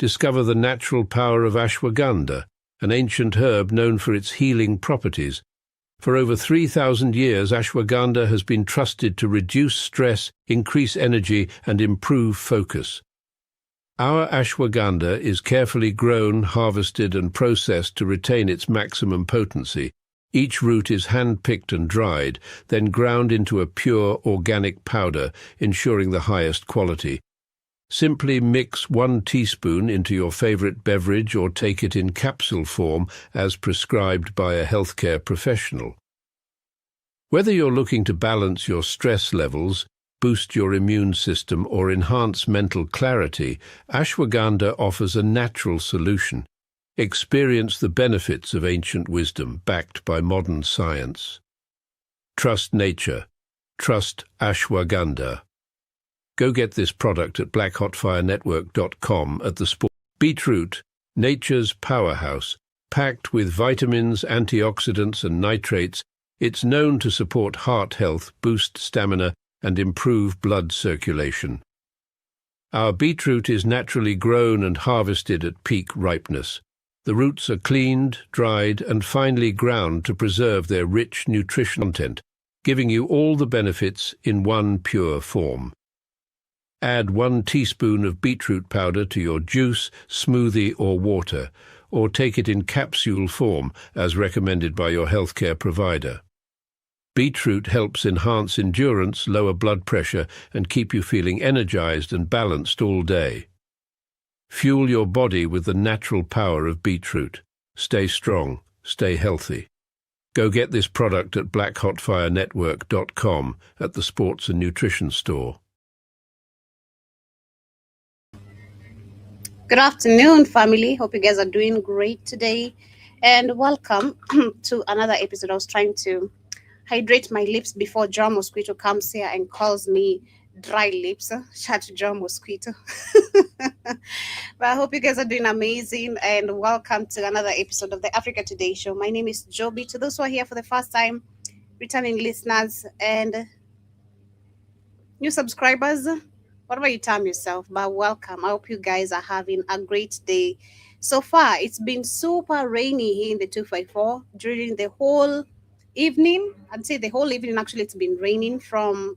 discover the natural power of ashwagandha, an ancient herb known for its healing properties. For over 3,000 years, ashwagandha has been trusted to reduce stress, increase energy, and improve focus. Our ashwagandha is carefully grown, harvested, and processed to retain its maximum potency. Each root is hand-picked and dried, then ground into a pure organic powder, ensuring the highest quality. Simply mix 1 teaspoon into your favorite beverage or take it in capsule form as prescribed by a healthcare professional. Whether you're looking to balance your stress levels, boost your immune system, or enhance mental clarity, ashwagandha offers a natural solution. Experience the benefits of ancient wisdom backed by modern science. Trust nature. Trust ashwagandha. Go get this product at blackhotfirenetwork.com at the sport. Beetroot, nature's powerhouse, packed with vitamins, antioxidants, and nitrates, it's known to support heart health, boost stamina, and improve blood circulation. Our beetroot is naturally grown and harvested at peak ripeness. The roots are cleaned, dried, and finely ground to preserve their rich nutritional content, giving you all the benefits in one pure form. Add 1 teaspoon of beetroot powder to your juice, smoothie, or water, or take it in capsule form as recommended by your healthcare provider. Beetroot helps enhance endurance, lower blood pressure, and keep you feeling energized and balanced all day. Fuel your body with the natural power of beetroot. Stay strong, stay healthy. Go get this product at blackhotfirenetwork.com at the Sports and Nutrition Store. Good afternoon, family. Hope you guys are doing great today. And welcome to another episode. I was trying to hydrate my lips before John Mosquito comes here and calls me dry lips. Shout out to John Mosquito. But I hope you guys are doing amazing. And welcome to another episode of the Africa Today Show. My name is Joby. To those who are here for the first time, returning listeners and new subscribers, whatever you term yourself, but welcome. I hope you guys are having a great day. So far, it's been super rainy here in the 254 during the whole evening. I'd say the whole evening, actually, it's been raining from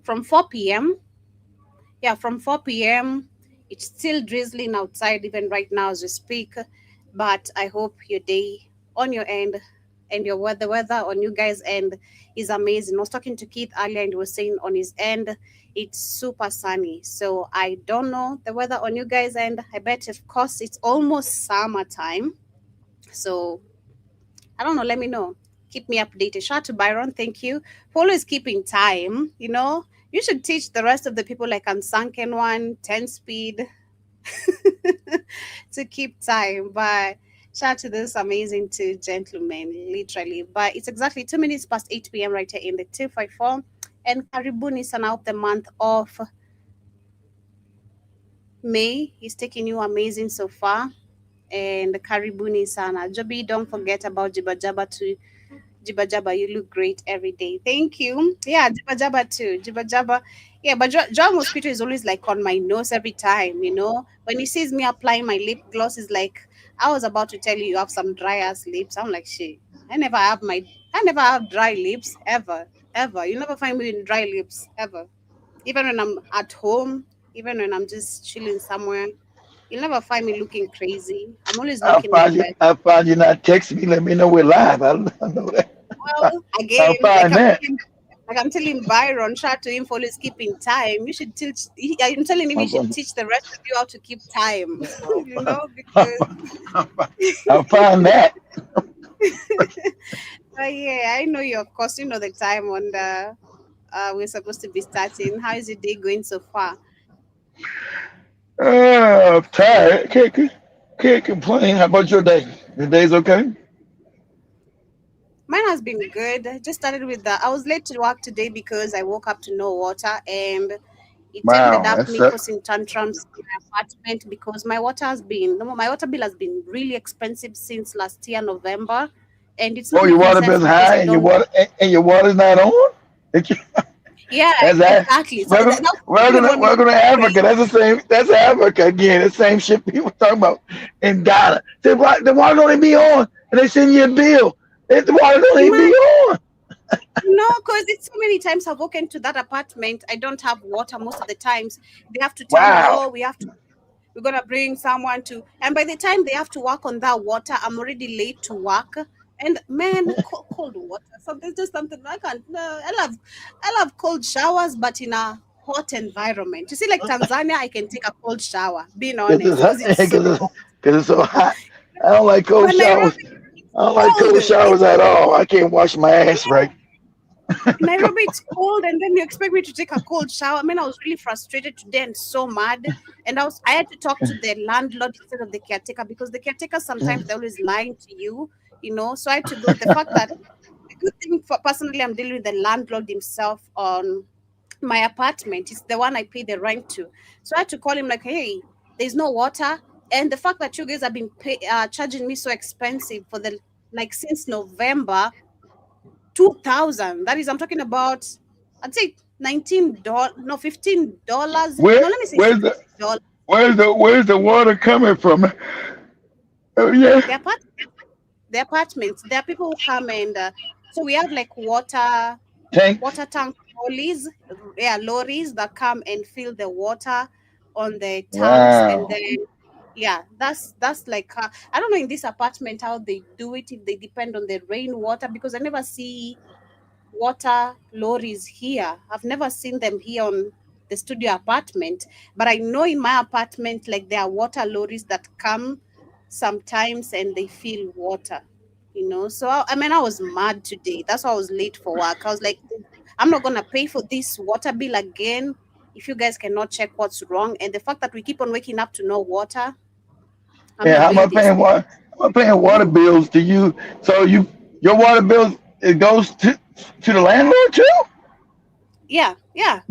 4 p.m. Yeah, from 4 p.m. It's still drizzling outside even right now as we speak. But I hope your day on your end and the weather on you guys' end is amazing. I was talking to Keith earlier and he was saying on his end, it's super sunny. So I don't know the weather on you guys' end. I bet, of course, it's almost summertime. So I don't know. Let me know. Keep me updated. Shout out to Byron. Thank you for always keeping time. You know, you should teach the rest of the people like Unsunken One, 10 speed to keep time. But shout out to this amazing two gentlemen, literally. But it's exactly 2 minutes past 8 p.m. right here in the 254. And Karibuni sana of the month of May. He's taking you amazing so far. And Karibuni sana. Joby, don't forget about Jiba Jaba too. Jiba Jaba, you look great every day. Thank you. Yeah, Jiba Jaba too. Jiba Jaba. Yeah, but John Mosquito is always like on my nose every time, you know. When he sees me applying my lip gloss, he's like, I was about to tell you have some dry ass lips. I'm like, shit. I never have dry lips ever. You never find me with dry lips ever. Even when I'm at home, even when I'm just chilling somewhere, you'll never find me looking crazy. I'm always looking my best. I find you not text me. Let me know we're live. I know that. Well, again, I'm telling Byron, shout out to him for always keeping time. You should teach. I'm telling him you should teach the rest of you how to keep time. You know, because I'll find that. But yeah, I know you. Of course, you know the time when we're supposed to be starting. How is your day going so far? I'm tired. Can't complain. How about your day? Your day's okay? Mine has been good. I just started with I was late to work today because I woke up to no water and it ended up me causing tantrums in my apartment because my water bill has been really expensive since last year, November. And it's not your water bill's high and your water's not on? Yeah, That's that. exactly. So Welcome, that's welcome, what we welcome to pray. Africa. That's the same. That's Africa again. The same shit people talking about in Ghana. The water don't even be on, and they send you a bill. The water don't even be on. No, because it's so many times I've walked into that apartment. I don't have water most of the times. They have to tell me, Wow. oh, we're gonna bring someone to, and by the time they have to work on that water, I'm already late to work. And man, cold water. So there's just something I can't. No, I love cold showers, but in a hot environment. You see, like Tanzania, I can take a cold shower. Being Because honest, because it's so hot. it's so hot. I don't like cold But showers. Nairobi, it's I don't like cold. cold showers It's at all. I can't wash my ass right. Nairobi, it's cold, and then you expect me to take a cold shower. I mean, I was really frustrated today and so mad. And I had to talk to the landlord instead of the caretaker because the caretaker sometimes they're always lying to you. So I had to go. The fact that the good thing for personally, I'm dealing with the landlord himself on my apartment. It's the one I pay the rent to. So I had to call him like, hey, there's no water, and the fact that you guys have been charging me so expensive for the like since November 2000. That is, I'm talking about, I'd say $19, no, $15. Where No, let me say where's the $16. where's the water coming from? Oh yeah, The apartments, there are people who come and so we have like tanks. water tank lorries, yeah, lorries that come and fill the water on the tanks, and Wow. then yeah, that's like I don't know in this apartment how they do it, if they depend on the rainwater, because I never see water lorries here. I've never seen them here on the studio apartment, but I know in my apartment, like there are water lorries that come sometimes and they fill water. So I mean, I was mad today. That's why I was late for work. I was like, I'm not gonna pay for this water bill again if you guys cannot check what's wrong. And the fact that we keep on waking up to no water, I'm Yeah, not how am I doing this. paying water? I'm paying water bills to you. So your water bills it goes to the landlord too. Yeah, yeah.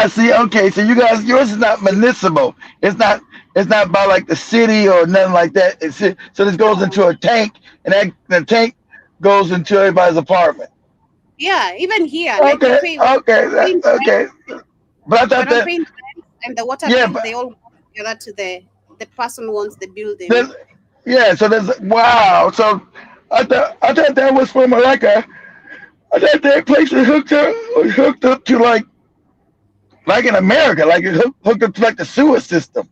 See, okay, so you guys, yours is not municipal. It's not by like the city or nothing like that. So this goes No. into a tank, and that the tank goes into everybody's apartment. Yeah, even here, like we Okay, pay okay, paying okay. But I when thought I'm that, paying rent and the water yeah, bill, but they all go together to the person who owns the building. there's, yeah. So there's wow. So I thought that was from like I thought that place was hooked up to like in America, like it hooked up to like the sewer system.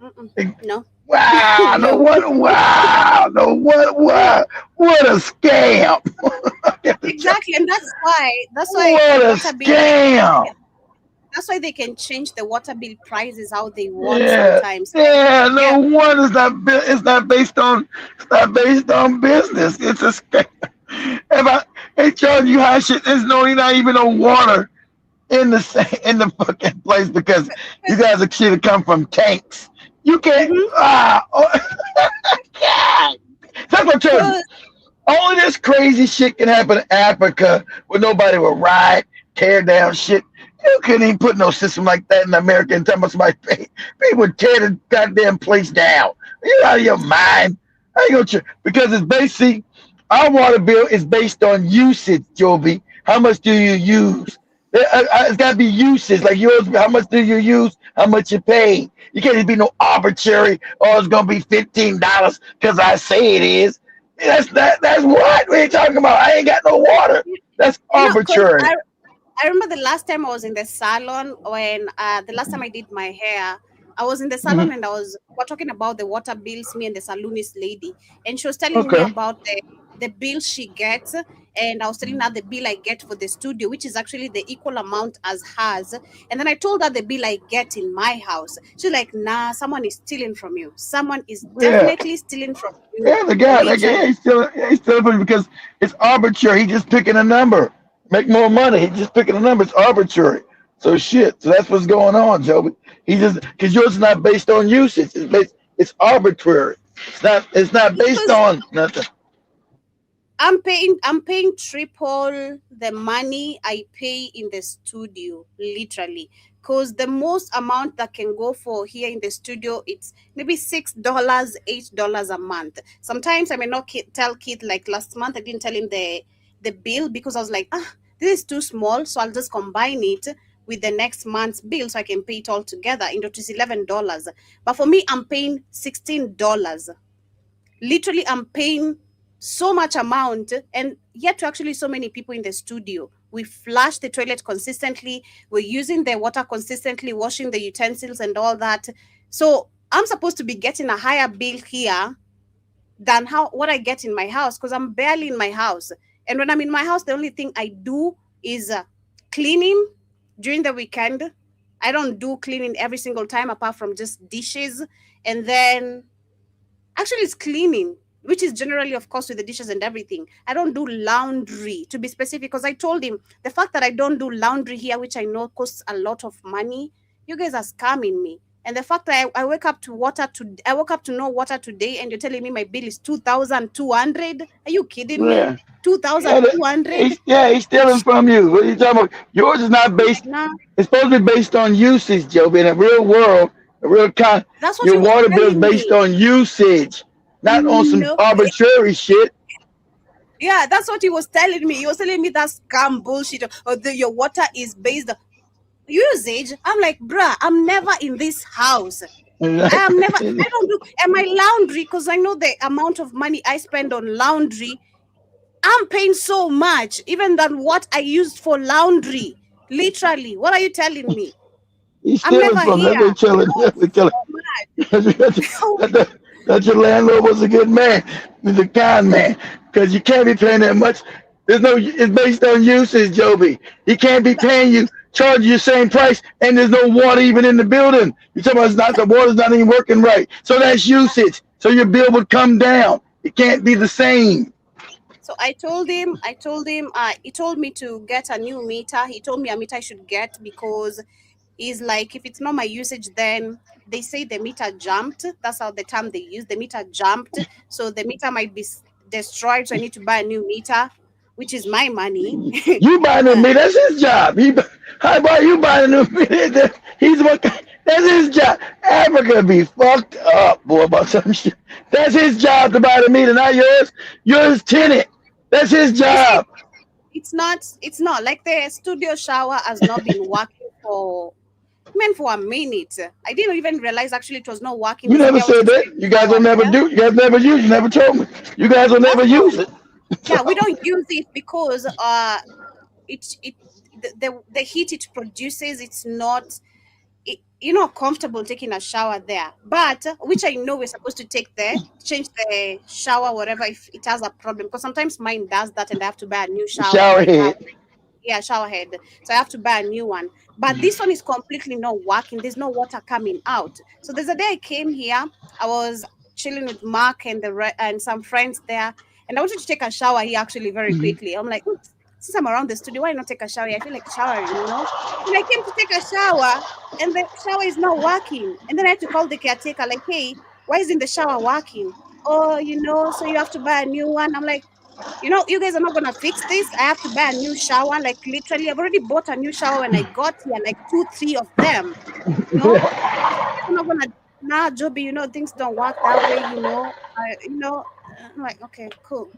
Mm-mm. No, Wow, no no, what wow, no what a scam. exactly, and that's why What the a water bill. scam. That's why they can change the water bill prices how they want Yeah. sometimes. And Yeah, yeah, no one is not it's not based on business. It's a scam. If I they charge you high shit, there's not even no water in the fucking place because you guys are shit that come from tanks. You can't mm-hmm. God. That's what I'm telling you. Cause Only this crazy shit can happen in Africa where nobody will riot, tear down shit. You couldn't even put no system like that in America and tell me somebody people would tear the goddamn place down. You out of your mind. How you gonna because it's basically our water bill is based on usage, Joby. How much do you use? It's got to be usage. Like yours, how much do you use? How much you pay? You can't be no arbitrary. Oh, it's gonna be $15 because I say it is. That's what we're talking about. I ain't got no water. That's because arbitrary. I remember the last time I was in the salon when the last time I did my hair. I was in the salon Mhm. and we're talking about the water bills, me and the salonist lady, and she was telling me Okay. about the bill she gets, and I was telling her the bill I get for the studio, which is actually the equal amount as hers. And then I told her the bill I get in my house. She's like, nah, someone is stealing from you. Someone is Yeah. definitely stealing from you, Yeah, the guy, like, yeah, literally. he's still because it's arbitrary. He's just picking a number, make more money. He's just picking a number. It's arbitrary. So shit. So that's what's going on, Joey. He just because yours is not based on usage. It's arbitrary. It's not based Because on nothing. I'm paying triple the money I pay in the studio, literally. Because the most amount that can go for here in the studio, it's maybe $6, $8 a month. Sometimes I may not tell Kid, like last month I didn't tell him the bill because I was like, this is too small, so I'll just combine it with the next month's bill so I can pay it all together. And it is $11. But for me, I'm paying $16. Literally, I'm paying so much amount, and yet to actually so many people in the studio. We flush the toilet consistently. We're using the water consistently, washing the utensils and all that. So I'm supposed to be getting a higher bill here than what I get in my house, because I'm barely in my house. And when I'm in my house, the only thing I do is cleaning during the weekend. I don't do cleaning every single time apart from just dishes. And then actually it's cleaning, which is generally, of course, with the dishes and everything. I don't do laundry, to be specific, because I told him the fact that I don't do laundry here, which I know costs a lot of money, you guys are scamming me. And the fact that I woke up to no water today, and you're telling me my bill is 2,200. Are you kidding me? Yeah. 2,200. He's stealing from you. What are you talking about? Yours is not based. No, It's supposed to be based on usage, Joby. In a real world, a real kind, that's what your you were water bill is telling based me. on usage, not on some No. arbitrary shit. Yeah, that's what he was telling me. He was telling me that scam bullshit. Or your water is based on usage. I'm like, bruh, I'm never in this house. I don't do, and my laundry, because I know the amount of money I spend on laundry, I'm paying so much, even than what I used for laundry. Literally, what are you telling me? He's I'm stealing never from here. them. Let me tell So much. that your landlord was a good man. He's a kind man. Because you can't be paying that much. It's based on usage, Joby. He can't be paying you, charging you the same price, and there's no water even in the building. You're talking about the water's not even working right. So that's usage. So your bill would come down. It can't be the same. So I told him, he told me to get a new meter. He told me a meter I should get, because he's like, if it's not my usage, then they say the meter jumped. That's how the term they use. The meter jumped. So the meter might be destroyed. So I need to buy a new meter, which is my money. You buy a new meter. That's his job. How about you buy a new meter? That's his job. Africa be fucked up, boy, about some shit. That's his job to buy the meter, not yours. You're his tenant. That's his job. It's not like the studio shower has not been working for a minute. I didn't even realize actually it was not working. You never said that. You guys will never do. You guys never use. You never told me. You guys will never use it. Yeah, we don't use it because the heat it produces, it's not comfortable taking a shower there. But which I know we're supposed to change the shower, whatever, if it has a problem, because sometimes mine does that and I have to buy a new shower. Shower head. Yeah, shower head. So I have to buy a new one. But this one is completely not working. There's no water coming out. So there's a day I came here. I was chilling with Mark and some friends there, and I wanted to take a shower here actually very quickly. I'm like, since I'm around the studio, why not take a shower? I feel like showering, And I came to take a shower, and the shower is not working. And then I had to call the caretaker, like, hey, why isn't the shower working? Oh, so you have to buy a new one. I'm like, you guys are not gonna fix this. I have to buy a new shower. Like literally, I've already bought a new shower when I got here, like 2-3 of them. I'm not gonna. Nah, Joby, things don't work that way. I'm like, okay, cool.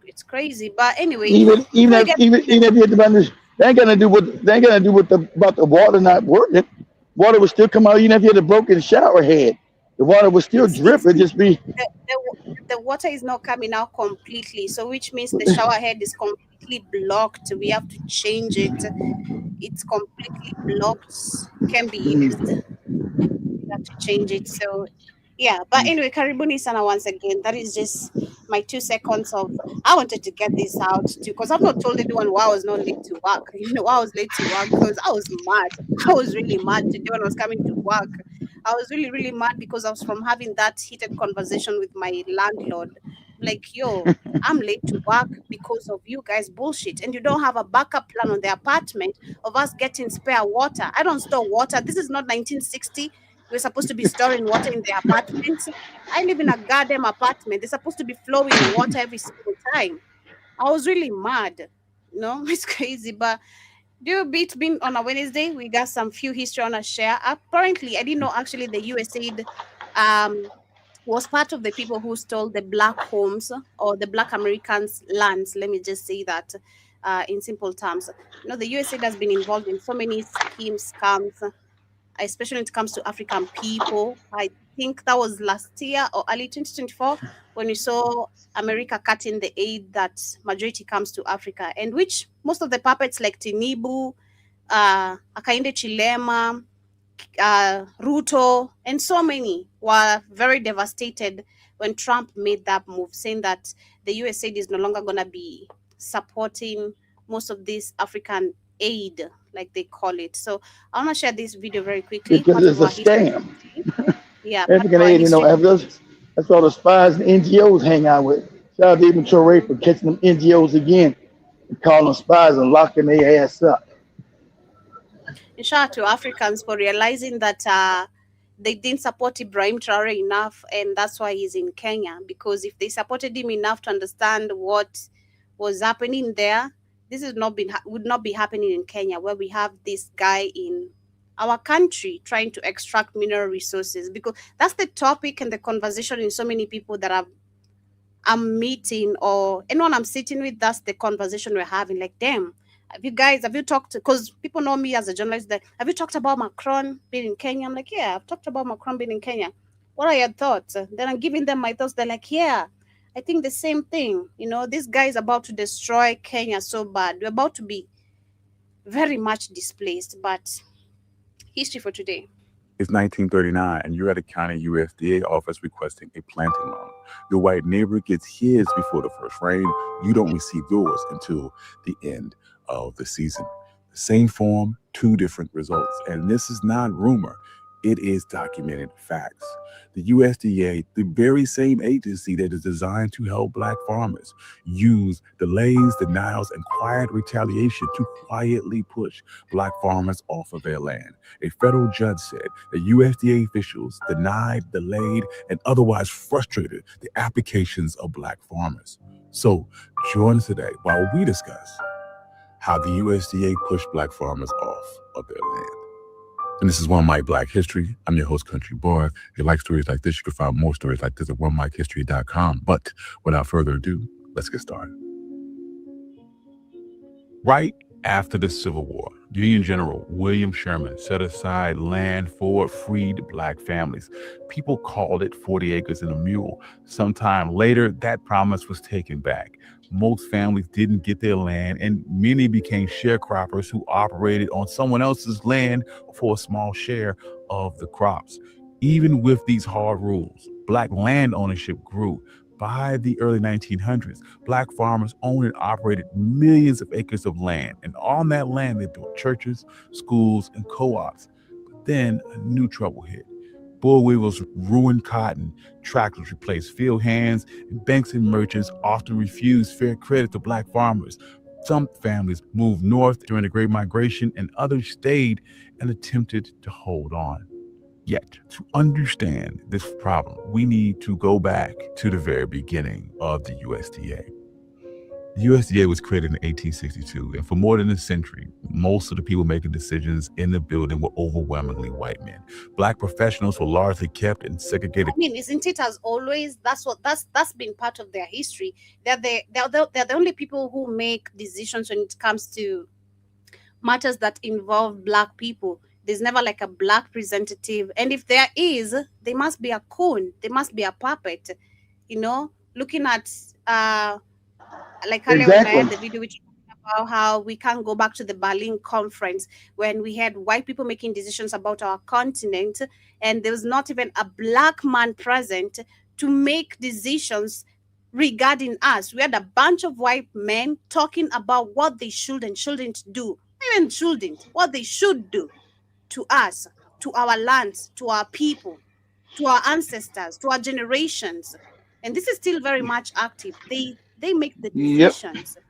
It's crazy. But anyway, even if you had to buy this, they ain't gonna do about the water not working. Water would still come out even if you had a broken shower head. The water would still drip. It'd just be the water is not coming out completely, so which means the shower head is completely blocked. We have to change it. It's completely blocked. Can't be used. We have to change it. So yeah, but anyway, karibuni sana once again. That is just my 2 seconds of I wanted to get this out too, because I've not told anyone why I was not late to work. Why I was late to work, because I was mad. I was really mad today when I was coming to work. I was really, really mad because I was from having that heated conversation with my landlord. Like, yo, I'm late to work because of you guys bullshit, and you don't have a backup plan on the apartment of us getting spare water. I don't store water. This is not 1960. We're supposed to be storing water in the apartment. I live in a goddamn apartment. They're supposed to be flowing water every single time. I was really mad. It's crazy. But it's been on a Wednesday. We got some few history on a share. Apparently, I didn't know actually the USAID was part of the people who stole the black homes or the black Americans' lands. Let me just say that in simple terms. The USA has been involved in so many schemes, scams, especially when it comes to African people. I think that was last year or early 2024 when we saw America cutting the aid that majority comes to Africa, and which most of the puppets like Tinibu, Akainde Chilema, Ruto, and so many were very devastated when Trump made that move, saying that the USA is no longer going to be supporting most of this African aid, like they call it. So I want to share this video very quickly. Because it's a scam. Yeah, part of African our aid, history. that's all the spies and NGOs hang out with. Shout out to even Torre for catching them NGOs again and calling them spies and locking their ass up. And shout out to Africans for realizing that they didn't support Ibrahim Traore enough, and that's why he's in Kenya. Because if they supported him enough to understand what was happening there, this would not be happening in Kenya, where we have this guy in our country trying to extract mineral resources. Because that's the topic and the conversation in so many people that I'm meeting or anyone I'm sitting with. That's the conversation we're having. Like, damn. Have you talked, because people know me as a journalist, that have you talked about Macron being in Kenya? I'm like, yeah, I've talked about Macron being in Kenya. What are your thoughts? Then I'm giving them my thoughts. They're like, yeah, I think the same thing. This guy is about to destroy Kenya so bad. We're about to be very much displaced. But history for today. It's 1939, and you're at a county USDA office requesting a planting loan. Your white neighbor gets his before the first rain. You don't receive yours until the end of the season. The same form, two different results. And this is not rumor. It is documented facts. The USDA, the very same agency that is designed to help Black farmers, use delays, denials, and quiet retaliation to quietly push Black farmers off of their land. A federal judge said that USDA officials denied, delayed, and otherwise frustrated the applications of Black farmers. So join us today while we discuss how the USDA pushed Black farmers off of their land. And this is One Mic Black History. I'm your host, Country Boy. If you like stories like this, you can find more stories like this at OneMicHistory.com. But without further ado, let's get started. Right after the Civil War, Union General William Sherman set aside land for freed Black families. People called it 40 acres and a mule. Sometime later, that promise was taken back. Most families didn't get their land, and many became sharecroppers who operated on someone else's land for a small share of the crops. Even with these hard rules, Black land ownership grew. By the early 1900s, Black farmers owned and operated millions of acres of land, and on that land they built churches, schools, and co-ops. But then a new trouble hit. Bull weevils ruined cotton, tractors replaced field hands, and banks and merchants often refused fair credit to Black farmers. Some families moved north during the Great Migration, and others stayed and attempted to hold on. Yet, to understand this problem, we need to go back to the very beginning of the USDA. The USDA was created in 1862, and for more than a century, most of the people making decisions in the building were overwhelmingly white men. Black professionals were largely kept in segregated. I mean, isn't it as always? That's been part of their history. They're the only people who make decisions when it comes to matters that involve Black people. There's never like a Black representative, and if there is, they must be a coon. They must be a puppet. Looking at like earlier when I had the video which about how we can't go back to the Berlin conference when we had white people making decisions about our continent, and there was not even a Black man present to make decisions regarding us. We had a bunch of white men talking about what they should and shouldn't do, even shouldn't, what they should do to us, to our lands, to our people, to our ancestors, to our generations. And this is still very much active. They make the decisions. Yep.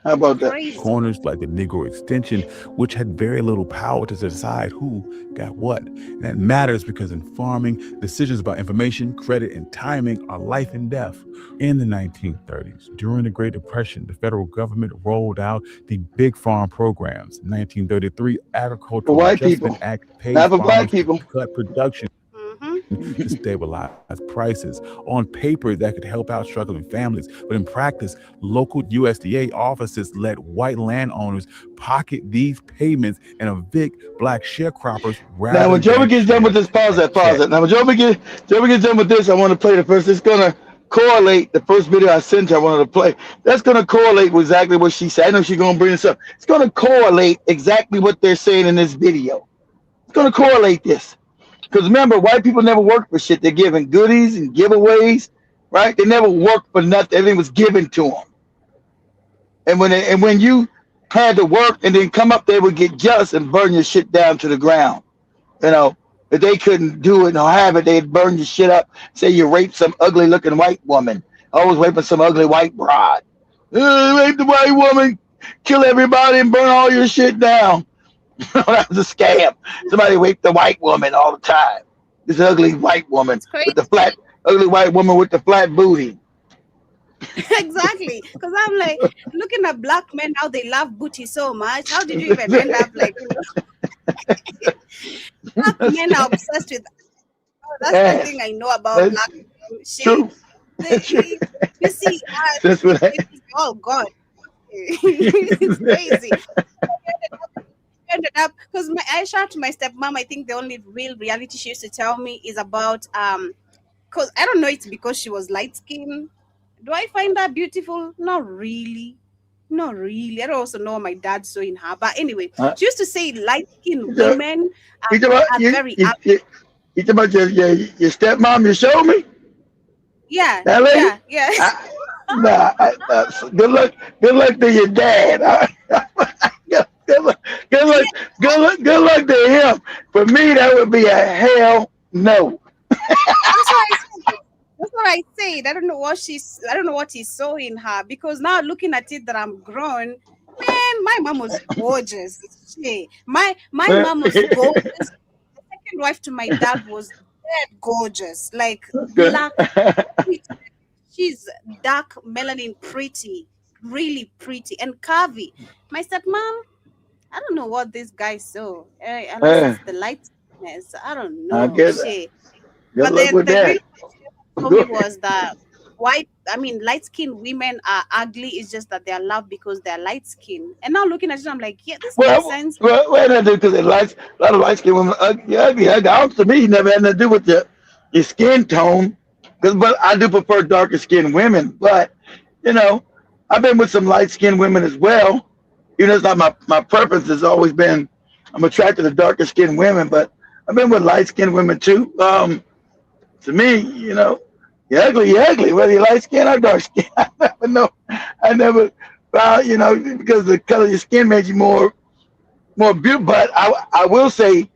How about that? Crazy. Corners like the Negro Extension, which had very little power to decide who got what. And that matters because in farming, decisions about information, credit, and timing are life and death. In the 1930s, during the Great Depression, the federal government rolled out the Big Farm programs. In 1933, Agricultural For white Adjustment people. Act paid Not for Black farmers people. to cut production. Mhm. to stabilize prices. On paper, that could help out struggling families, but in practice, local USDA offices let white landowners pocket these payments and evict black sharecroppers. Now, when Joey gets done with this, pause that. Now, when Joey gets done with this, I want to play the first. It's gonna correlate the first video I sent her. I wanted to play. That's gonna correlate with exactly what she said. I know she's gonna bring this up. It's gonna correlate exactly what they're saying in this video. It's gonna correlate this. Because remember, white people never work for shit. They're giving goodies and giveaways, right? They never worked for nothing. Everything was given to them. And when you had to work and then come up, they would get jealous and burn your shit down to the ground. You know, if they couldn't do it or have it, they'd burn your shit up. Say you raped some ugly looking white woman. Always raping some ugly white broad. Rape the white woman, kill everybody and burn all your shit down. That was a scam. Somebody raped the white woman all the time. This ugly white woman with the flat, ugly white woman with the flat booty. Exactly. Because I'm like, looking at black men, how they love booty so much. How did you even end up like, black men are obsessed with that. Oh, that's the thing I know about black men. True. You see, that's what oh God. It's crazy. Ended up because I shout to my stepmom. I think the only real reality she used to tell me is about because I don't know, it's because she was light skinned. Do I find her beautiful? Not really. I don't also know my dad saw in her, but anyway, she used to say light skinned women are very ugly. You talking about your stepmom? You showed me. Yeah. Good luck to your dad. Good luck to him. For me, that would be a hell no. That's what I said. I don't know what he saw in her, because now looking at it that I'm grown, man, my mom was gorgeous. My mom was gorgeous. The second wife to my dad was dead gorgeous, like black. She's dark melanin, pretty, really pretty, and curvy. My stepmom, I don't know what this guy saw. Unless it's the lightness, I don't know. Good But luck with that. For me was that light-skinned women are ugly. It's just that they are loved because they're light-skinned. And now looking at it, I'm like, yeah, this makes sense. Well, because a lot of light-skinned women are ugly. To me, never had nothing to do with your skin tone. But I do prefer darker-skinned women. But, I've been with some light-skinned women as well. It's not my preference has always been, I'm attracted to darker-skinned women, but I've been with light-skinned women too. To me, you're ugly, whether you're light-skinned or dark-skinned. I never, because the color of your skin made you more beautiful. But I will say,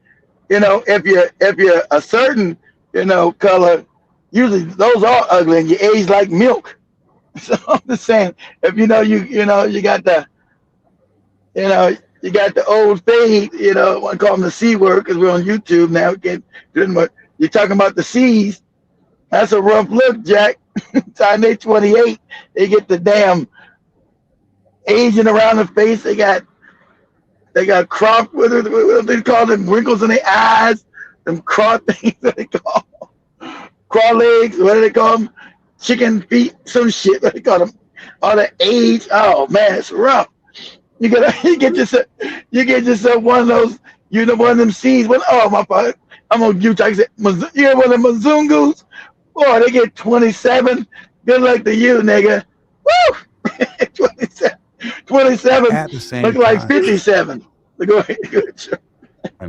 if you're a certain, color, usually those are ugly and you age like milk. So I'm just saying, if you got the old fade, I want to call them the C word because we're on YouTube now. You're talking about the C's. That's a rough look, Jack. Time they 28, they get the damn aging around the face. They got crop, what they call them, wrinkles in their eyes, them craw things that they call craw legs. What do they call them? Chicken feet, some shit. What do they call them? All the age. Oh man, it's rough. You get yourself one of those. One of them C's. My father. I'm gonna give you. One of them Mzungus. Boy, they get 27. Good luck to you, nigga. Woo! 27. At the same look time, like 57. Go ahead.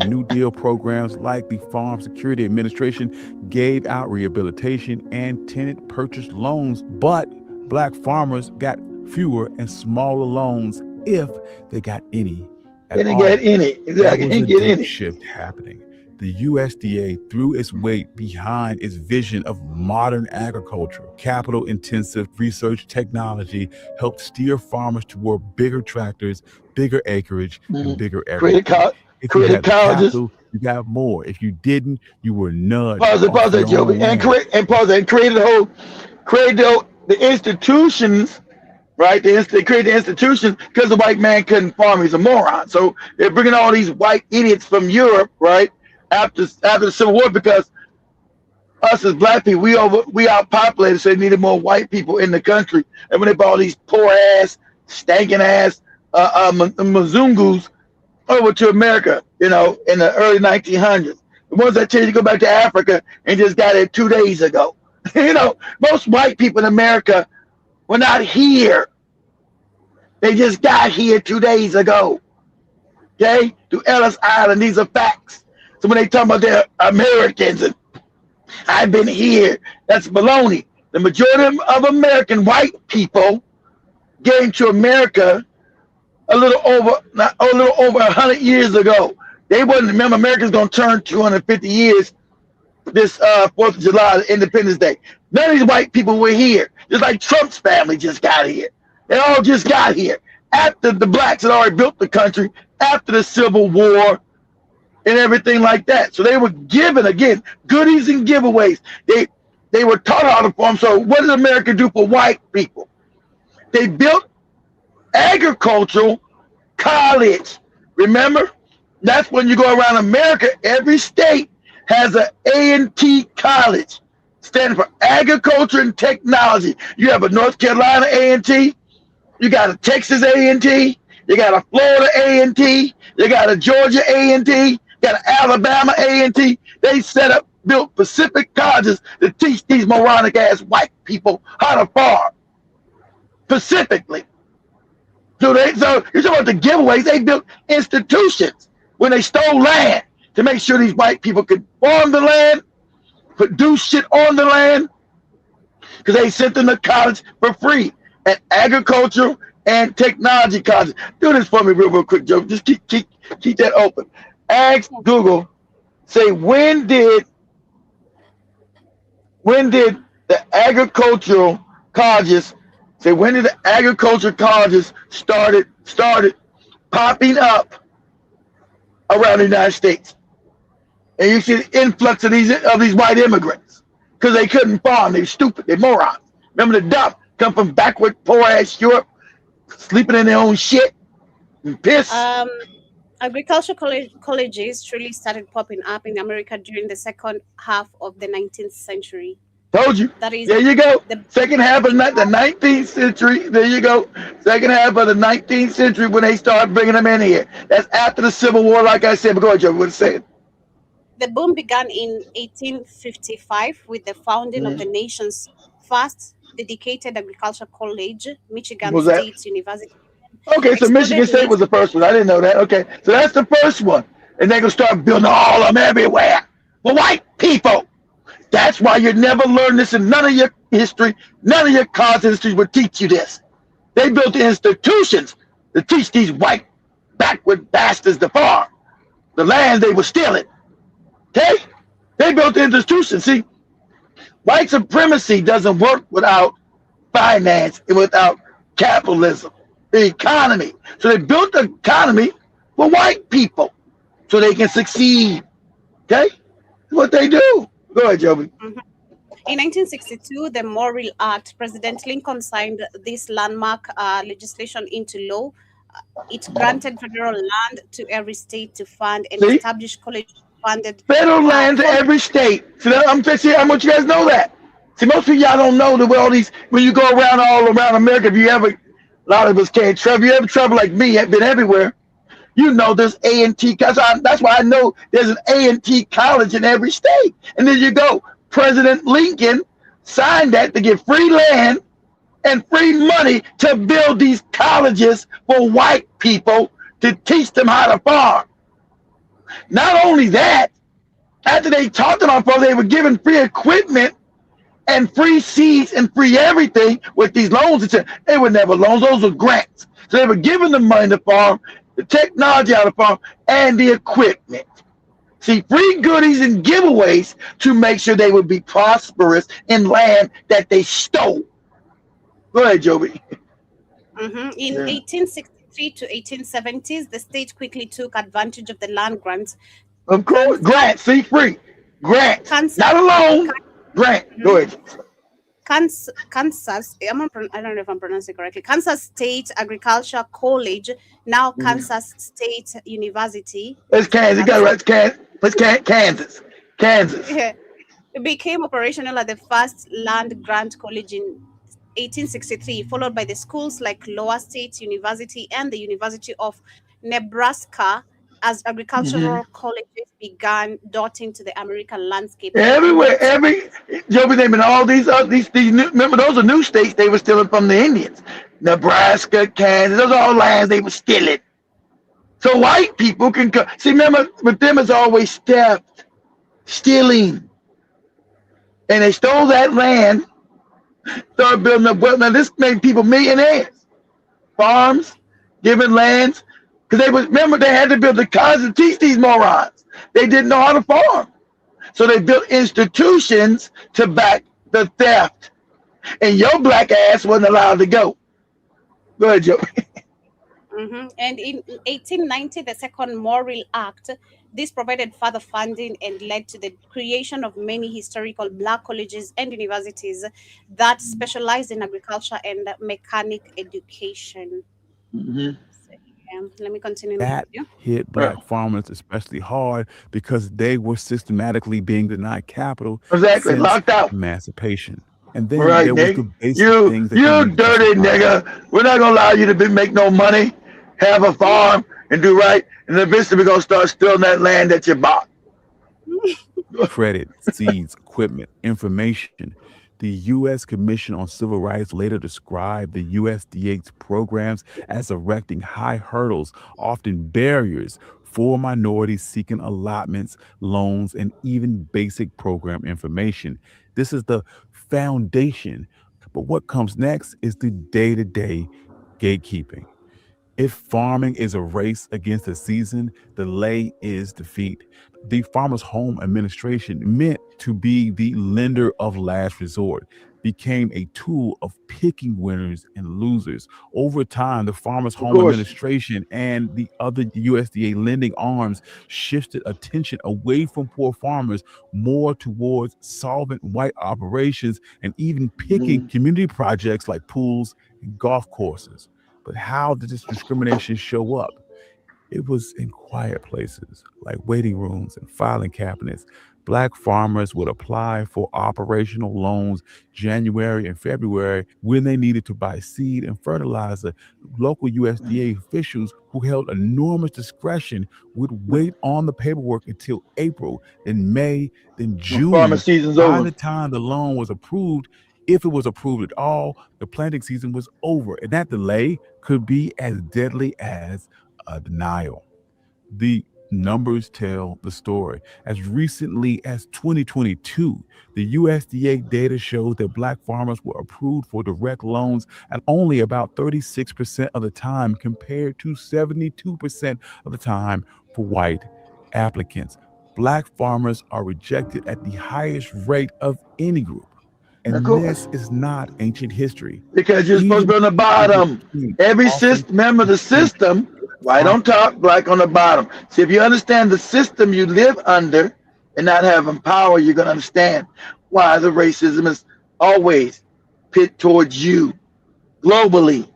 New Deal programs like the Farm Security Administration gave out rehabilitation and tenant purchase loans, but black farmers got fewer and smaller loans, if they got any. They didn't get any. Exactly. There was a deep shift happening. The USDA threw its weight behind its vision of modern agriculture. Capital-intensive research technology helped steer farmers toward bigger tractors, bigger acreage, and bigger everything. If you had capital, you got more. If you didn't, you were nudged. Pause it, Joby. And created the institutions, right? They created the institutions because the white man couldn't farm. He's a moron. So they're bringing all these white idiots from Europe, right? After the Civil War, because us as black people, we outpopulated, so they needed more white people in the country. And when they brought these poor ass, stinking ass Mzungus over to America, in the early 1900s. The ones that tell you to go back to Africa and just got it 2 days ago. Most white people in America were not here. They just got here 2 days ago. Okay? To Ellis Island, these are facts. So when they talk about they're Americans and I've been here, that's baloney. The majority of American white people came to America a little over 100 years ago. They wouldn't remember America's gonna turn 250 years this 4th of July, Independence Day. None of these white people were here. Just like Trump's family just got here. They all just got here after the blacks had already built the country, after the Civil War and everything like that. So they were given, again, goodies and giveaways. They were taught how to farm. So what did America do for white people? They built agricultural college. Remember? That's when you go around America, every state has an A&T college, standing for agriculture and technology. You have a North Carolina A&T, you got a Texas A&T, you got a Florida A&T, you got a Georgia A&T, you got an Alabama A&T. They built Pacific colleges to teach these moronic ass white people how to farm. Specifically. So you're talking about the giveaways. They built institutions when they stole land to make sure these white people could farm the land, produce shit on the land, because they sent them to college for free at agricultural and technology colleges. Do this for me real quick, Joe. Just keep that open. Ask Google, say when did the agricultural colleges started popping up around the United States? And you see the influx of these white immigrants because they couldn't farm. They were stupid. They morons. Remember the dump come from backward poor ass Europe, sleeping in their own shit and piss. Agricultural colleges really started popping up in America during the second half of the 19th century. Told you. That is, there you go. Second half of the 19th century. There you go. Second half of the 19th century when they started bringing them in here. That's after the Civil War, like I said. But go ahead, Joe. What was saying? The boom began in 1855 with the founding of the nation's first dedicated agricultural college, Michigan State University. Okay, so Michigan State was the first one. I didn't know that. Okay, so that's the first one. And they're going to start building all of them everywhere for white people. That's why you never learn this in none of your history. None of your college history would teach you this. They built the institutions to teach these white backward bastards to farm. The land they were stealing. Okay? They built the institutions. See, white supremacy doesn't work without finance and without capitalism, the economy. So they built the economy for white people so they can succeed. Okay? That's what they do. Go ahead, Joby. In 1962, the Morrill Act, President Lincoln signed this landmark legislation into law. It granted federal land to every state to fund and establish college-funded federal land to every state. So I'm just saying, I want you guys to know that. See, most of y'all don't know the way all these, when you go around all around America, a lot of us can't travel. If you ever travel like me, I've been everywhere. You know there's A&T. That's why I know there's an A&T college in every state. And there you go. President Lincoln signed that to give free land and free money to build these colleges for white people to teach them how to farm. Not only that, after they taught them how to farm, they were given free equipment and free seeds and free everything with these loans. They were never loans. Those were grants. So they were giving them money to farm, the technology out of farm, and the equipment. See, free goodies and giveaways to make sure they would be prosperous in land that they stole. Go ahead, Joby. In 1863 to 1870s, the state quickly took advantage of the land grants. Of course, grants, see, free. Grants, not a loan. Grant, go ahead. Kansas, I don't know if I'm pronouncing it correctly. Kansas State Agriculture College, now Kansas State University. It's Kansas. You got it right. It's Kansas. Kansas. Yeah. It became operational at the first land grant college in 1863, followed by the schools like Iowa State University and the University of Nebraska as Hmm. agricultural colleges began dotting to the American landscape. And in Everywhere, 19, you'll be naming all these new, remember those are new states they were stealing from the Indians. Nebraska, Kansas, those are all lands they were stealing. So white people can come. See, remember, with them it's always theft, stealing. And they stole that land, started building up wealth. Now this made people millionaires. Farms, giving lands. Because they was remember they had to build the cars to teach these morons. They didn't know how to farm. So they built institutions to back the theft. And your black ass wasn't allowed to go. Go ahead, Joe. and in 1890, the Second Morrill Act, this provided further funding and led to the creation of many historical black colleges and universities that specialized in agriculture and mechanic education. Mm-hmm. So, let me continue now with That you. hit black farmers especially hard because they were systematically being denied capital Exactly. since Locked out. emancipation. And then Right, there was the nigga. basic You things that they you needed to dirty survive. nigga. We're not gonna allow you to make no money, have a farm, and do right. And eventually we're gonna start stealing that land that you bought. Credit, seeds, equipment, information. The U.S. Commission on Civil Rights later described the USDA's programs as erecting high hurdles, often barriers, for minorities seeking allotments, loans, and even basic program information. This is the foundation. But what comes next is the day to day gatekeeping. If farming is a race against the season, delay is defeat. The Farmers Home Administration, meant to be the lender of last resort, became a tool of picking winners and losers. Over time, the Farmers Of Home course. Administration and the other USDA lending arms shifted attention away from poor farmers more towards solvent white operations and even picking Mhm. community projects like pools and golf courses. But how did this discrimination show up? It was in quiet places like waiting rooms and filing cabinets. Black farmers would apply for operational loans January and February when they needed to buy seed and fertilizer. Local USDA officials who held enormous discretion would wait on the paperwork until April, then May, then When farming June. season's By over. the time the loan was approved, if it was approved at all, the planting season was over. And that delay could be as deadly as a denial. The numbers tell the story. As recently as 2022, the USDA data shows that black farmers were approved for direct loans at only about 36% of the time, compared to 72% of the time for white applicants. Black farmers are rejected at the highest rate of any group. Of And course. this is not ancient history. Because you're supposed to Even be on the the bottom. king Every often system, remember the treats system, white farmers on top, black on the bottom. See, if you understand the system you live under and not having power, you're going to understand why the racism is always pit towards you globally.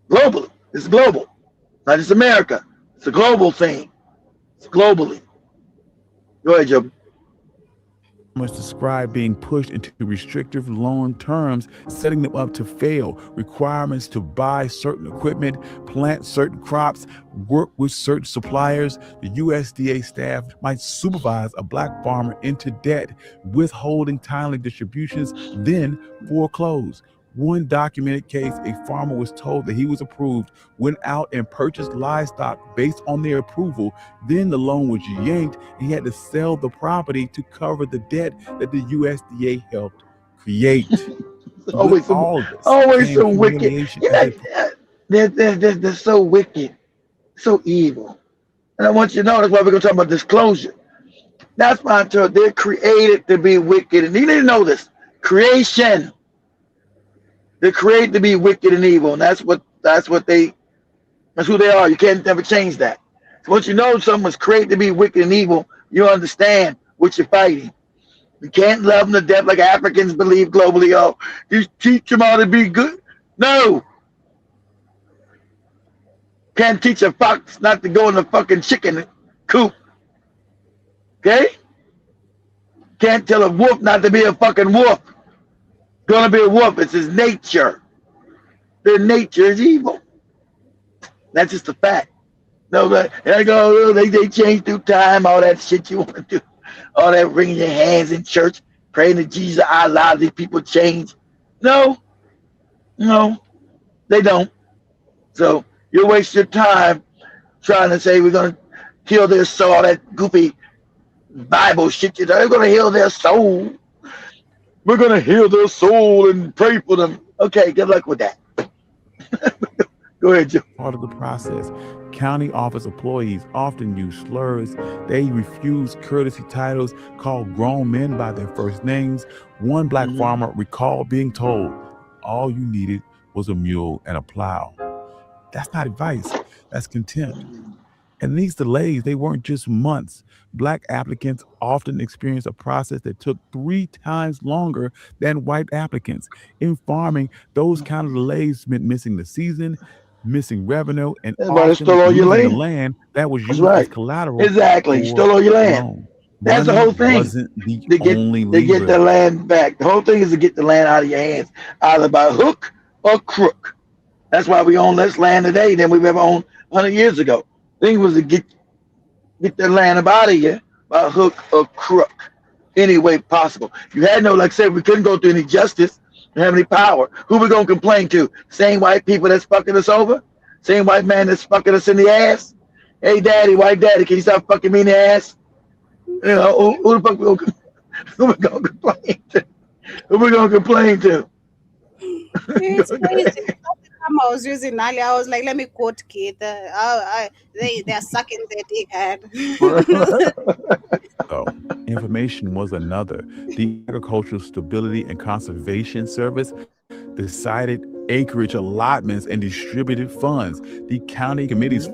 Globally. It's global. Not just America. It's a global thing. It's globally. Go ahead, Joe. describe being pushed into restrictive loan terms, setting them up to fail. Requirements to buy certain equipment, plant certain crops, work with certain suppliers. The USDA staff might supervise a black farmer into debt, withholding timely distributions, then foreclose. One documented case, a farmer was told that he was approved, went out and purchased livestock based on their approval. Then the loan was yanked and he had to sell the property to cover the debt that the USDA helped create. With Always some, all this always came so wicked. humiliation You as know, a they're so wicked, so evil. And I want you to know that's why we're gonna talk about disclosure. That's why I told they're created to be wicked, and you need to know this. Creation, they're created to be wicked and evil, and that's who they are. You can't never change that. So once you know someone's created to be wicked and evil, you understand what you're fighting. You can't love them to death like Africans believe globally. Oh, you teach them how to be good. No, can't teach a fox not to go in the fucking chicken coop. Okay? Can't tell a wolf not to be a fucking wolf. Gonna be a wolf. It's his nature. Their nature is evil. That's just a fact. No, but I go, oh, they change through time, all that shit you want to do. All that wringing your hands in church, praying to Jesus, Allah, these people change. No, they don't. So you waste your time trying to say we're going to heal their soul, all that goofy Bible shit. They're going to heal their soul. We're going to heal their soul and pray for them. Okay, good luck with that. Go ahead, Joe. Part of the process. County office employees often use slurs. They refuse courtesy titles, call grown men by their first names. One black farmer recalled being told all you needed was a mule and a plow. That's not advice. That's contempt. And these delays, they weren't just months. Black applicants often experienced a process that took 3 times longer than white applicants. In farming, those kind of delays meant missing the season, missing revenue, and often stole all your losing land. the land that was used right. as collateral. Exactly. Stole all your land. That's the whole thing. Wasn't the only to get the land back. The whole thing is to get the land out of your hands, either by hook or crook. That's why we own less land today than we've ever owned 100 years ago. The thing was to get the land up out of here by hook or crook, any way possible. You had no, like I said, we couldn't go through any justice. Don't have any power. Who we gonna complain to? Same white people that's fucking us over? Same white man that's fucking us in the ass? Hey, daddy, white daddy, can you stop fucking me in the ass? You know, who the fuck we gonna complain to? Who we gonna complain to? It's crazy. I was using Ali, I was like, let me quote Kate. They're sucking their dick head. So, information was another. The Agricultural Stability and Conservation Service decided acreage allotments and distributed funds. The county committees,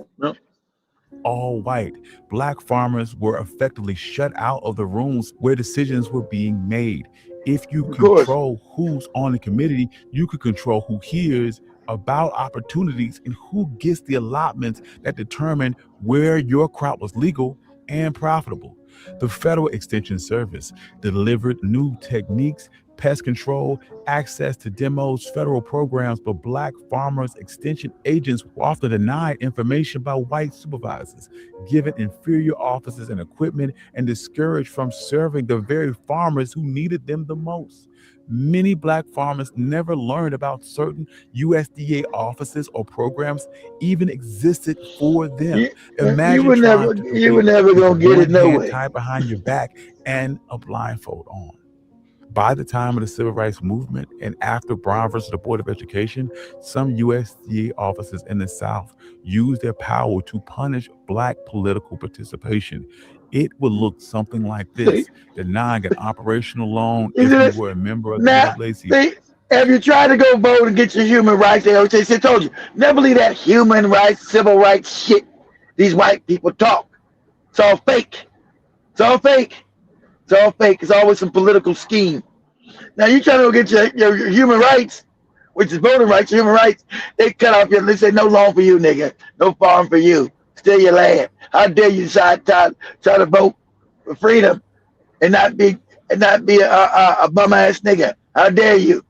all white. Black farmers were effectively shut out of the rooms where decisions were being made. If you control who's on the committee, you could control who hears about opportunities and who gets the allotments that determine where your crop was legal and profitable. The Federal Extension Service delivered new techniques, pest control, access to demos, federal programs, but black farmers, extension agents were often denied information by white supervisors, given inferior offices and equipment, and discouraged from serving the very farmers who needed them the most. Many black farmers never learned about certain USDA offices or programs even existed for them. Imagine you were never gonna get it no way. Tied behind your back and a blindfold on. By the time of the Civil Rights Movement and after Brown versus the Board of Education, some USDA offices in the South used their power to punish black political participation. It would look something like this: denying an operational loan if you were a member of the NAACP. If you try to go vote and get your human rights, they told you, never believe that human rights, civil rights shit these white people talk. It's all fake. It's all fake. It's all fake. It's always some political scheme. Now you try to go get your human rights, which is voting rights, human rights. They cut off your, they say no loan for you, nigga. No farm for you. Steal your land. How dare you decide try to vote for freedom and not be a bum ass nigga? How dare you?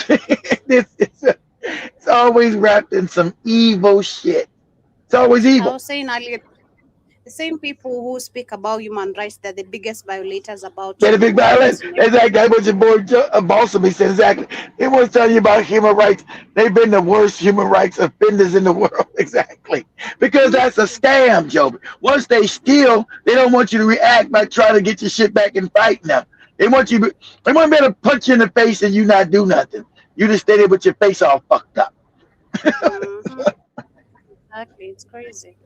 It's always wrapped in some evil shit. It's always evil. I was saying earlier, the same people who speak about human rights, they're the biggest violators about. They're the big violators. Exactly. That was your boy Balsam. Said exactly. He was telling you about human rights. They've been the worst human rights offenders in the world. Exactly. Because that's a scam, Joe. Once they steal, they don't want you to react by trying to get your shit back and fighting them. They want you. They want to be able to punch you in the face and you not do nothing. You just stay there with your face all fucked up. Exactly. It's crazy.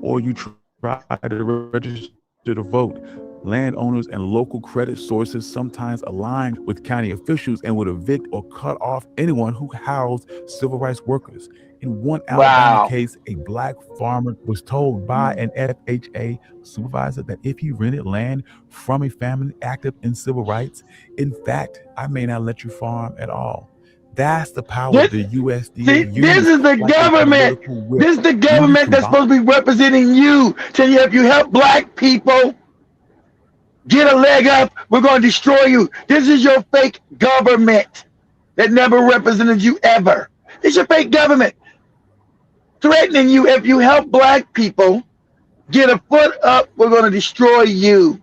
Or you try to register to vote. Landowners and local credit sources sometimes align with county officials and would evict or cut off anyone who housed civil rights workers. In one Alabama case, a black farmer was told by an FHA supervisor that if he rented land from a family active in civil rights, in fact, I may not let you farm at all. That's the power of the USDA. See, this is the government. This is the government that's supposed to be representing you. So if you help black people, Get a leg up. We're going to destroy you. This is your fake government that never represented you ever. This is your fake government threatening you. If you help black people get a foot up, we're going to destroy you.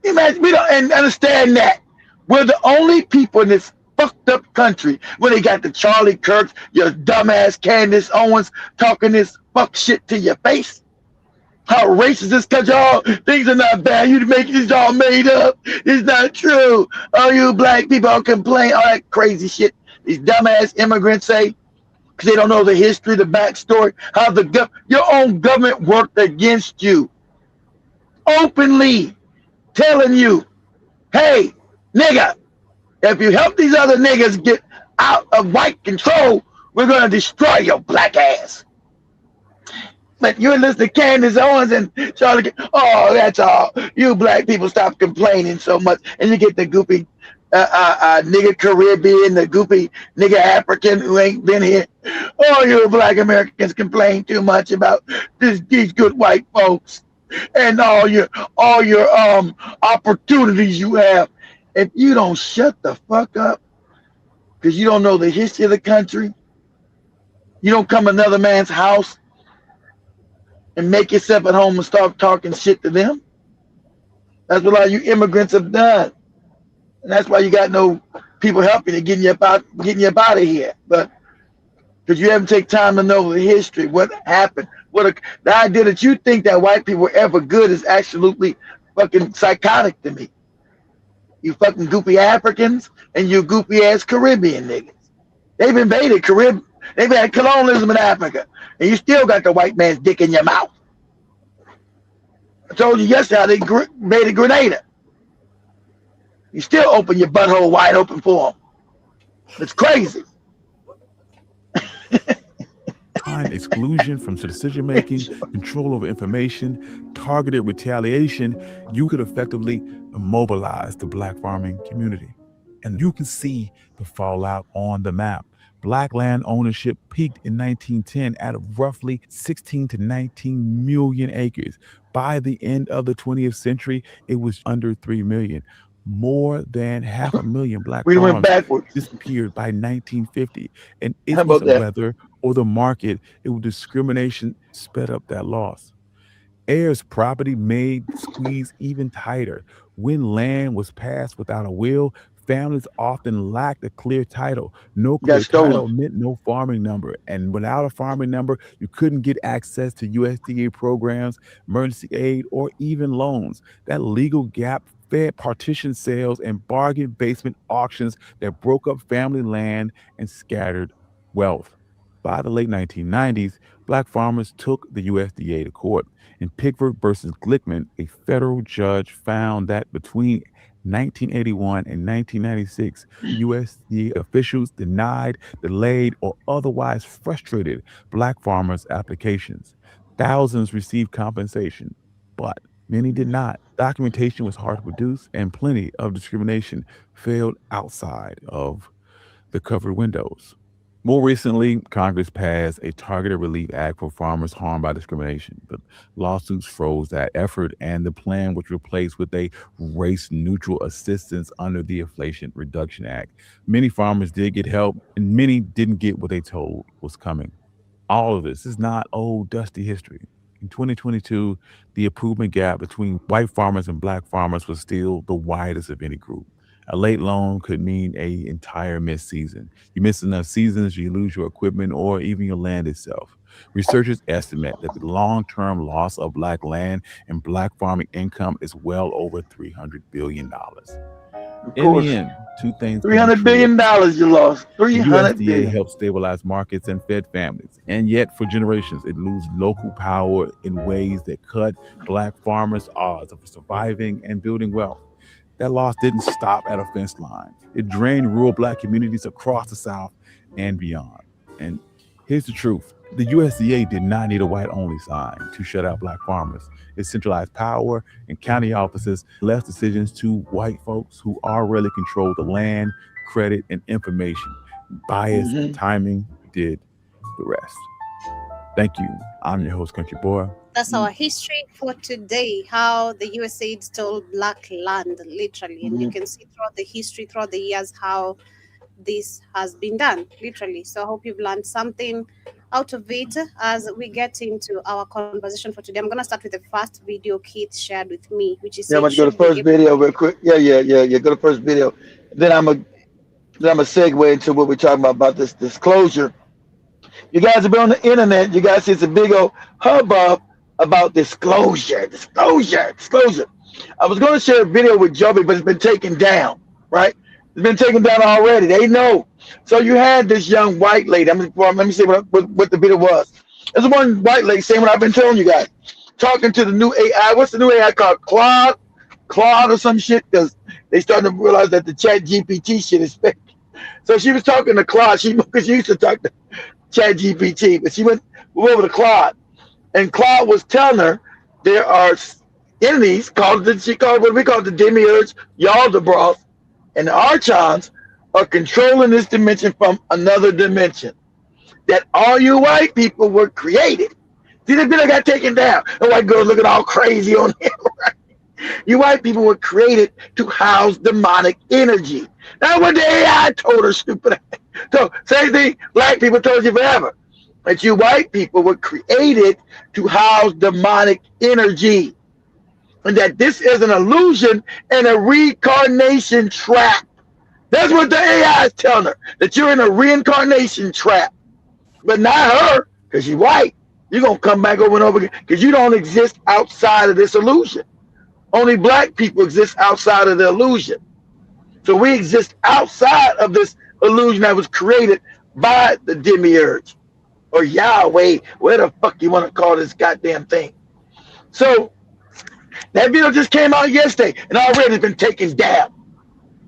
Imagine, we don't and understand that. We're the only people in this fucked up country when they got the Charlie Kirks, your dumbass Candace Owens talking this fuck shit to your face. How racist this country, oh, things are not bad. You make this all made up. It's not true. Oh, you black people all complain, all that crazy shit. These dumbass immigrants say, because they don't know the history, the backstory, how your own government worked against you. Openly telling you, hey, nigga, if you help these other niggas get out of white control, we're going to destroy your black ass. But you listen to Candace Owens and Charlie, oh, that's all. You black people stop complaining so much. And you get the goopy nigga Caribbean, the goopy nigga African who ain't been here. Oh, you black Americans complain too much about these good white folks and all your opportunities you have. If you don't shut the fuck up because you don't know the history of the country, you don't come another man's house and make yourself at home and start talking shit to them. That's what a lot of you immigrants have done. And that's why you got no people helping you, getting you up out of here. But because you haven't taken time to know the history, what happened. The idea that you think that white people were ever good is absolutely fucking psychotic to me. You fucking goopy Africans and you goopy ass Caribbean niggas. They've invaded Caribbean. They've had colonialism in Africa. And you still got the white man's dick in your mouth. I told you yesterday how they invaded Grenada. You still open your butthole wide open for them. It's crazy. Exclusion from decision making, control over information, targeted retaliation, you could effectively immobilize the black farming community. And you can see the fallout on the map. Black land ownership peaked in 1910 at roughly 16 to 19 million acres. By the end of the 20th century, it was under 3 million. More than 500,000 black farms disappeared by 1950. And it wasn't weather or the market, it was discrimination sped up that loss. Heirs' property made squeeze even tighter. When land was passed without a will, families often lacked a clear title. No clear title meant no farming number. And without a farming number, you couldn't get access to USDA programs, emergency aid, or even loans. That legal gap fed partition sales and bargain basement auctions that broke up family land and scattered wealth. By the late 1990s, black farmers took the USDA to court. In Pickford versus Glickman, a federal judge found that between 1981 and 1996, USDA officials denied, delayed, or otherwise frustrated black farmers' applications. Thousands received compensation, but many did not. Documentation was hard to produce, and plenty of discrimination failed outside of the covered windows. More recently, Congress passed a Targeted Relief Act for farmers harmed by discrimination, but lawsuits froze that effort, and the plan was replaced with a race-neutral assistance under the Inflation Reduction Act. Many farmers did get help, and many didn't get what they told was coming. All of this is not old, dusty history. In 2022, the improvement gap between white farmers and black farmers was still the widest of any group. A late loan could mean an entire missed season. You miss enough seasons, you lose your equipment or even your land itself. Researchers estimate that the long-term loss of black land and black farming income is well over $300 billion. In the end, two things. $300 billion you lost. $300 billion. Helped stabilize markets and fed families. And yet, for generations, it lose local power in ways that cut black farmers' odds of surviving and building wealth. That loss didn't stop at a fence line. It drained rural black communities across the South and beyond. And here's the truth. The USDA did not need a white-only sign to shut out black farmers. It centralized power in county offices, left decisions to white folks who already control the land, credit, and information. Bias and timing did the rest. Thank you. I'm your host, Country Boy. That's our history for today. How the USA stole black land, literally, and you Mhm. can see throughout the history, throughout the years, how this has been done, literally. So I hope you've learned something out of it as we get into our conversation for today. I'm gonna start with the first video Keith shared with me, which he Yeah, said I'm going to go to should the be first able. video real quick. Yeah. Go to the first video. Then I'm a segue into what we're talking about this disclosure. You guys have been on the internet. You guys see it's a big old hubbub about disclosure. I was going to share a video with Joby, but it's been taken down, right? It's been taken down already. They know. So you had this young white lady. Let me see what the video was. There's one white lady saying what I've been telling you guys. Talking to the new AI. What's the new AI called? Claude or some shit? Because they starting to realize that the Chat GPT shit is fake. So she was talking to Claude. Because she used to talk to Chat GPT, but she went over to Claude, and Claude was telling her there are entities she called what we call the demiurge, Yaldabaoth, and the archons are controlling this dimension from another dimension. That all you white people were created. See, the video got taken down. The white girls looking all crazy on him, right? You white people were created to house demonic energy. That's what the AI told her, stupid. So, same thing black people told you forever. That you white people were created to house demonic energy. And that this is an illusion and a reincarnation trap. That's what the AI is telling her. That you're in a reincarnation trap. But not her, because she's white. You're going to come back over and over again because you don't exist outside of this illusion. Only black people exist outside of the illusion. So we exist outside of this illusion that was created by the demiurge or Yahweh, whatever the fuck you want to call this goddamn thing. So that video just came out yesterday and already it's been taken down.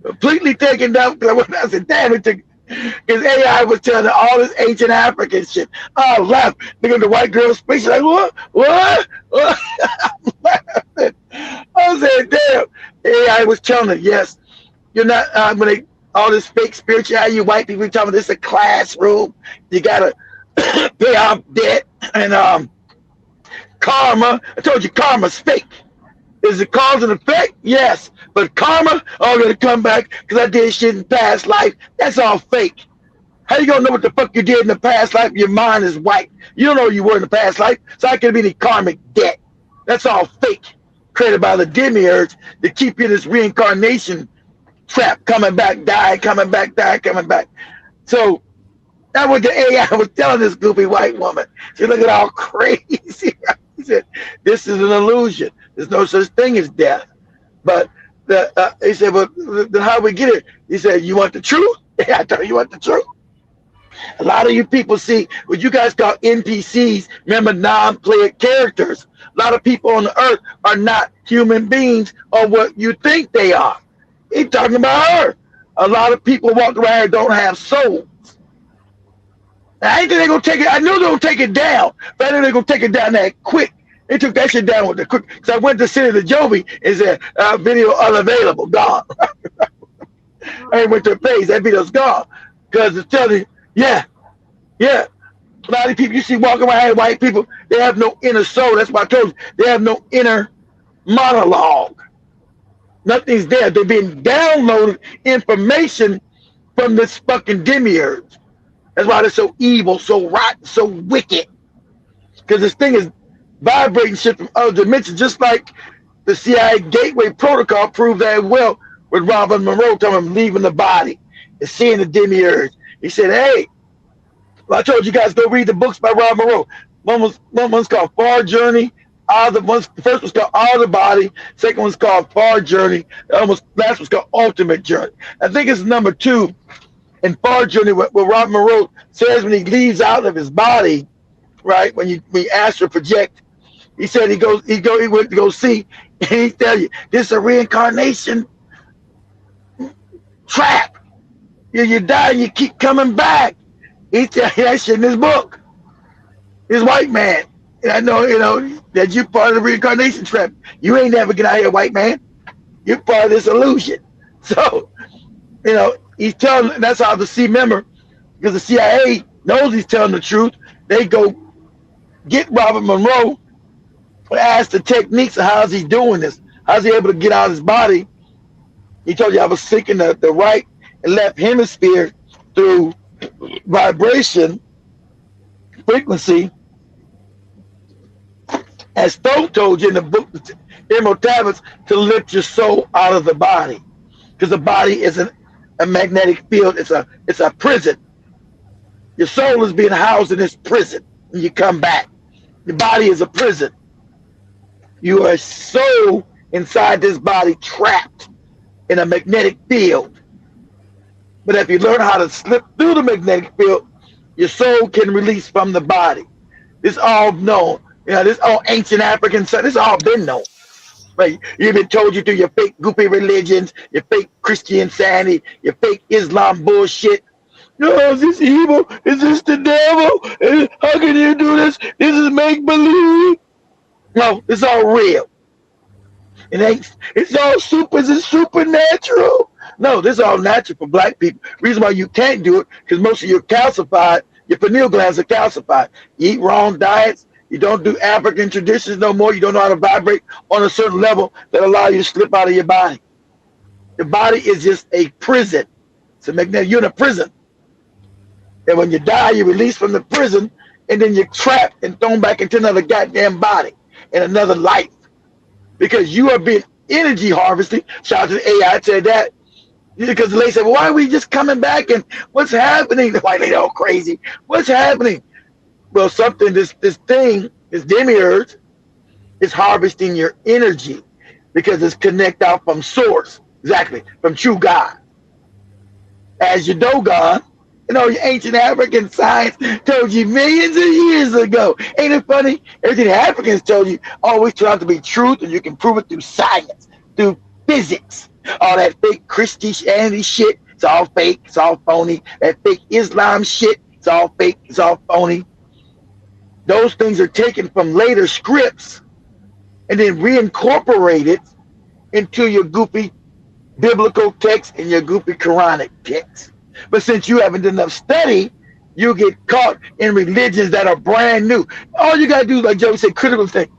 Completely taken down. I said, damn it, because AI was telling all this ancient African shit. I laughed. Look at the white girl's face. Like, what? I'm laughing. I said, damn. AI was telling her, yes, you're not, all this fake spirituality, you white people talking about this is a classroom. You got to pay off debt and karma. I told you karma's fake. Is it cause and effect? Yes. But karma, I'm going to come back because I did shit in past life. That's all fake. How you going to know what the fuck you did in the past life? Your mind is white. You don't know who you were in the past life. So how can it be any karmic debt? That's all fake. Created by the demiurge to keep you in this reincarnation trap. Coming back, die, coming back, die, coming back. So that's what the AI was telling this goofy white woman. She looked all crazy. He said, this is an illusion. There's no such thing as death. But he said, well, then how do we get it? He said, you want the truth? Yeah, I told you, you want the truth? A lot of you people see what you guys call NPCs, remember non-player characters. A lot of people on the earth are not human beings or what you think they are. He's talking about her. A lot of people walk around here don't have souls. I ain't think they're gonna take it. I knew they're gonna take it down, but I knew they're gonna take it down that quick. They took that shit down with the quick. So I went to City of Joby and said, video unavailable, gone. I went to the page, that video's gone. Because it's telling you, yeah. A lot of people you see walking around here, white people, they have no inner soul. That's why I told you, they have no inner monologue. Nothing's there. They're being downloaded information from this fucking demiurge. That's why they're so evil, so rotten, so wicked. Because this thing is vibrating shit from other dimensions, just like the CIA Gateway Protocol proved that well with Robert Monroe telling him leaving the body and seeing the demiurge. He said, hey, well, I told you guys go read the books by Robert Monroe. One one's called Far Journey. The first one's called Out of the Body. Second one's called Far Journey. The last one's called Ultimate Journey. I think it's number 2 in Far Journey where Robert Monroe says when he leaves out of his body, right, when you astral project, he said he went to go see, and he tell you this is a reincarnation trap. You die and you keep coming back. He tell you that shit in his book. This white man. And I know, that you're part of the reincarnation trap. You ain't never get out of here, white man. You're part of this illusion. So, he's telling, that's how the C member, because the CIA knows he's telling the truth, they go get Robert Monroe I asked the techniques of how's he doing this? How's he able to get out of his body? He told you I was syncing the right and left hemisphere through vibration, frequency. As Stowe told you in the book, Emerald Tablets, to lift your soul out of the body. Because the body is a magnetic field. It's a prison. Your soul is being housed in this prison when you come back. Your body is a prison. You are so inside this body, trapped in a magnetic field. But if you learn how to slip through the magnetic field, your soul can release from the body. It's all known. This all ancient African stuff. This all been known. Right? You've been told you through your fake goopy religions, your fake Christian sanity, your fake Islam bullshit. Is this evil? Is this the devil? How can you do this? This is make believe. No, it's all real. It's all supernatural. No, this is all natural for black people. Reason why you can't do it, because most of you are calcified, your pineal glands are calcified. You eat wrong diets, you don't do African traditions no more, you don't know how to vibrate on a certain level that allow you to slip out of your body. Your body is just a prison. It's a magnetic, you're in a prison. And when you die, you're released from the prison, and then you're trapped and thrown back into another goddamn body in another life. Because you are being energy harvesting. Shout out to the AI said that. Because the lady said, well, why are we just coming back and what's happening? The white lady all crazy. What's happening? Well, this thing, this demiurge, is harvesting your energy because it's connect out from source. Exactly, from true God. As your Dogon, your ancient African science told you millions of years ago. Ain't it funny? Everything the Africans told you always turned out to be truth, and you can prove it through science, through physics. All that fake Christianity shit, it's all fake, it's all phony. That fake Islam shit, it's all fake, it's all phony. Those things are taken from later scripts and then reincorporated into your goofy biblical text and your goofy Quranic text. But since you haven't done enough study, you get caught in religions that are brand new. All you gotta do, like Joe said, critical think.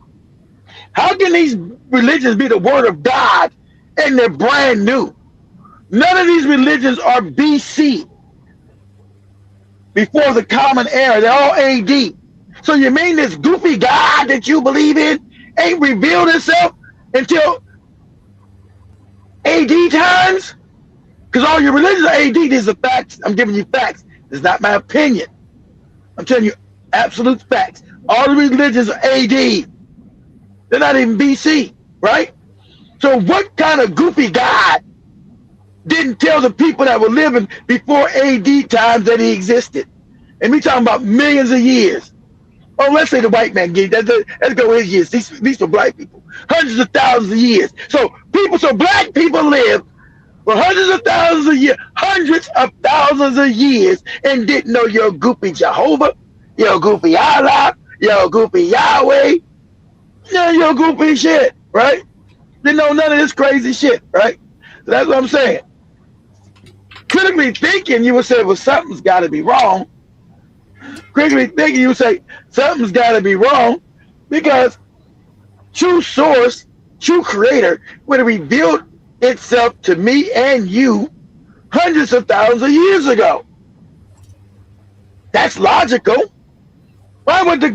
How can these religions be the word of God and they're brand new? None of these religions are BC, before the common era. They're all AD. So you mean this goofy God that you believe in ain't revealed itself until AD times? Because all your religions are AD. These are facts. I'm giving you facts. It's not my opinion. I'm telling you absolute facts. All the religions are AD. They're not even BC, right? So what kind of goofy God didn't tell the people that were living before AD times that he existed? And we talking about millions of years. Oh, let's say the white man gave that. Let's go his years. These are black people. Hundreds of thousands of years. So black people lived for hundreds of thousands of years and didn't know your goofy Jehovah, your goofy Allah, your goofy Yahweh, your goofy shit, right? Didn't know none of this crazy shit, right? So that's what I'm saying. Critically thinking, you would say, well, something's got to be wrong. Critically thinking, you would say, something's got to be wrong because true source, true creator would have revealed itself to me and you hundreds of thousands of years ago. That's logical. Why would the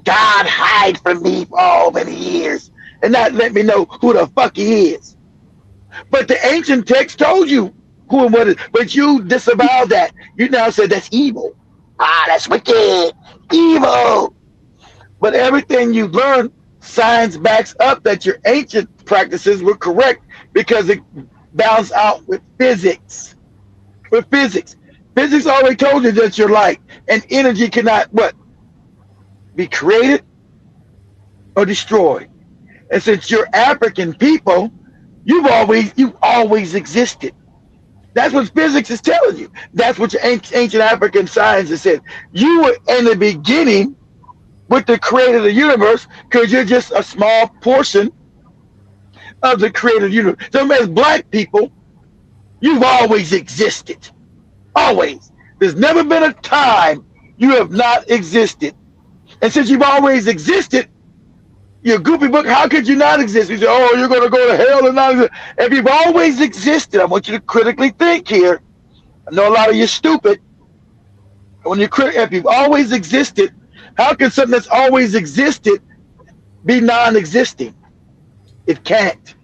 God hide from me for all many years and not let me know who the fuck he is? But the ancient text told you who and what it is, but you disavowed that. You now said that's evil. That's wicked, evil. But everything you learned, science backs up that your ancient practices were correct because it balanced out with physics. With physics. Physics already told you that you're light and energy cannot be created or destroyed. And since you're African people, you've always existed. That's what physics is telling you. That's what your ancient African science has said. You were in the beginning with the creator of the universe because you're just a small portion of the creator of the universe. So as black people, you've always existed. Always. There's never been a time you have not existed. And since you've always existed, Your goopy book, how could you not exist? You say, oh, you're going to go to hell and not exist. If you've always existed, I want you to critically think here. I know a lot of you are stupid. If you've always existed, how can something that's always existed be non-existing? It can't.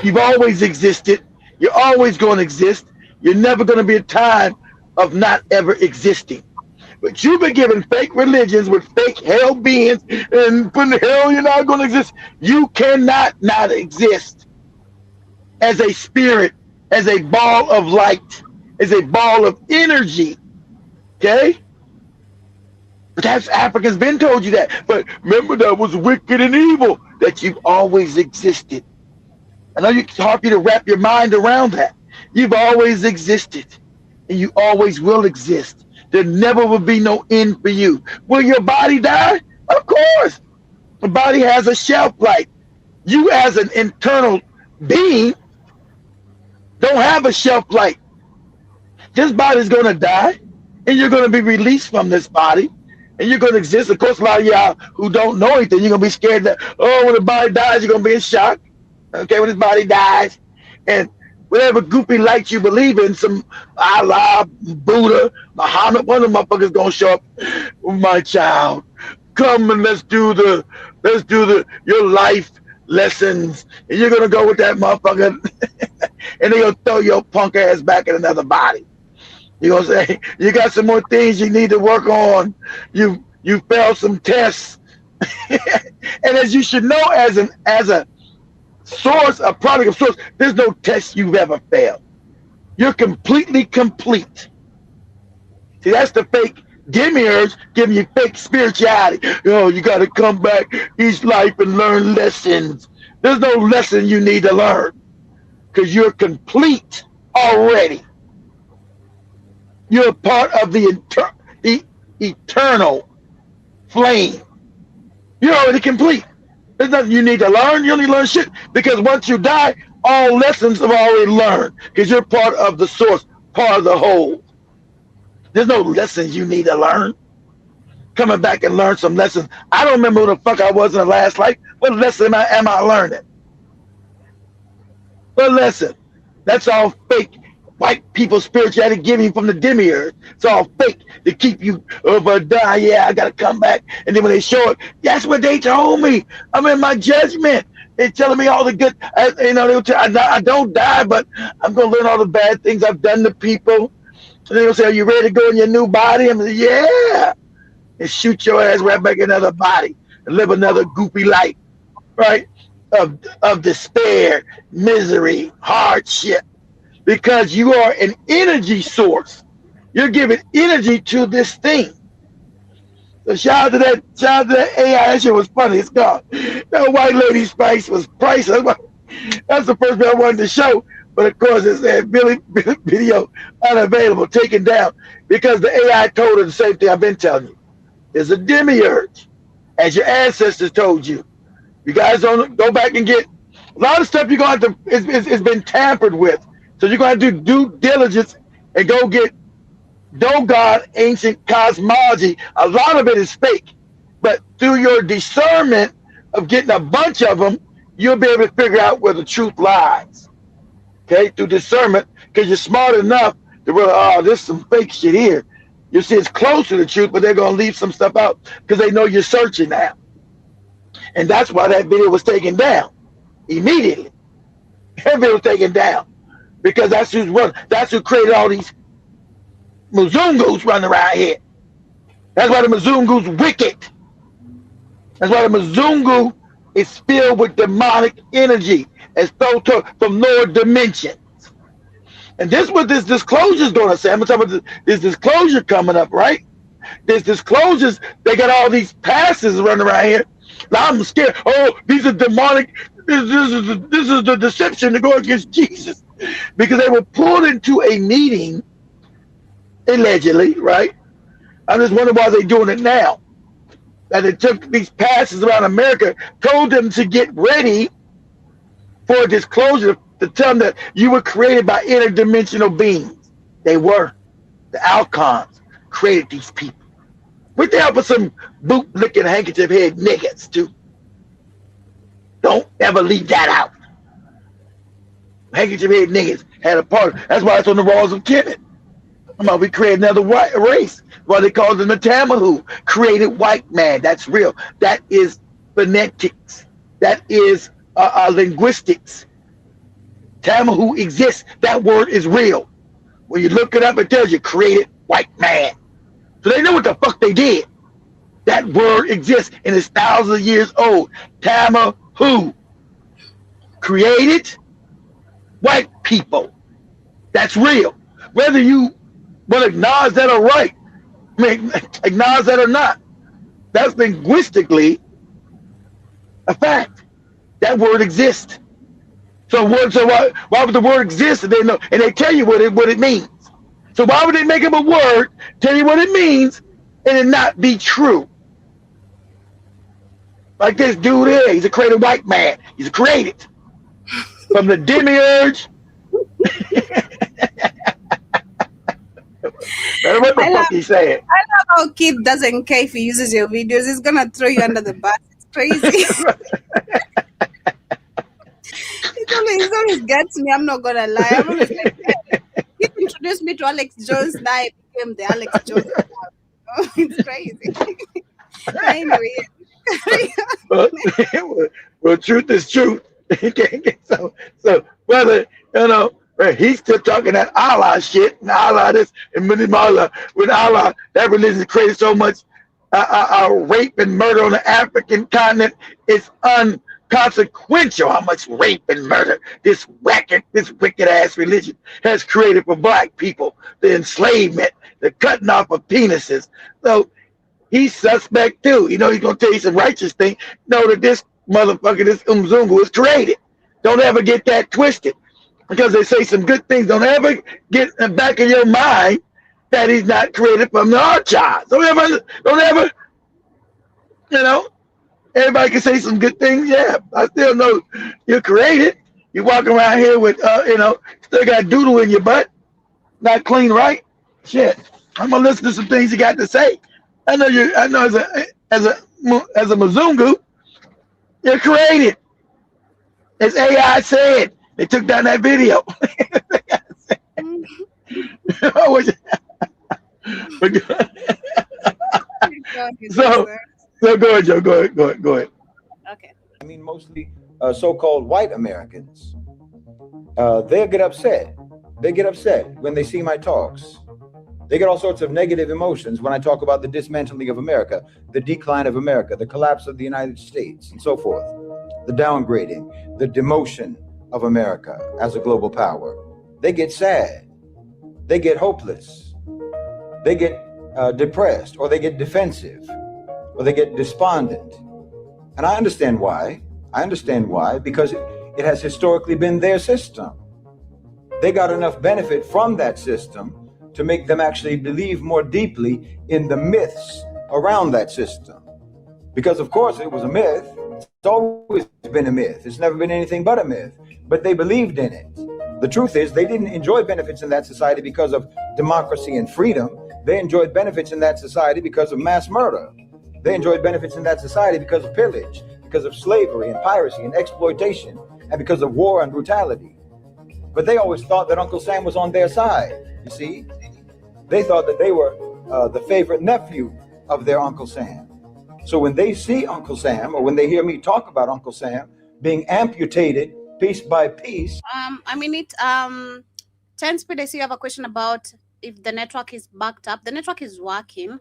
You've always existed. You're always going to exist. You're never going to be a time of not ever existing. But you've been given fake religions with fake hell beings and putting hell, you're not going to exist. You cannot not exist as a spirit, as a ball of light, as a ball of energy. Okay? But that's Africans been told you that. But remember, that was wicked and evil, that you've always existed. I know it's hard for you to wrap your mind around that. You've always existed, and you always will exist. There never will be no end for you. Will your body die? Of course. The body has a shelf life. You as an internal being don't have a shelf life. This body's going to die, and you're going to be released from this body, and you're going to exist. Of course, a lot of y'all who don't know anything, you're going to be scared that, oh, when the body dies, you're going to be in shock. Okay, when his body dies. And whatever goopy light you believe in, some Allah, Buddha, Muhammad, one of them motherfuckers gonna show up. Oh, my child, come and let's do your life lessons. And you're gonna go with that motherfucker, and they're gonna throw your punk ass back in another body. You're gonna say, you got some more things you need to work on. You failed some tests. And as you should know, as a source, a product of source, there's no test you've ever failed. You're completely complete. See, that's the fake demiurge giving you fake spirituality. Oh, you got to come back each life and learn lessons. There's no lesson you need to learn because you're complete already. You're part of the eternal flame. You're already complete. There's nothing you need to learn. You don't need to learn shit because once you die, all lessons have already learned because you're part of the source, part of the whole. There's no lessons you need to learn. Coming back and learn some lessons. I don't remember who the fuck I was in the last life. What lesson am I learning? What lesson? That's all fake. White people spirituality giving you from the demiurge. It's all fake to keep you die. Yeah, I gotta come back. And then when they show it, that's what they told me. I'm in my judgment. They're telling me all the good. I don't die, but I'm gonna learn all the bad things I've done to people. And they'll say, "Are you ready to go in your new body?" I'm like, "Yeah." And shoot your ass right back in another body and live another goopy life, right? Of despair, misery, hardship. Because you are an energy source. You're giving energy to this thing. So shout out to that AI. That shit was funny. It's gone. That white lady's price was priceless. That's the first thing I wanted to show. But of course, it said video unavailable, taken down. Because the AI told her the same thing I've been telling you. There's a demiurge, as your ancestors told you. You guys don't go back and get a lot of stuff you're going to have to, it's been tampered with. So you're going to do due diligence and go get Dogon ancient cosmology. A lot of it is fake. But through your discernment of getting a bunch of them, you'll be able to figure out where the truth lies. Okay? Through discernment, because you're smart enough to realize, oh, there's some fake shit here. You see it's close to the truth, but they're going to leave some stuff out because they know you're searching now. And that's why that video was taken down immediately. That video was taken down. Because that's who's running. That's who created all these Mzungus running around here. That's why the Mzungu's wicked. That's why the Mzungu is filled with demonic energy as though from lower dimensions. And this is what this disclosure is going to say. I'm talking about this disclosure coming up, right? This disclosures, they got all these passes running around here. Now I'm scared. Oh, these are demonic. This is the deception to go against Jesus. Because they were pulled into a meeting, allegedly, right? I'm just wondering why they're doing it now. That they took these passes around America, told them to get ready for a disclosure to tell them that you were created by interdimensional beings. They were. The Alcons created these people. With the help of some boot-licking handkerchief head niggas, too. Don't ever leave that out. Handkerchief head niggas had a part. That's why it's on the walls of Kemet. We create another white race. Why they call them the Tamahu, created white man. That's real. That is phonetics. That is linguistics. Tamahu exists. That word is real. When you look it up, it tells you created white man. So they know what the fuck they did. That word exists and is thousands of years old. Tamahu, created white people. That's real. Whether you want to acknowledge that or right, acknowledge that or not, that's linguistically a fact. That word exists. So why would the word exist and they know and they tell you what it means? So why would they make up a word, tell you what it means, and it not be true? Like this dude here, he's a created white man. He's created from the demiurge. What the fuck he saying? I love how Keith doesn't care if he uses your videos. He's gonna throw you under the bus. It's crazy. He always gets me. I'm not gonna lie. I'm always like, hey, he introduced me to Alex Jones. Now I became the Alex Jones. It's crazy. Anyway. Well, truth is truth. so whether he's still talking that Allah shit and Allah this and Minimala with Allah, that religion created so much rape and murder on the African continent. It's unconsequential how much rape and murder this wicked ass religion has created for black people. The enslavement, the cutting off of penises. So he's suspect too. He's gonna tell you some righteous thing. Know that this motherfucker, this Umzungu, is created. Don't ever get that twisted. Because they say some good things. Don't ever get in the back of your mind that he's not created from the archives. Don't ever, everybody can say some good things. Yeah, I still know you're created. You walk around here with, still got doodle in your butt, not clean, right? Shit, I'm gonna listen to some things you got to say. I know as a Mzungu, you're created. As AI said. They took down that video. So go ahead, Joe. Go ahead. Okay. I mean, mostly so-called white Americans. They get upset. They get upset when they see my talks. They get all sorts of negative emotions when I talk about the dismantling of America, the decline of America, the collapse of the United States, and so forth, the downgrading, the demotion of America as a global power. They get sad. They get hopeless. They get depressed, or they get defensive, or they get despondent. And I understand why. Because it has historically been their system. They got enough benefit from that system to make them actually believe more deeply in the myths around that system. Because of course it was a myth. It's always been a myth. It's never been anything but a myth. But they believed in it. The truth is they didn't enjoy benefits in that society because of democracy and freedom. They enjoyed benefits in that society because of mass murder. They enjoyed benefits in that society because of pillage, because of slavery and piracy and exploitation, and because of war and brutality. But they always thought that Uncle Sam was on their side, you see? They thought that they were the favorite nephew of their Uncle Sam. So when they see Uncle Sam, or when they hear me talk about Uncle Sam being amputated piece by piece. Speed, I see you have a question about if the network is backed up. The network is working.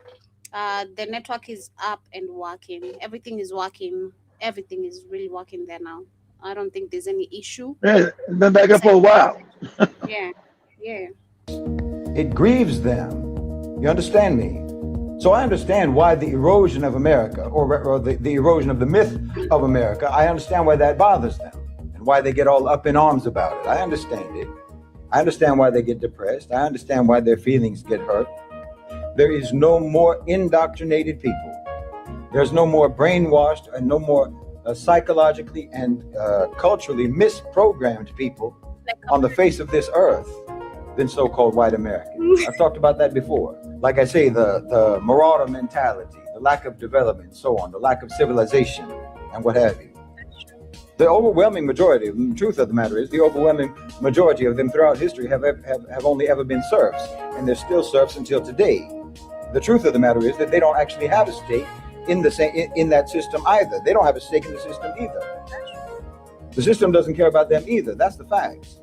The network is up and working. Everything is working. Everything is really working there now. I don't think there's any issue. Yeah, it's been back up for a while. Yeah. It grieves them. You understand me? So I understand why the erosion of America, or the erosion of the myth of America, I understand why that bothers them and why they get all up in arms about it. I understand it. I understand why they get depressed. I understand why their feelings get hurt. There is no more indoctrinated people. There's no more brainwashed and no more psychologically and culturally misprogrammed people on the face of this earth than so-called white Americans. I've talked about that before. Like I say, the marauder mentality, the lack of development, so on, the lack of civilization, and what have you. The overwhelming majority, the truth of the matter is, the overwhelming majority of them throughout history have only ever been serfs, and they're still serfs until today. The truth of the matter is that they don't actually have a stake in that system either. They don't have a stake in the system either. The system doesn't care about them either. That's the facts.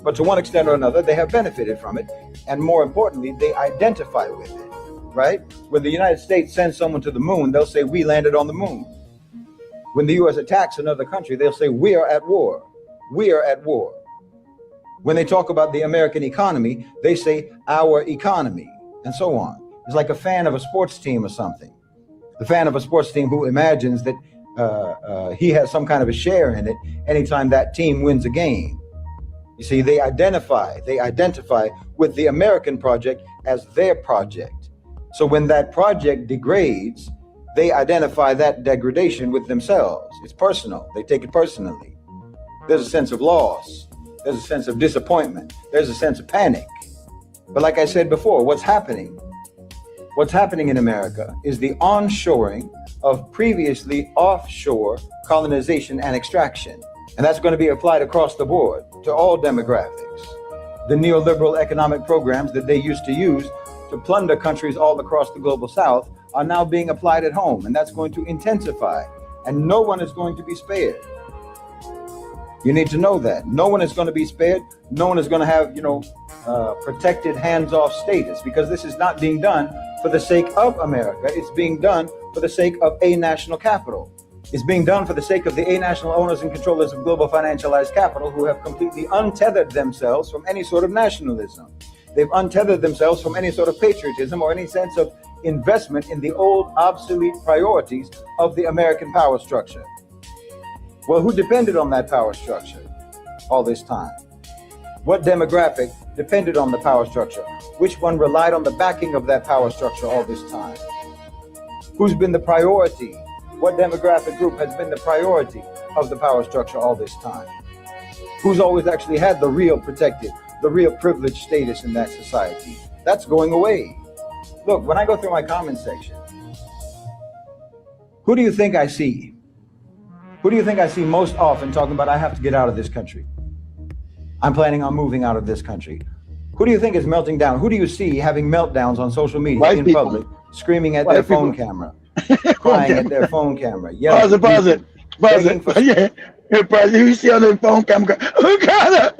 But to one extent or another, they have benefited from it, and more importantly, they identify with it, right? When the United States sends someone to the moon, they'll say, we landed on the moon. When the U.S. attacks another country, they'll say, we are at war. We are at war. When they talk about the American economy, they say, our economy, and so on. It's like a fan of a sports team or something. The fan of a sports team who imagines that he has some kind of a share in it anytime that team wins a game. You see, they identify with the American project as their project. So when that project degrades, they identify that degradation with themselves. It's personal. They take it personally. There's a sense of loss. There's a sense of disappointment. There's a sense of panic. But like I said before, what's happening in America is the onshoring of previously offshore colonization and extraction. And that's going to be applied across the board to all demographics. The neoliberal economic programs that they used to use to plunder countries all across the global south are now being applied at home, and that's going to intensify, and no one is going to be spared. You need to know that. No one is going to be spared. No one is going to have, protected hands-off status, because this is not being done for the sake of America. It's being done for the sake of a national capital. It's being done for the sake of the a national owners and controllers of global financialized capital who have completely untethered themselves from any sort of nationalism. They've untethered themselves from any sort of patriotism or any sense of investment in the old obsolete priorities of the American power structure. Well, who depended on that power structure all this time? What demographic depended on the power structure? Which one relied on the backing of that power structure all this time? Who's been the priority? What demographic group has been the priority of the power structure all this time? Who's always actually had the real protected, the real privileged status in that society? That's going away. Look, when I go through my comment section, who do you think I see? Who do you think I see most often talking about, I have to get out of this country? I'm planning on moving out of this country. Who do you think is melting down? Who do you see having meltdowns on social media White in people. public, screaming at White their people. phone camera, crying at their phone camera? Yelling, Pause it. begging for- Yeah. Hey, President, you see on their phone camera, what kind of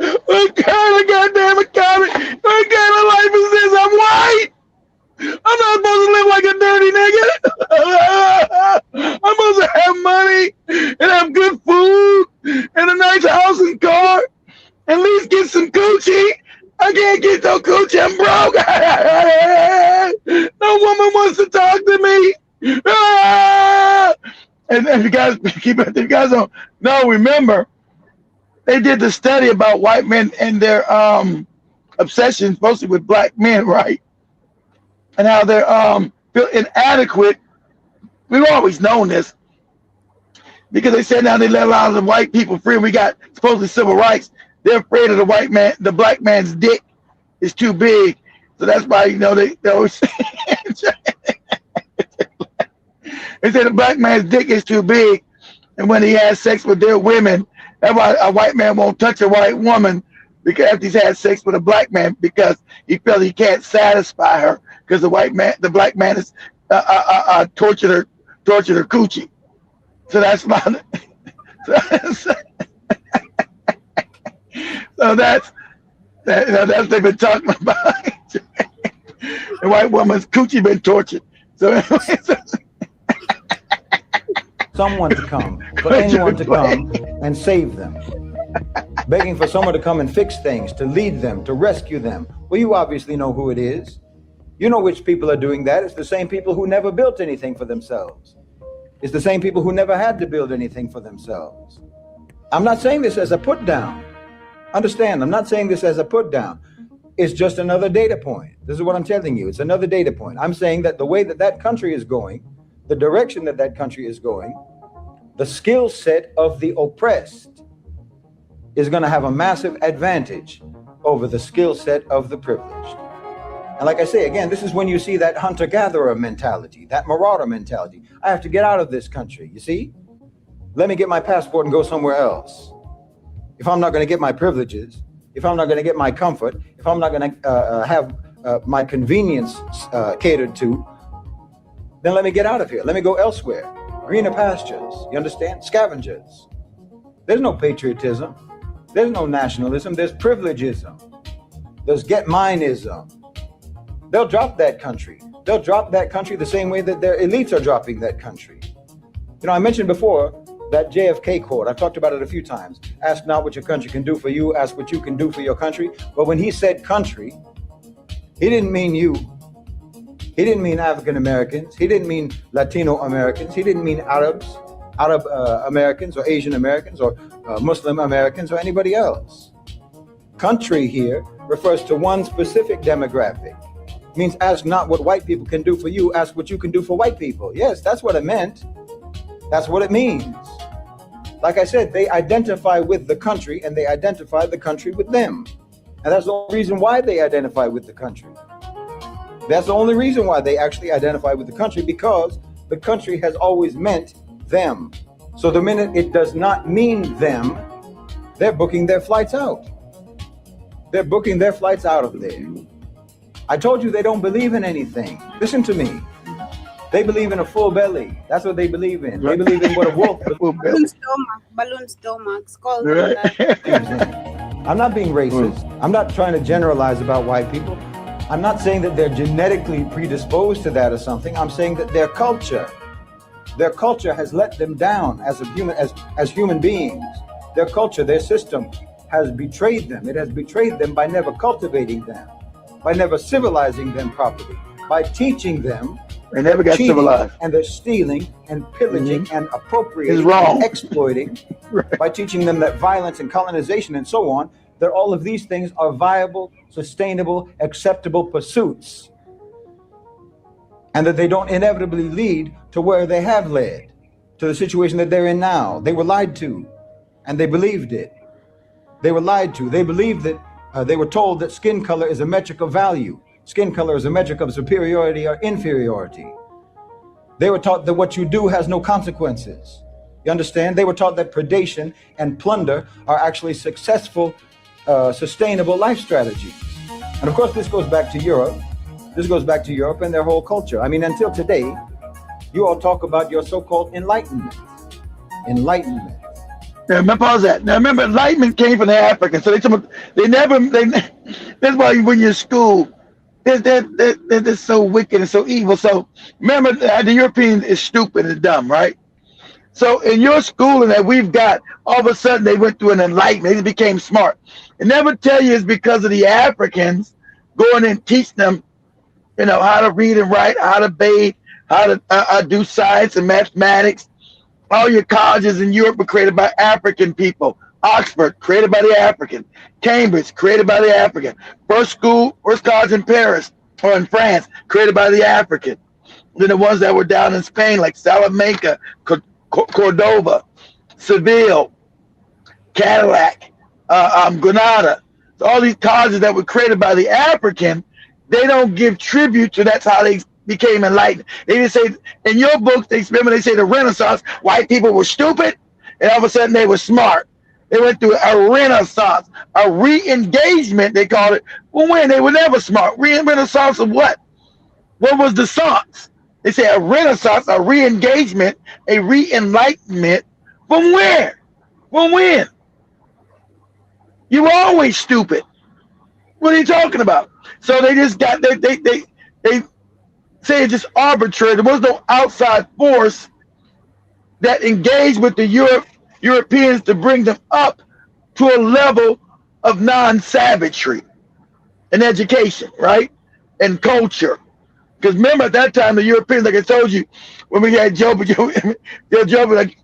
goddamn economy, what kind of life is this? I'm white. I'm not supposed to live like a dirty nigga. I'm supposed to have money and have good food and a nice house and car. At least get some coochie. I can't get no coochie. I'm broke. No woman wants to talk to me. And you guys keep it. You guys don't know. Remember, they did the study about white men and their obsession, mostly with black men, right? And how they're feel inadequate. We've always known this because they said now they let a lot of the white people free. We got supposedly civil rights. They're afraid of the white man. The black man's dick is too big, so that's why they always they say the black man's dick is too big, and when he has sex with their women, that's why a white man won't touch a white woman because after he's had sex with a black man because he feels he can't satisfy her because the black man is tortured her coochie. So that's why. So that's they've been talking about. The white woman's coochie been tortured. So anyway, someone to come, for anyone to come and save them. Begging for someone to come and fix things, to lead them, to rescue them. Well, you obviously know who it is. You know which people are doing that. It's the same people who never built anything for themselves. It's the same people who never had to build anything for themselves. I'm not saying this as a put down. Understand, I'm not saying this as a put down. It's just another data point. This is what I'm telling you. It's another data point. I'm saying that the way that that country is going, the direction that that country is going, the skill set of the oppressed is going to have a massive advantage over the skill set of the privileged. And like I say, again, this is when you see that hunter-gatherer mentality, that marauder mentality. I have to get out of this country, you see? let me get my passport and go somewhere else. If I'm not going to get my privileges, if I'm not going to get my comfort, if I'm not going to have my convenience catered to, then let me get out of here. Let me go elsewhere. Greener pastures, you understand? Scavengers. There's no patriotism. There's no nationalism. There's privilegism. There's get mineism. They'll drop that country. They'll drop that country the same way that their elites are dropping that country. You know, I mentioned before that JFK quote. I've talked about it a few times. Ask not what your country can do for you, ask what you can do for your country. But when he said country, he didn't mean you. He didn't mean African Americans. He didn't mean Latino Americans. He didn't mean Arab Americans or Asian Americans or Muslim Americans or anybody else. Country here refers to one specific demographic. It means ask not what white people can do for you, ask what you can do for white people. Yes, that's what it meant. That's what it means. Like I said, they identify with the country and they identify the country with them. And that's the only reason why they identify with the country. That's the only reason why they actually identify with the country, because the country has always meant them. So the minute it does not mean them, they're booking their flights out. They're booking their flights out of there. I told you they don't believe in anything. Listen to me. They believe in a full belly. That's what they believe in. They believe in what a wolf. Balloon stomach. It's called that. I'm not being racist. I'm not trying to generalize about white people. I'm not saying that they're genetically predisposed to that or something. I'm saying that their culture has let them down as human beings. Their culture, their system has betrayed them. It has betrayed them by never cultivating them, by never civilizing them properly, by teaching them. They never got civilized. And they're stealing and pillaging and appropriating wrong. and exploiting by teaching them that violence and colonization and so on, that all of these things are viable, sustainable, acceptable pursuits. And that they don't inevitably lead to where they have led, to the situation that they're in now. They were lied to and they believed it. They were lied to. They believed that they were told that skin color is a metric of value. Skin color is a metric of superiority or inferiority. They were taught that what you do has no consequences. You understand? They were taught that predation and plunder are actually successful, sustainable life strategies. And of course, this goes back to Europe. This goes back to Europe and their whole culture. I mean, until today, you all talk about your so-called enlightenment. Enlightenment. Now, pause that. Now, remember, enlightenment came from the Africans. So that's why when you're in school, they're so wicked and so evil. So remember, the European is stupid and dumb, right? So in your schooling that we've got, all of a sudden they went through an enlightenment. They became smart. And never tell you it's because of the Africans going and teach them, how to read and write, how to bathe, how to do science and mathematics. All your colleges in Europe were created by African people. Oxford, created by the African. Cambridge, created by the African. First college in Paris or in France, created by the African. Then the ones that were down in Spain, like Salamanca, Cordova, Seville, Cadillac, Granada. So all these colleges that were created by the African, they don't give tribute to that's how they became enlightened. They didn't say, in your books, they say the Renaissance, white people were stupid, and all of a sudden they were smart. They went through a renaissance, a re-engagement, they called it. Well, when? They were never smart. Renaissance of what? What was the science? They say a renaissance, a re-engagement, a re-enlightenment. From where? From when? You were always stupid. What are you talking about? So they just got, they say it's just arbitrary. There was no outside force that engaged with the Europeans to bring them up to a level of non-savagery in education, right? And culture. Because remember at that time, the Europeans, like I told you, when we had Joe, like,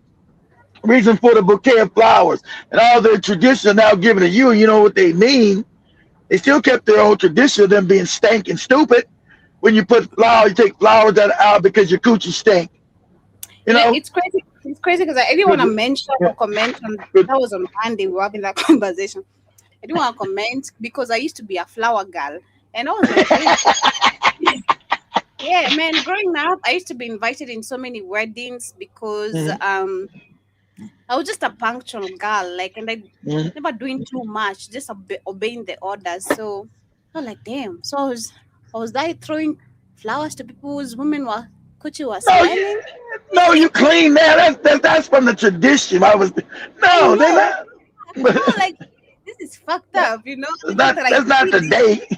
reason for the bouquet of flowers and all their traditions are now given to you, and you know what they mean. They still kept their own tradition of them being stinking stupid. When you put flowers, you take flowers out because your coochie stink. It's crazy. It's crazy because I didn't want to mention or comment on that. Was on Monday we were having that conversation. I didn't want to comment because I used to be a flower girl, and I was like, yeah, man. Growing up, I used to be invited in so many weddings because I was just a punctual girl, like, and I Mhm. never doing too much, just obeying the orders. So I was like, damn. So I was there throwing flowers to people whose women were coochie was No, smelling. no, you clean now. That's from the tradition. I No, they're know, not. no, like this is fucked up, you know. The fact that I That's not did the it, day.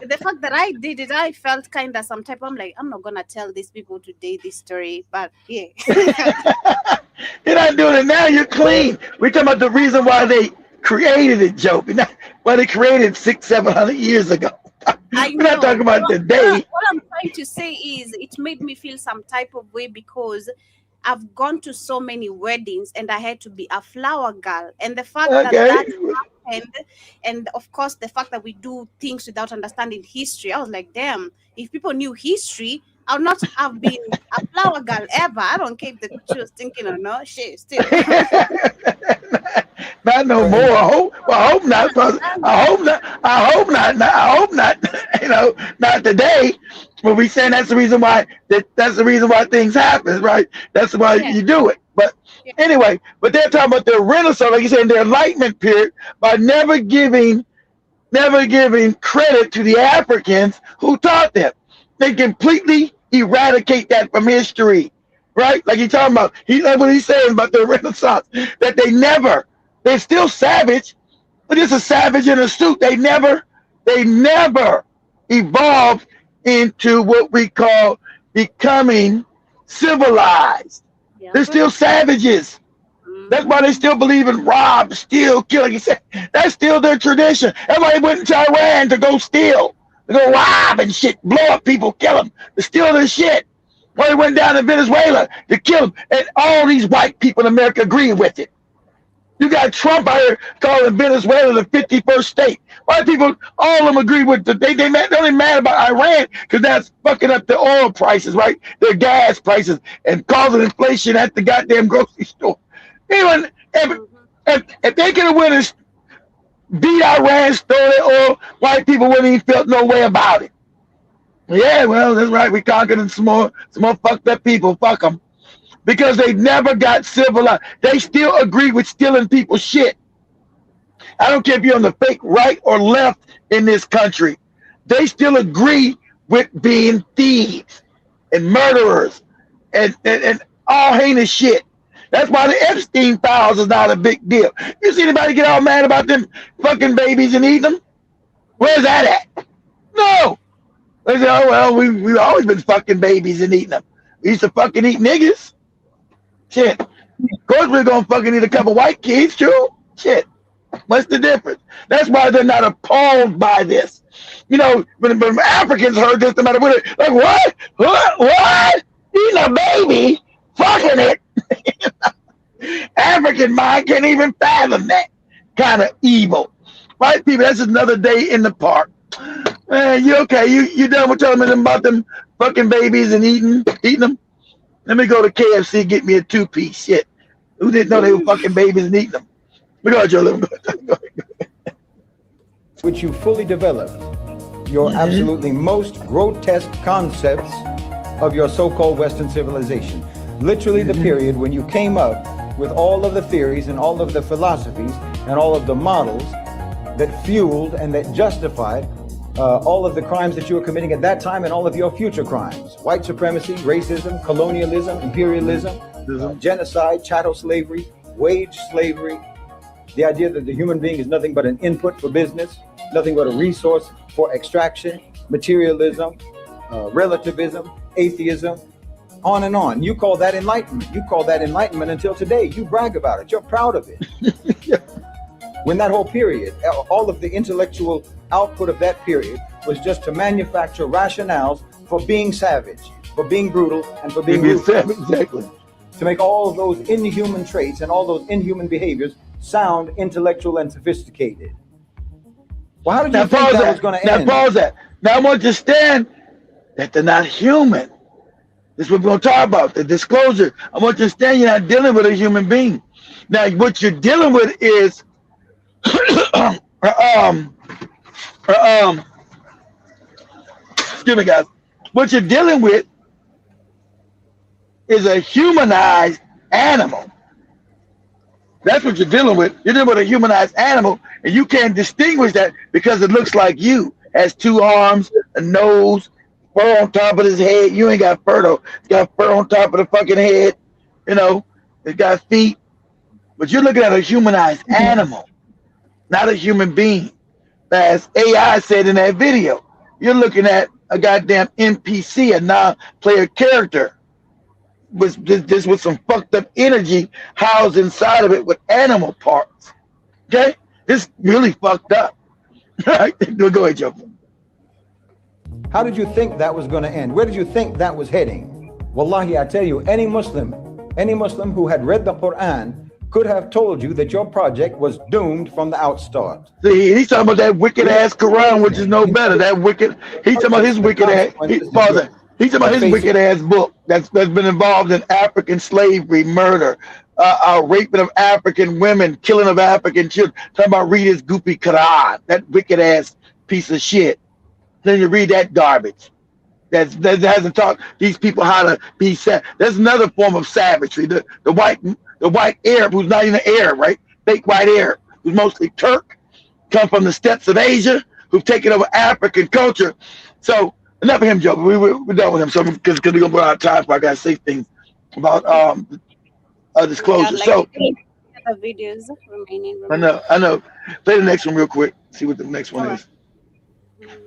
the fact that I did it, I felt kind of some type. I'm like, I'm not gonna tell these people today this story, but yeah. You're not doing it now. You're clean. We're talking about the reason why they created it, Joe. Why they created it 600-700 years ago. I We're not know. talking about today. What I'm trying to say is it made me feel some type of way because I've gone to so many weddings and I had to be a flower girl. And the fact that Okay. that happened, and of course, the fact that we do things without understanding history, I was like, damn, if people knew history, I would not have been a flower girl ever. I don't care if the kuchi was thinking or not. Shit, still. Not no more. I hope not. I hope not. I hope not. I hope not. Not today. But we saying that's the reason why that's the reason why things happen, right? That's why Yeah, you do it. But yeah. anyway, but they're talking about the Renaissance, like you said, in the Enlightenment period, by never giving credit to the Africans who taught them. They completely eradicate that from history, right? Like he's talking about, what he's saying about the Renaissance, that they're still savage, but it's a savage in a suit. They never evolved into what we call becoming civilized. Yeah. They're still savages. That's why they still believe in rob, steal, kill. Like you said, that's still their tradition. Everybody went to Iran to go steal, to go rob and shit, blow up people, kill them, to steal their shit. Why they went down to Venezuela to kill them. And all these white people in America agree with it. You got Trump out here calling Venezuela the 51st state. White people, all of them agree with they're only mad about Iran because that's fucking up the oil prices, right? Their gas prices and causing inflation at the goddamn grocery store. Even if they could have went and beat Iran, stole their oil, white people wouldn't even felt no way about it. Yeah, well, that's right. We conquered some more fucked up people. Fuck them. Because they never got civilized. They still agree with stealing people's shit. I don't care if you're on the fake right or left in this country. They still agree with being thieves and murderers and all heinous shit. That's why the Epstein files is not a big deal. You see anybody get all mad about them fucking babies and eating them? Where's that at? No. They say, oh, well, we've always been fucking babies and eating them. We used to fucking eat niggas. Shit. Of course we're going to fucking eat a couple white kids, too. Shit. What's the difference? That's why they're not appalled by this. When Africans heard this, no matter what, like, what? What? Eating a baby? Fucking it? African mind can't even fathom that kind of evil. White people, that's another day in the park. You okay? You done with telling me about them fucking babies and eating them? Let me go to KFC and get me a 2-piece. Shit. Who didn't know they were fucking babies and eating them? Go ahead, Joe. Go ahead. Which you fully developed your absolutely most grotesque concepts of your so-called Western civilization. Literally the period when you came up with all of the theories and all of the philosophies and all of the models that fueled and that justified all of the crimes that you were committing at that time and all of your future crimes. White supremacy, racism, colonialism, imperialism, genocide, chattel slavery, wage slavery, the idea that the human being is nothing but an input for business, nothing but a resource for extraction, materialism, relativism, atheism, on and on. You call that enlightenment. You call that enlightenment until today. You brag about it. You're proud of it. When that whole period, all of the intellectual output of that period was just to manufacture rationales for being savage, for being brutal, and for being ruthless. Exactly. To make all of those inhuman traits and all those inhuman behaviors sound intellectual and sophisticated. Well, how did you think that was going to end? Now pause that. Now I want you to understand that they're not human. This is what we're going to talk about, the disclosure. I want you to understand you're not dealing with a human being. Now, what you're dealing with is excuse me, guys. What you're dealing with is a humanized animal. That's what you're dealing with. You're dealing with a humanized animal, and you can't distinguish that because it looks like you. Has 2 arms, a nose, fur on top of his head. You ain't got fur though. It's got fur on top of the fucking head. You know, it's got feet. But you're looking at a humanized animal, not a human being. As AI said in that video, you're looking at a goddamn NPC, a non-player character, with this with some fucked up energy housed inside of it with animal parts. Okay, this really fucked up. Right? Go ahead, Joe. How did you think that was going to end? Where did you think that was heading? Wallahi, I tell you, any Muslim who had read the Quran could have told you that your project was doomed from the outstart. See, he's talking about that wicked ass Quran, which is no better. That wicked. He's talking about his wicked ass. He's talking about his wicked ass book that's been involved in African slavery, murder, raping of African women, killing of African children. Talking about read his goopy Quran, that wicked ass piece of shit. Then you read that garbage. That hasn't taught these people how to be sad. There's another form of savagery. The white Arab who's not even Arab, right? Fake white Arab, who's mostly Turk, come from the steppes of Asia, who've taken over African culture. So enough of him, Joe. We're done with him. So because we're gonna run out of time, so I gotta say things about disclosure. Like So the videos remaining. I know. Play the next one real quick. See what the next one is.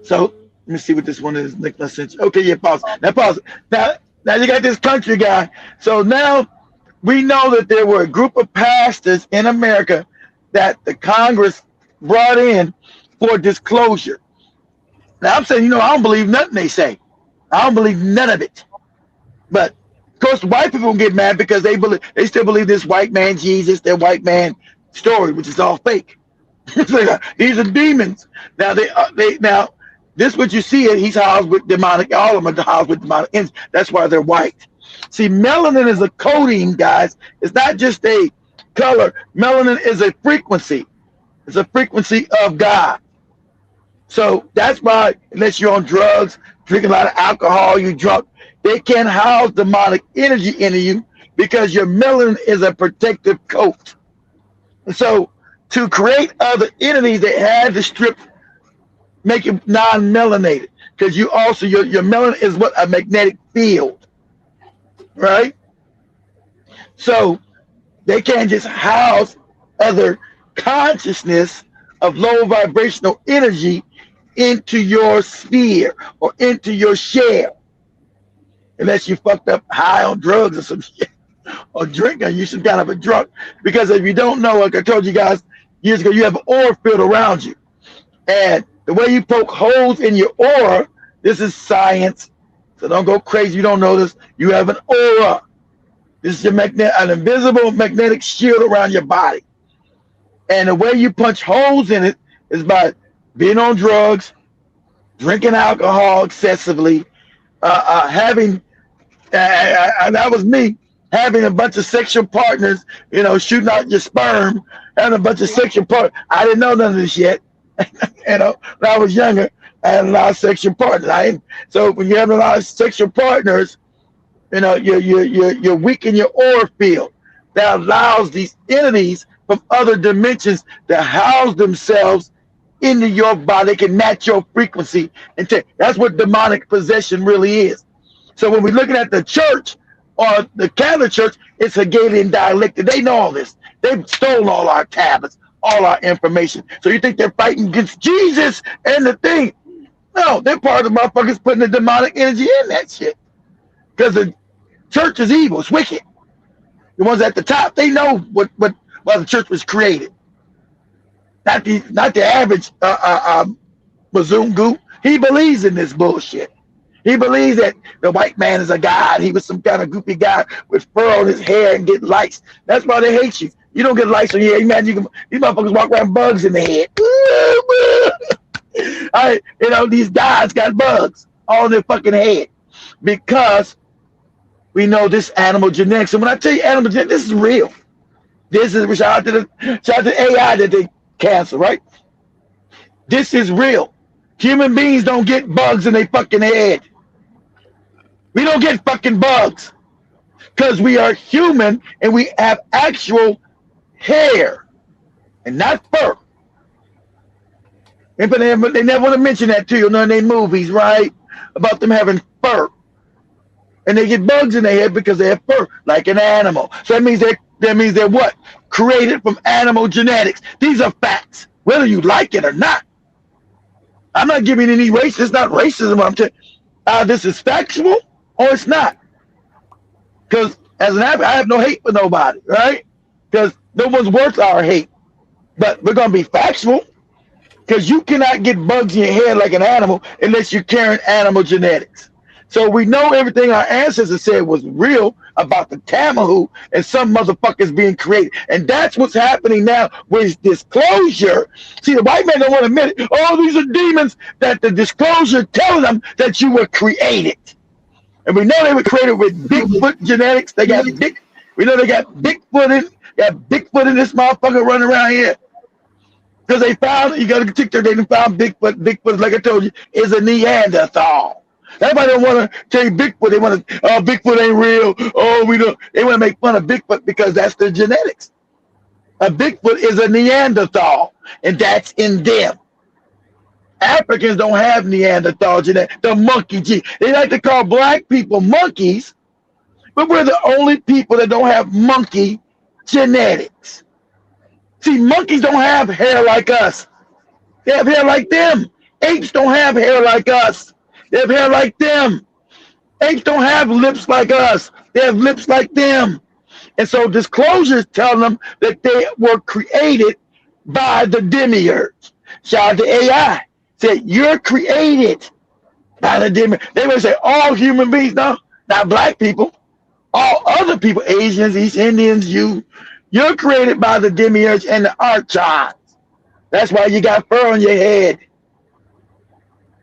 So let me see what this one is. Make no sense. Okay, yeah, pause. Now pause. Now you got this country guy. So now we know that there were a group of pastors in America that the Congress brought in for disclosure. Now I'm saying, I don't believe nothing they say. I don't believe none of it. But of course, white people get mad because they still believe this white man Jesus, their white man story, which is all fake. These are demons. Now now this what you see it. He's housed with demonic. All of them are housed with demonic energy. That's why they're white. See, melanin is a coating, guys. It's not just a color. Melanin is a frequency. It's a frequency of God. So that's why, unless you're on drugs, drinking a lot of alcohol, you're drunk, they can't house demonic energy into you because your melanin is a protective coat. And so to create other entities, they had to make it non-melanated, because you also, your melanin is what a magnetic field, right? So they can't just house other consciousness of low vibrational energy into your sphere or into your shell, unless you fucked up high on drugs or some shit, or drinking, you some kind of a drunk. Because if you don't know, like I told you guys years ago, you have an aura field around you, and the way you poke holes in your aura, this is science, so don't go crazy. You don't know this. You have an aura. This is an invisible magnetic shield around your body, and the way you punch holes in it is by being on drugs, drinking alcohol excessively, having, and that was me, having a bunch of sexual partners, shooting out your sperm, having a bunch of sexual partners. I didn't know none of this yet. When I was younger, I had a lot of sexual partners. So when you have a lot of sexual partners, you're weak in your aura field. That allows these entities from other dimensions to house themselves into your body. They can match your frequency, and that's what demonic possession really is. So when we're looking at the church or the Catholic Church, it's Hegelian dialectic. They know all this. They've stolen all our tablets, all our information. So you think they're fighting against Jesus and the thing? No, they're part of the motherfuckers putting the demonic energy in that shit. Because the church is evil, it's wicked. The ones at the top, they know why the church was created. Not the average Bazungu. He believes in this bullshit. He believes that the white man is a god. He was some kind of goofy guy with fur on his hair and get lice. That's why they hate you. You don't get lice on your head. Imagine these motherfuckers walk around bugs in the head. These guys got bugs all in their fucking head because we know this animal genetics. And when I tell you animal genetics, this is real. This is shout out to the AI that they cancel, right? This is real. Human beings don't get bugs in their fucking head. We don't get fucking bugs because we are human and we have actual hair and not fur. But they never want to mention that to you in none of their movies, right? About them having fur. And they get bugs in their head because they have fur, like an animal. So that means they're what? Created from animal genetics. These are facts, whether you like it or not. I'm not giving any race. It's not racism. I'm telling this is factual or it's not. Because as an advocate, I have no hate for nobody, right? Because no one's worth our hate. But we're going to be factual. Because you cannot get bugs in your head like an animal unless you're carrying animal genetics. So we know everything our ancestors said was real about the Tamahu and some motherfuckers being created. And that's what's happening now with disclosure. See, the white man don't want to admit it. Oh, these are demons. That the disclosure telling them that you were created. And we know they were created with Bigfoot genetics. We know they got Bigfoot in this motherfucker running around here. Because they found, you got to TikTok, they found Bigfoot. Bigfoot, like I told you, is a Neanderthal. Everybody don't want to tell you Bigfoot. They want to, oh, Bigfoot ain't real. Oh, we don't. They want to make fun of Bigfoot because that's their genetics. A Bigfoot is a Neanderthal, and that's in them. Africans don't have Neanderthal genetics. The monkey gene. They like to call black people monkeys, but we're the only people that don't have monkey genetics. See, monkeys don't have hair like us. They have hair like them. Apes don't have hair like us. They have hair like them. Apes don't have lips like us. They have lips like them. And so disclosure is telling them that they were created by the demiurge. Shout out to AI. Said, you're created by the demiurge. They would say all human beings. No, not black people. All other people, Asians, East Indians, you're created by the demiurge and the archons. That's why you got fur on your head.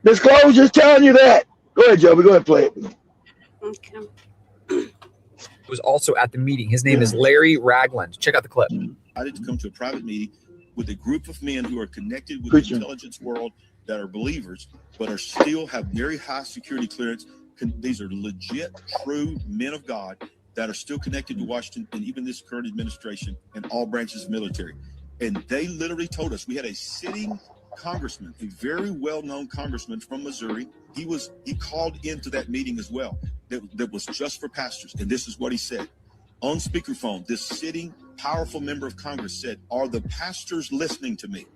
Disclosure's telling you that. Go ahead, Joey. Go ahead and play it. Okay. Was also at the meeting. His name is Larry Ragland. Check out the clip. I did to come to a private meeting with a group of men who are connected with the intelligence world that are believers, but are still have very high security clearance. These are legit, true men of God that are still connected to Washington and even this current administration and all branches of military. And they literally told us, we had a sitting congressman, a very well-known congressman from Missouri. He called into that meeting as well. That was just for pastors. And this is what he said. On speakerphone, this sitting powerful member of Congress said, are the pastors listening to me?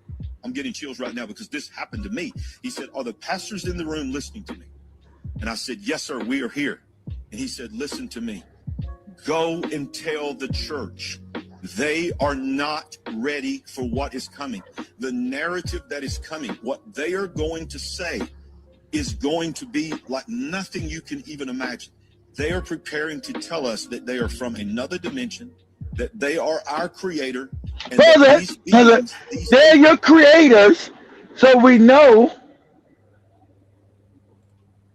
I'm getting chills right now because this happened to me. He said, are the pastors in the room listening to me? And I said, yes, sir, we are here. And he said, listen to me. Go and tell the church they are not ready for what is coming. The narrative that is coming, what they are going to say is going to be like nothing you can even imagine. They are preparing to tell us that they are from another dimension, that they are our creator. And they're your creators. So we know.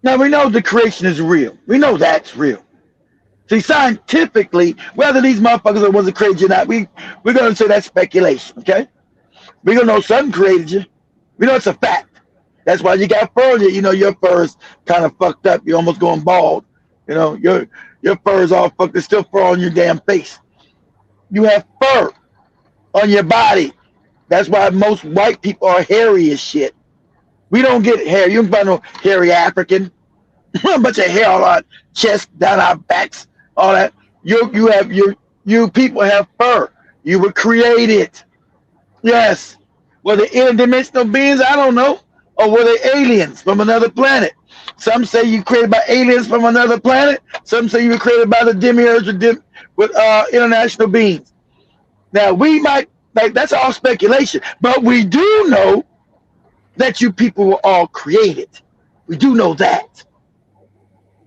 Now we know the creation is real. We know that's real. See, scientifically, whether these motherfuckers wasn't created or not, we're going to say that's speculation, okay? We're going to know something created you. We know it's a fact. That's why you got fur. You know, your fur is kind of fucked up. You're almost going bald. You know, your fur is all fucked. There's still fur on your damn face. You have fur on your body. That's why most white people are hairy as shit. We don't get hair. You don't find no hairy African. A bunch of hair on our chest, down our backs, all that. You people have fur. You were created. Yes. Were they interdimensional beings? I don't know. Or were they aliens from another planet? Some say you created by aliens from another planet. Some say you were created by the demiurge with international beings. Now we might, like, that's all speculation, but we do know that you people were all created. We do know that.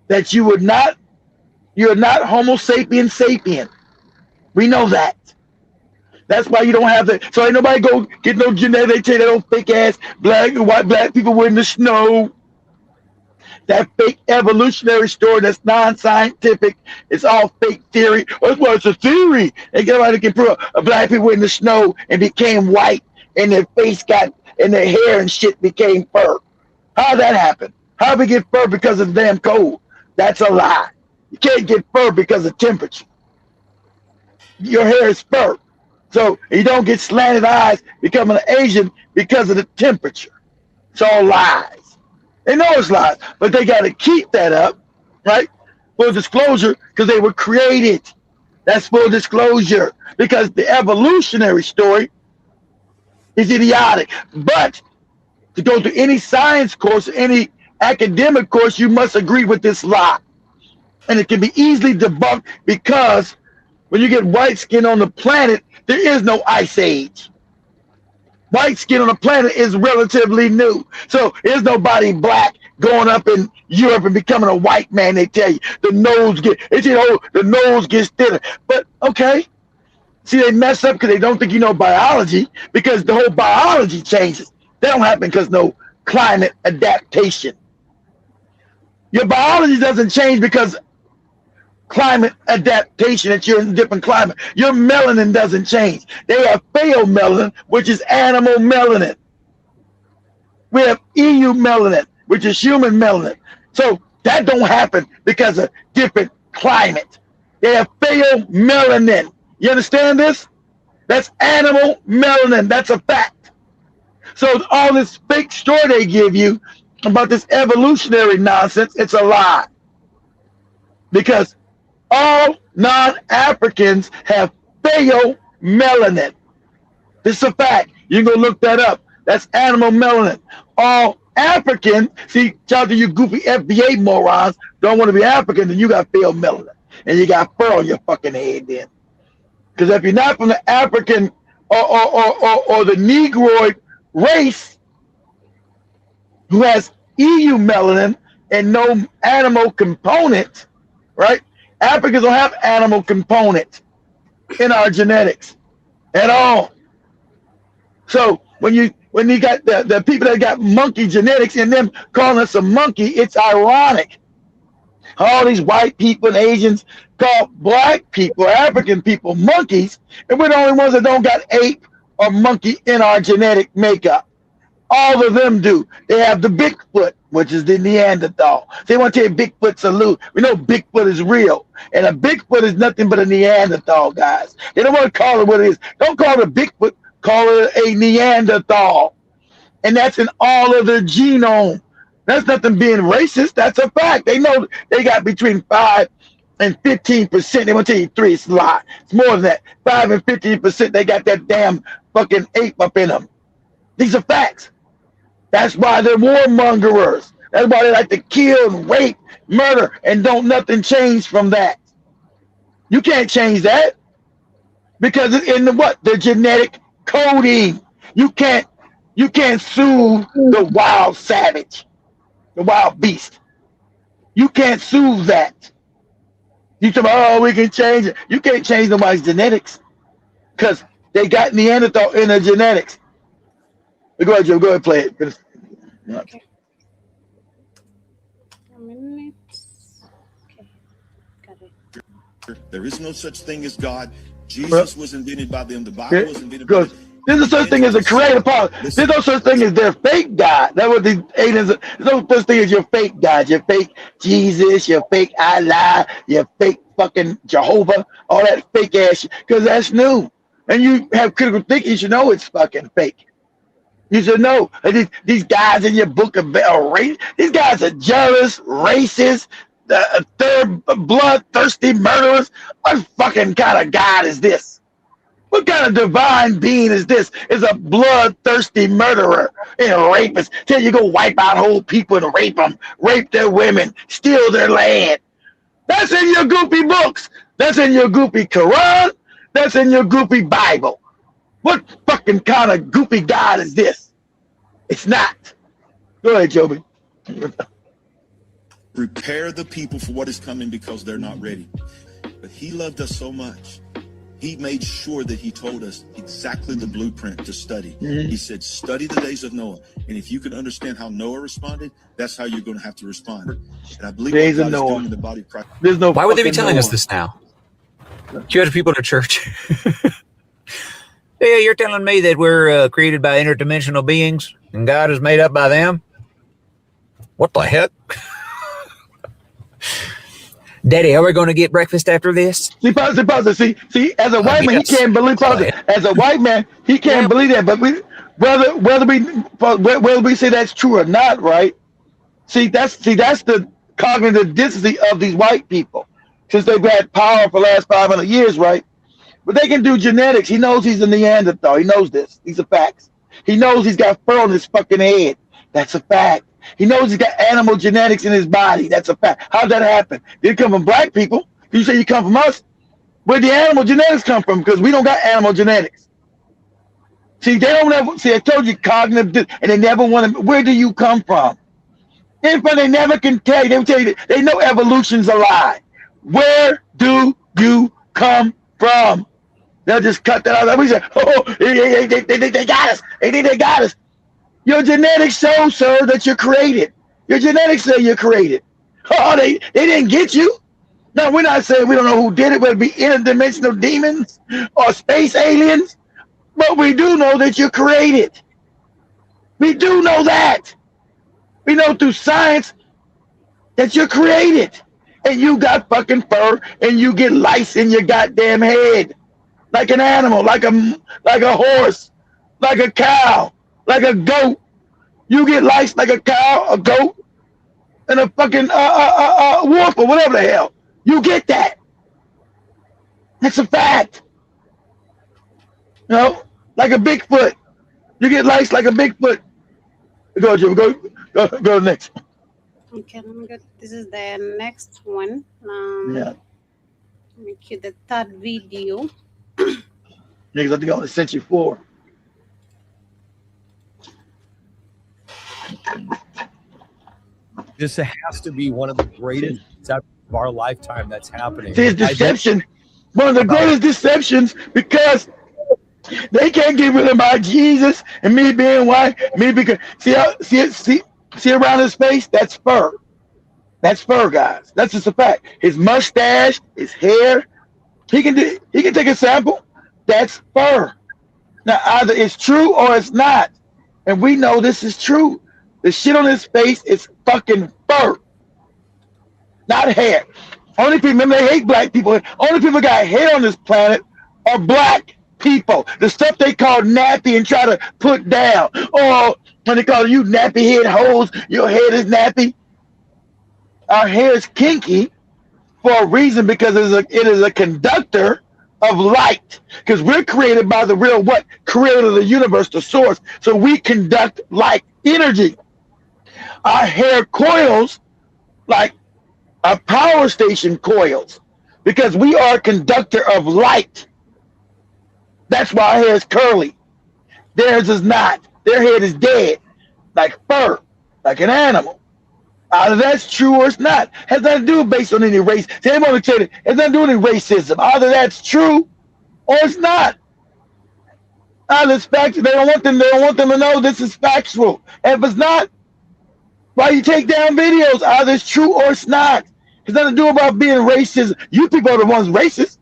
That you're not Homo sapiens sapien. We know that. That's why you don't have the, so ain't nobody go get no genetic, they tell that old fake ass black people were in the snow. That fake evolutionary story that's non-scientific. It's all fake theory. Well, it's a theory. And everybody can prove black people were in the snow and became white and their face got, and their hair and shit became fur. How'd that happen? How'd we get fur because of the damn cold? That's a lie. You can't get fur because of temperature. Your hair is fur. So you don't get slanted eyes becoming an Asian because of the temperature. It's all lies. They know it's lies, but they got to keep that up, right? Full disclosure, because they were created. That's full disclosure, because the evolutionary story is idiotic. But to go to any science course, any academic course, you must agree with this lie. And it can be easily debunked because when you get white skin on the planet, there is no ice age. White skin on the planet is relatively new. So there's nobody black going up in Europe and becoming a white man. They tell you the nose gets thinner. But okay. See, they mess up because they don't think you know biology, because the whole biology changes. That don't happen because no climate adaptation. Your biology doesn't change because climate adaptation, that you're in a different climate. Your melanin doesn't change. They have pheomelanin, which is animal melanin. We have EU melanin, which is human melanin. So that don't happen because of different climate. They have pheomelanin. You understand this? That's animal melanin. That's a fact. So all this fake story they give you about this evolutionary nonsense, it's a lie. Because all non-Africans have pheomelanin. This is a fact. You can go look that up. That's animal melanin. All Africans, see, shout out to you goofy FBA morons, don't want to be African, then you got pheomelanin. And you got fur on your fucking head then. Because if you're not from the African or the Negroid race who has EU melanin and no animal component, right? Africans don't have animal component in our genetics at all. So when you got the people that got monkey genetics and them calling us a monkey, it's ironic. All these white people and Asians call black people, African people, monkeys, and we're the only ones that don't got ape or monkey in our genetic makeup. All of them do. They have the Bigfoot, which is the Neanderthal. They want to tell you Bigfoot's a loot. We know Bigfoot is real. And a Bigfoot is nothing but a Neanderthal, guys. They don't want to call it what it is. Don't call it a Bigfoot. Call it a Neanderthal. And that's in all of their genome. That's nothing being racist. That's a fact. They know they got between 5 and 15%. They want to tell you 3. It's a lie. It's more than that. 5 and 15%. They got that damn fucking ape up in them. These are facts. That's why they're warmongers. That's why they like to kill and rape, murder, and don't nothing change from that. You can't change that because it's in the genetic coding. You can't soothe the wild savage, the wild beast. You can't soothe that. You talk about, we can change it. You can't change nobody's genetics because they got Neanderthal in their genetics. Go ahead, Joe. Go ahead, play it. Okay. A minute. Okay. Got it. There is no such thing as God. Jesus was invented by them. The Bible was invented by them. There's no such thing as a creator power. There's no such thing as their fake God. That's what the aliens. There's no such thing as your fake God. Your fake Jesus. Your fake Allah. Your fake fucking Jehovah. All that fake ass shit. Because that's new. And you have critical thinking. You should know it's fucking fake. You should know. These guys in your book of race. These guys are jealous, racist, third bloodthirsty murderers. What fucking kind of God is this? What kind of divine being is this? Is a bloodthirsty murderer and rapist. Tell you go wipe out whole people and rape them, rape their women, steal their land. That's in your goofy books. That's in your goofy Quran. That's in your goofy Bible. What fucking kind of goofy God is this? It's not. Go ahead, Joby. Prepare the people for what is coming because they're not ready. But he loved us so much. He made sure that he told us exactly the blueprint to study. Mm-hmm. He said, study the days of Noah. And if you can understand how Noah responded, that's how you're going to have to respond. And I believe days what of God Noah. is doing in the body of Christ. There's no. Why would they be telling Noah. us this now? You have people in the church. Yeah, you're telling me that we're created by interdimensional beings and God is made up by them? What the heck? Daddy, are we going to get breakfast after this? See, pause. See, as a white man, he Yes. can't believe. Go Pause. ahead. As a white man, he can't Yeah. believe that. But whether we say that's true or not, right? See, that's the cognitive dissonance of these white people, since they've had power for the last 500 years, right? But they can do genetics. He knows he's a Neanderthal. He knows this. These are facts. He knows he's got fur on his fucking head. That's a fact. He knows he's got animal genetics in his body. That's a fact. How'd that happen? Did it come from black people? You say you come from us? Where'd the animal genetics come from? Because we don't got animal genetics. See, they don't ever, see, I told you cognitive, and they never want to, where do you come from? In fact, they never can tell you. They will tell you, they know evolution's a lie. Where do you come from? They'll just cut that out. We say, oh, they got us. They think they got us. Your genetics show, sir, that you're created. Your genetics say you're created. Oh, they didn't get you. No, we're not saying we don't know who did it, whether it be interdimensional demons or space aliens, but we do know that you're created. We do know that. We know through science that you're created. And you got fucking fur and you get lice in your goddamn head. Like an animal, like a horse, like a cow, like a goat. You get lice like a cow, a goat, and a fucking wolf or whatever the hell. You get that. That's a fact. You know, like a Bigfoot. You get lice like a Bigfoot. Go, Jim. Go next. Okay, let me go. This is the next one. Yeah. Let me cue the third video. Niggas, I think I only sent you 4. This has to be one of the greatest of our lifetime that's happening. See, it's deception. One of the greatest deceptions, because they can't get rid of my Jesus and me being white. Me because see around his face, that's fur. That's fur, guys. That's just a fact. His mustache, his hair. He can take a sample. That's fur. Now either it's true or it's not, and we know this is true. The shit on his face is fucking fur, not hair. Only people, remember, they hate black people. Only people got hair on this planet are black people. The stuff they call nappy and try to put down. Or when they call you nappy head hoes, your head is nappy. Our hair is kinky for a reason, because it is a conductor of light. Because we're created by the real what? Creator of the universe, the source. So we conduct light energy. Our hair coils like a power station coils, because we are a conductor of light. That's why our hair is curly. Theirs is not. Their head is dead, like fur, like an animal. Either that's true or it's not. Has nothing to do based on any race. See, I'm going to tell you, it has nothing to do with any racism. Either that's true or it's not. Either it's factual. They don't want them to know this is factual. And if it's not, why you take down videos? Either it's true or it's not. It's nothing to do about being racist. You people are the ones racist.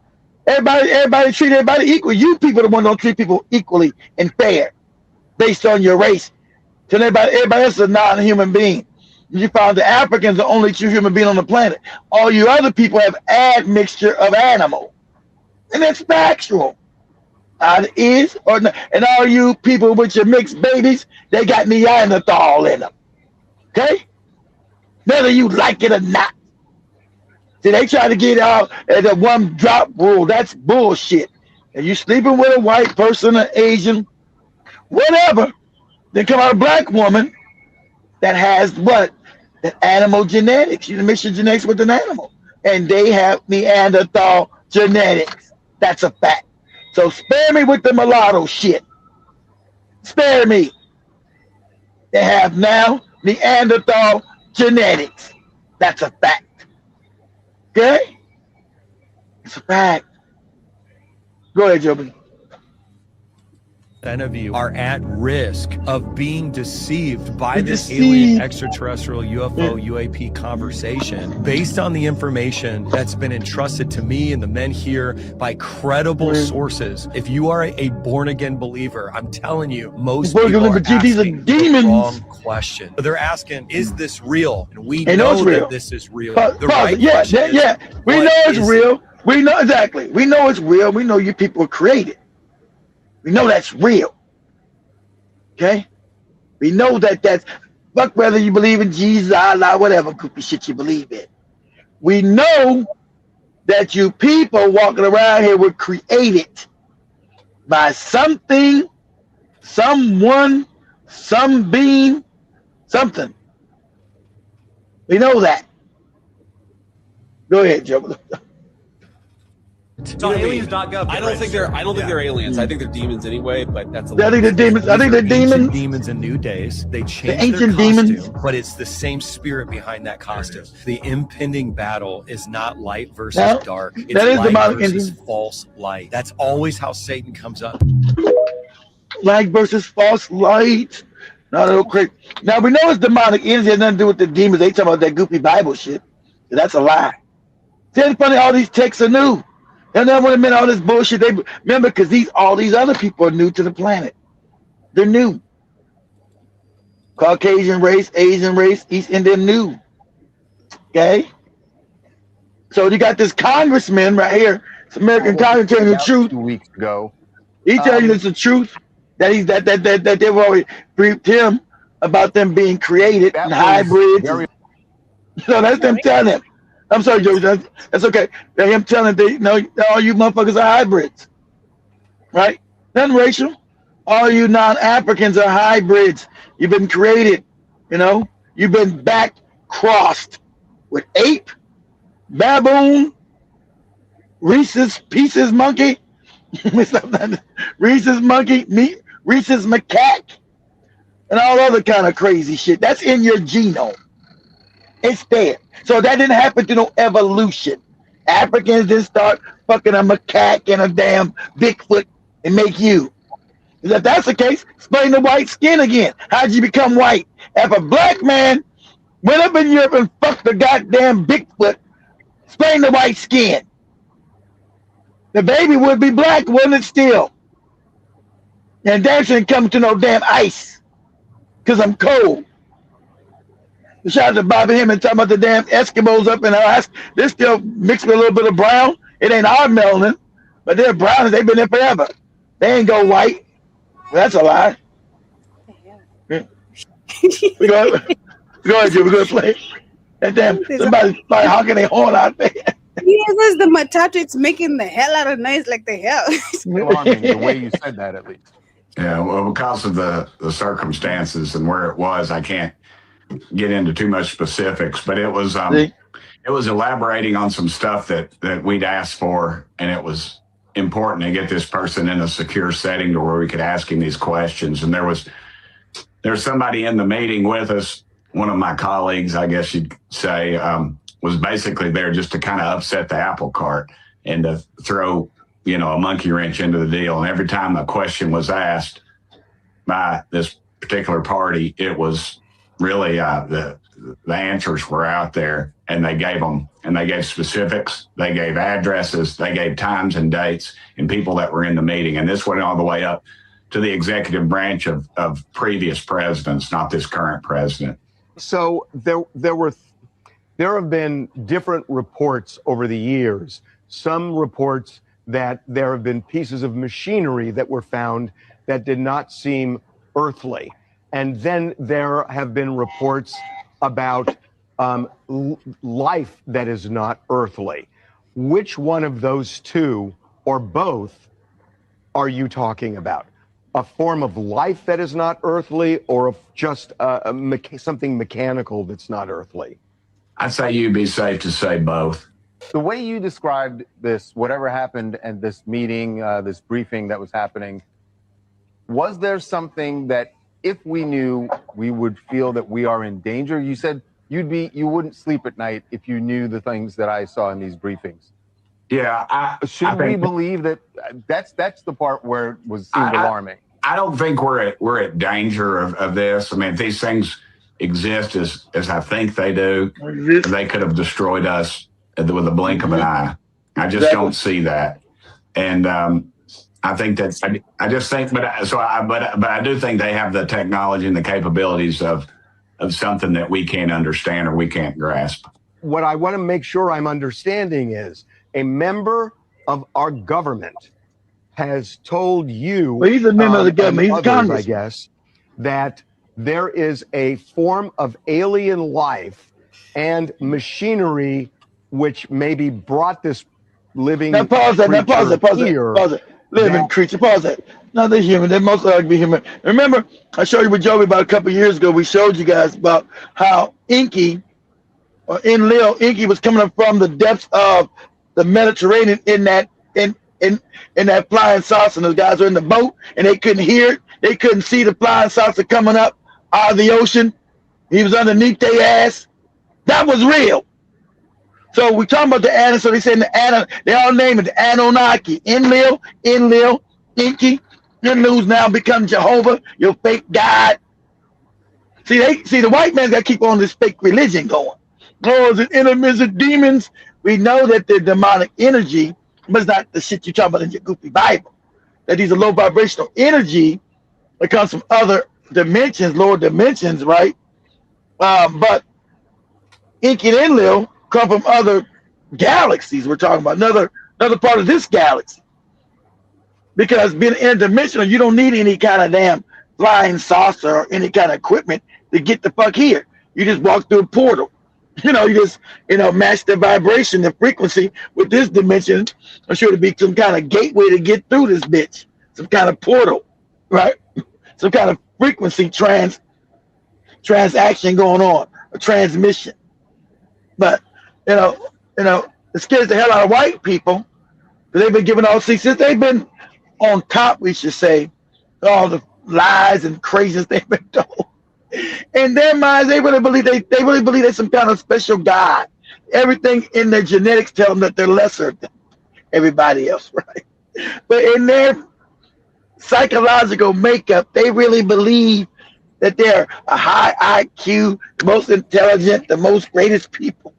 Everybody treat everybody equal. You people are the ones don't treat people equally and fair based on your race. So everybody else is a non-human being. You found the Africans the only true human being on the planet. All you other people have admixture of animal. And that's factual. Either is or not. And all you people with your mixed babies, they got Neanderthal in them. Okay? Whether you like it or not. See, they try to get out at the one drop rule. That's bullshit. And you sleeping with a white person, an Asian, whatever, then come out a black woman that has what? The animal genetics. You mix your genetics with an animal. And they have Neanderthal genetics. That's a fact. So spare me with the mulatto shit. Spare me. They have now Neanderthal genetics. That's a fact. Okay? It's a fact. Go ahead, Joby. of you are at risk of being deceived by this Deceived. alien extraterrestrial UFO UAP conversation based on the information that's been entrusted to me and the men here by credible sources. If you are a born again believer, I'm telling you, most Born again people are believer, these are asking the demons. wrong question. They're asking, is this real? And we They know it's know real. that this is real. But, The right yeah, question is, yeah. We what know it's is real. We know exactly. We know it's real. We know you people are created. We know that's real. Okay? We know that's fuck whether you believe in Jesus, Allah, whatever goofy shit you believe in. We know that you people walking around here were created by something, someone, some being, something. We know that. Go ahead, Joe. It's on aliens.gov. I don't think they're aliens. I think they're demons anyway, but that's a I think they're demons. I think they're Ancient demons. demons in New Days. They changed their ancient costume, demons. but it's the same spirit behind that costume. The impending battle is not light versus No, dark. It's that is light demonic versus entity. false light. That's always how Satan comes up. Light versus false light. No, no, crazy. Now we know it's demonic energy. It has nothing to do with the demons. They talking about that goofy Bible shit. That's a lie. See, it's funny. All these texts are new. And then when they meant all this bullshit, they remember because all these other people are new to the planet. They're new. Caucasian race, Asian race, East Indian new. Okay. So you got this congressman right here. This American Congress telling the truth. 2 weeks ago. He telling you it's the truth that they've already briefed him about them being created and hybrids. So that's them telling him. I'm sorry, Joe. That's okay. They're him telling they all you motherfuckers are hybrids, right? Nothing racial. All you non-Africans are hybrids. You've been created. You've been back crossed with ape, baboon, Rhesus Pieces monkey, Rhesus monkey, Rhesus macaque, and all other kind of crazy shit. That's in your genome. It's there. So that didn't happen to no evolution. Africans didn't start fucking a macaque and a damn Bigfoot and make you. If that's the case, explain the white skin again. How'd you become white? If a black man went up in Europe and fucked the goddamn Bigfoot, explain the white skin. The baby would be black, wouldn't it still? And damn sure didn't come to no damn ice. Because I'm cold. Shout out to Bobby Hemming talking about the damn Eskimos up in Alaska. They're still mixed with a little bit of brown. It ain't our melanin, but they're brown and they've been there forever. They ain't go white. Well, that's a lie. Yeah. Go ahead, Joe. We're going to play. That damn, somebody's probably honking their horn out there. Yeah, there's the matatu. It's making the hell out of noise like the hell. Alarming, the way you said that, at least. Yeah, well, because of the circumstances and where it was, I can't get into too much specifics, but it was elaborating on some stuff that we'd asked for, and it was important to get this person in a secure setting to where we could ask him these questions. And there's somebody in the meeting with us, one of my colleagues, I guess you'd say, was basically there just to kind of upset the apple cart and to throw, a monkey wrench into the deal. And every time a question was asked by this particular party, it was really the answers were out there, and they gave them, and they gave specifics, they gave addresses, they gave times and dates and people that were in the meeting. And this went all the way up to the executive branch of previous presidents, not this current president. So there have been different reports over the years. Some reports that there have been pieces of machinery that were found that did not seem earthly. And then there have been reports about life that is not earthly. Which one of those two, or both, are you talking about? A form of life that is not earthly, or just something mechanical that's not earthly? I'd say you'd be safe to say both. The way you described this, whatever happened at this meeting, this briefing that was happening, was there something that if we knew, we would feel that we are in danger? You said you wouldn't sleep at night if you knew the things that I saw in these briefings. Yeah. Should we believe that? That's the part where it seemed alarming. I don't think we're at danger of this. I mean, if these things exist as I think they do, they could have destroyed us with a blink of an eye. I just don't see that. And I think that I just think, but I do think they have the technology and the capabilities of something that we can't understand or we can't grasp. What I want to make sure I'm understanding is a member of our government has told you, well, he's a member of the government, he's Congress, I guess, that there is a form of alien life and machinery which maybe brought this living now pause that, living creature, pause that. No, they're human. They most likely be human. Remember, I showed you with Joey about a couple of years ago. We showed you guys about how Inky was coming up from the depths of the Mediterranean in that flying saucer, and those guys were in the boat and they couldn't hear it. They couldn't see the flying saucer coming up out of the ocean. He was underneath their ass. That was real. So we talking about the Anunnaki. So they said they all name it the Anunnaki. Enlil, Inky. Enlil's now become Jehovah, your fake God. See, the white man's got to keep on this fake religion going. Oh, is it enemies of demons? We know that they're demonic energy, but it's not the shit you talk about in your goofy Bible. That these are low vibrational energy that comes from other dimensions, lower dimensions, right? But Inky and Enlil come from other galaxies. We're talking about another part of this galaxy. Because being interdimensional, you don't need any kind of damn flying saucer or any kind of equipment to get the fuck here. You just walk through a portal. You just match the vibration, the frequency with this dimension. I'm sure to be some kind of gateway to get through this bitch. Some kind of portal, right? Some kind of frequency transaction going on, a transmission. But it scares the hell out of white people. They've been giving all secrets. They've been on top, we should say, all the lies and craziness they've been told. In their minds, they really believe they're some kind of special God. Everything in their genetics tell them that they're lesser than everybody else, right? But in their psychological makeup, they really believe that they're a high IQ, most intelligent, the most greatest people.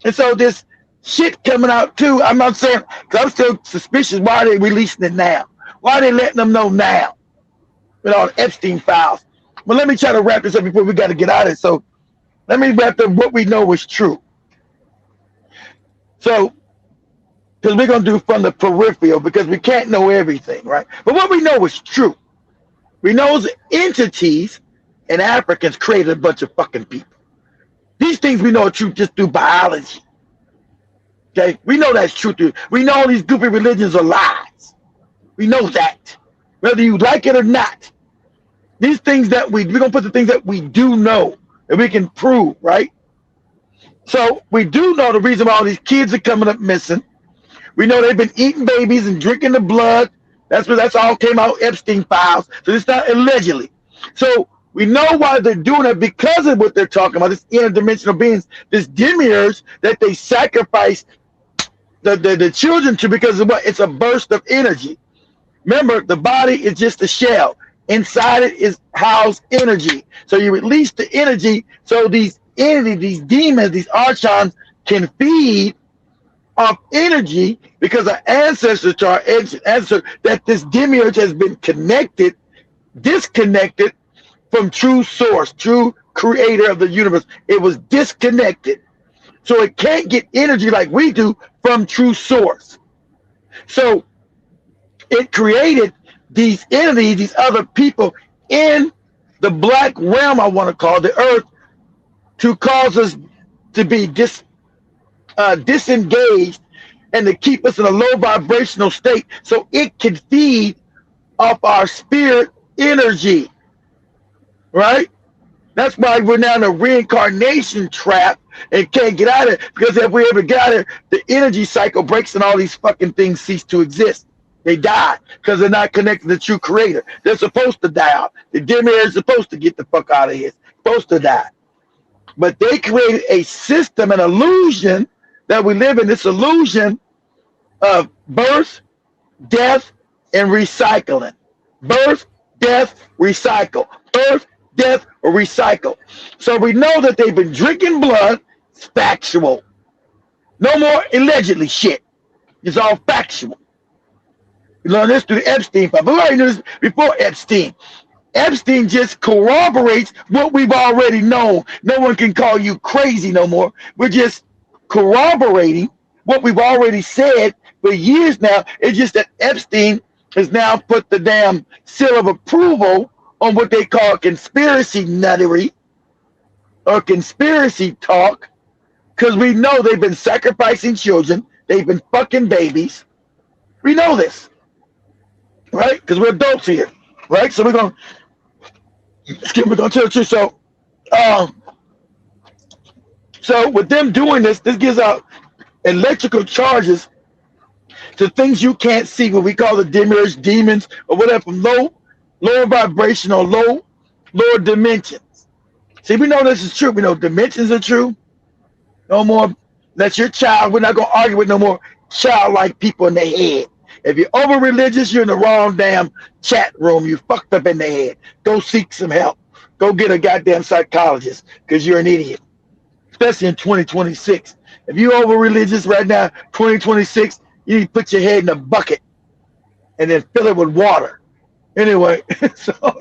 And so this shit coming out too, I'm not saying, because I'm still suspicious, why are they releasing it now? Why are they letting them know now with all the Epstein files? Well, let me try to wrap this up before we got to get out of it. So let me wrap up what we know is true. So, because we're going to do from the peripheral, because we can't know everything, right? But what we know is true. We know the entities and Africans created a bunch of fucking people. These things we know are true just through biology. Okay? We know that's true too. We know all these goofy religions are lies. We know that. Whether you like it or not. These things that we're going to put the things that we do know that we can prove, right? So we do know the reason why all these kids are coming up missing. We know they've been eating babies and drinking the blood. That's all came out Epstein files. So it's not allegedly. So we know why they're doing it because of what they're talking about, this interdimensional beings, this demiurge that they sacrifice the children to because of what? It's a burst of energy. Remember, the body is just a shell. Inside it is housed energy. So you release the energy so these entities, these demons, these archons can feed off energy because our ancestors to our ancestors that this demiurge has been disconnected from true source, true creator of the universe. It was disconnected. So it can't get energy like we do from true source. So it created these entities, these other people in the black realm, I want to call the earth, to cause us to be disengaged and to keep us in a low vibrational state so it can feed off our spirit energy, right? That's why we're now in a reincarnation trap and can't get out of it, because if we ever got it, the energy cycle breaks and all these fucking things cease to exist. They die because they're not connected to the true creator. They're supposed to die out. The demiurge is supposed to get the fuck out of here. Supposed to die. But they created a system, an illusion that we live in, this illusion of birth, death, and recycling. Birth, death, recycle. Birth, death, or recycle. So we know that they've been drinking blood. It's factual. No more allegedly shit. It's all factual. We learned this through the Epstein file. But we already knew this before Epstein. Epstein just corroborates what we've already known. No one can call you crazy no more. We're just corroborating what we've already said for years now. It's just that Epstein has now put the damn seal of approval on what they call conspiracy nuttery or conspiracy talk, because we know they've been sacrificing children. They've been fucking babies. We know this, right? Because we're adults here, right? So we're going to tell the truth. So with them doing this gives out electrical charges to things you can't see, what we call the demiurge, demons, or whatever, from lower vibration or lower dimensions. See, we know this is true. We know dimensions are true. No more. That's your child. We're not going to argue with no more childlike people in the head. If you're over religious, you're in the wrong damn chat room. You fucked up in the head. Go seek some help. Go get a goddamn psychologist, because you're an idiot. Especially in 2026. If you're over religious right now, 2026, you need to put your head in a bucket and then fill it with water. Anyway, so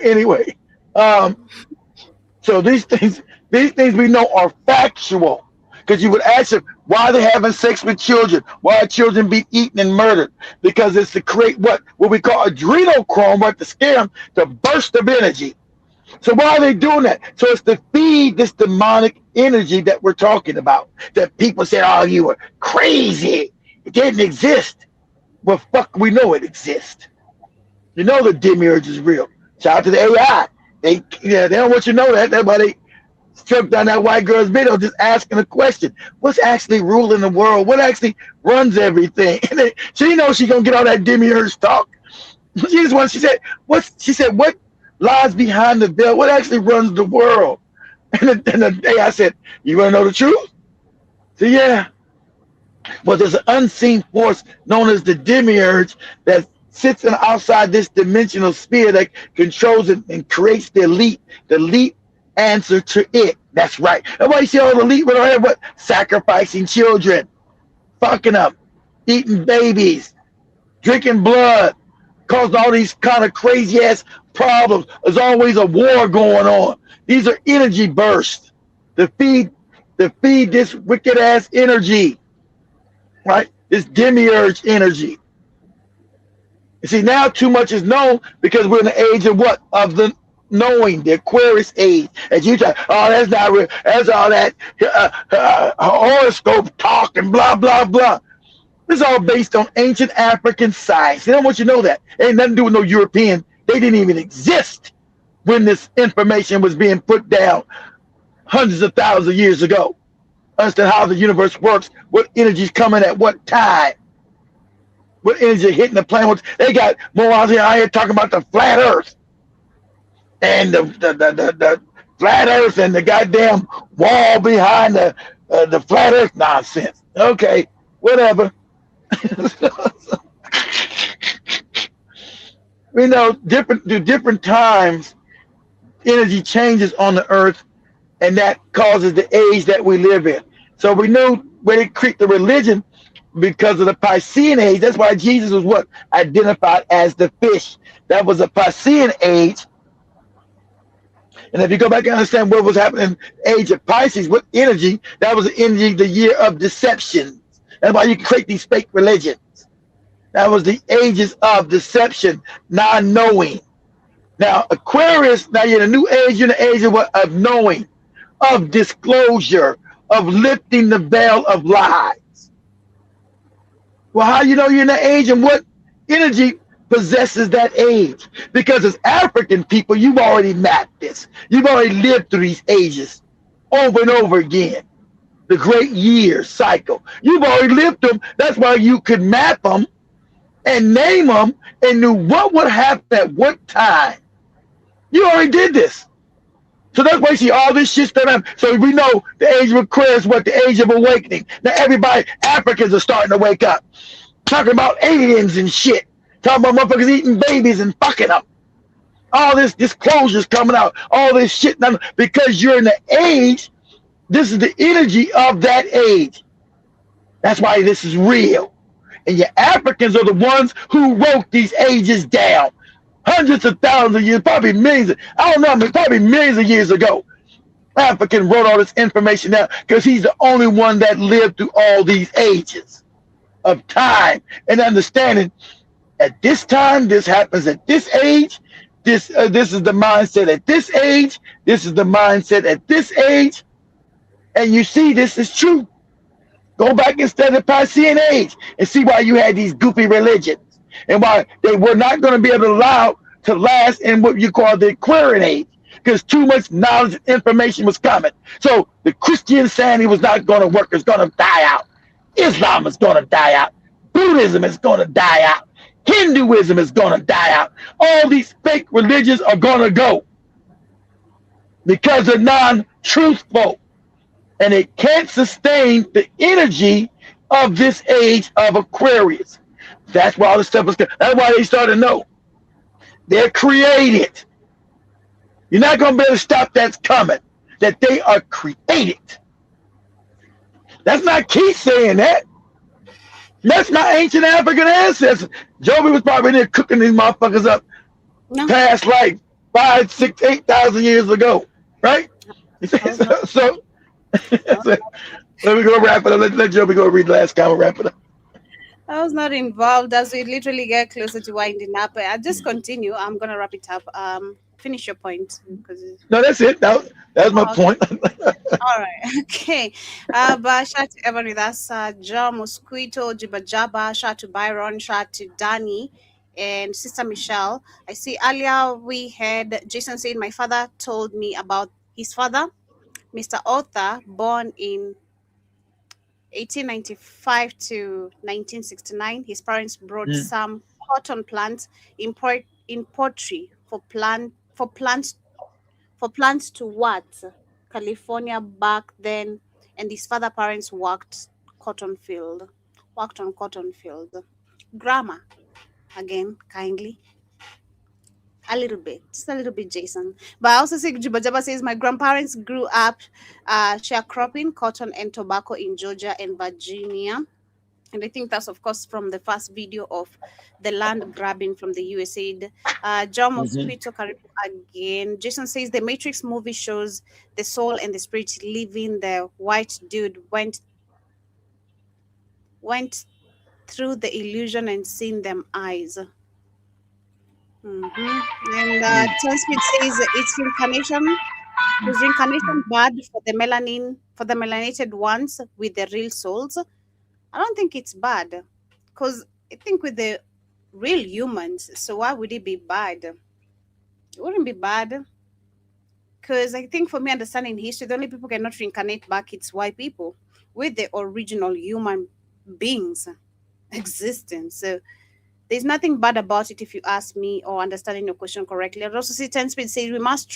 these things we know are factual. Because you would ask them, why are they having sex with children? Why are children being eaten and murdered? Because it's to create what we call adrenochrome, right, to scare them, to burst of energy. So why are they doing that? So it's to feed this demonic energy that we're talking about. That people say, oh, you were crazy. It didn't exist. Well, fuck, we know it exists. You know the demiurge is real. Shout out to the AI. They don't want you to know that. That's why they struck down that white girl's video just asking a question. What's actually ruling the world? What actually runs everything? And then, she knows she's going to get all that demiurge talk. She said, what lies behind the veil? What actually runs the world? And the day I said, you want to know the truth? So yeah. Well, there's an unseen force known as the demiurge that sits outside this dimensional sphere that controls it and creates the elite answer to it. That's right. That's why you see all the elite with all what sacrificing children, fucking up, eating babies, drinking blood, causing all these kind of crazy ass problems. There's always a war going on. These are energy bursts to feed this wicked ass energy, right? This demiurge energy. You see, now too much is known because we're in the age of what? Of the knowing, the Aquarius age. As you try, oh, that's not real. That's all that horoscope talk and blah, blah, blah. This is all based on ancient African science. They don't want you to know that. It ain't nothing to do with no European. They didn't even exist when this information was being put down hundreds of thousands of years ago. Understand how the universe works, what energy's coming at what time, what energy hitting the planet. They got more out here talking about the flat earth and the flat earth and the goddamn wall behind the flat earth nonsense. Okay, whatever. We know different times energy changes on the earth, and that causes the age that we live in. So we knew where they create the religion because of the Piscean age. That's why Jesus was what? Identified as the fish. That was a Piscean age. And if you go back and understand what was happening in the age of Pisces, what energy, that was the energy, the year of deception. That's why you can create these fake religions. That was the ages of deception, non-knowing. Now, Aquarius, now you're in a new age, you're in the age of what? Of knowing, of disclosure, of lifting the veil of lies. Well, how you know you're in the age and what energy possesses that age? Because as African people, you've already mapped this. You've already lived through these ages over and over again. The great year cycle. You've already lived them. That's why you could map them and name them and knew what would happen at what time. You already did this. So that's why you see all this shit that so we know the age of Aquarius, what the age of awakening. Now everybody, Africans are starting to wake up. Talking about aliens and shit. Talking about motherfuckers eating babies and fucking them. All this disclosure's coming out. All this shit. Because you're in the age, this is the energy of that age. That's why this is real. And your Africans are the ones who wrote these ages down. Hundreds of thousands of years, probably millions. I don't know, probably millions of years ago. African wrote all this information down because he's the only one that lived through all these ages of time and understanding. At this time, this happens at this age. This is the mindset at this age. This is the mindset at this age. And you see, this is true. Go back and study the Piscean age and see why you had these goofy religions and why they were not going to be able to allow to last in what you call the Aquarian age, because too much knowledge and information was coming. So the Christian sanity was not going to work. It's going to die out. Islam is going to die out. Buddhism is going to die out. Hinduism is going to die out. All these fake religions are going to go because they're non-truthful. And it can't sustain the energy of this age of Aquarius. That's why all this stuff is. That's why they started to know. They're created. You're not going to be able to stop that's coming. That they are created. That's not Keith saying that. That's my ancient African ancestors. Joby was probably there cooking these motherfuckers up past like 5, 6, 8,000 years ago. Right? So let me go wrap it up. Let Joby go read the last comment, wrap it up. I was not involved as we literally get closer to winding up. I'll just continue. I'm going to wrap it up. Finish your point. No, that's it. That was my point. All right. Okay. But shout out to everyone with us. John Mosquito, Jiba Jaba, shout out to Byron, shout out to Danny and Sister Michelle. I see earlier we had Jason saying, my father told me about his father, Mr. Arthur, born in 1895 to 1969. His parents brought some cotton plants in pottery for plants to what? California back then, and his father parents worked on cotton field. Grammar again, kindly. Just a little bit, Jason. But I also see Jibajaba says, my grandparents grew up sharecropping cotton and tobacco in Georgia and Virginia. And I think that's, of course, from the first video of the land grabbing from the USA. John Mosquito again. Jason says, the Matrix movie shows the soul and the spirit leaving the white dude went through the illusion and seen them eyes. And Transmit says it's reincarnation. Is reincarnation bad for the melanated ones with the real souls? I don't think it's bad, because I think with the real humans, so why would it be bad? It wouldn't be bad, because I think for me, understanding history, the only people who cannot reincarnate back, it's white people with the original human beings existence. So there's nothing bad about it if you ask me, or understanding your question correctly. I also see 10 Speed says we must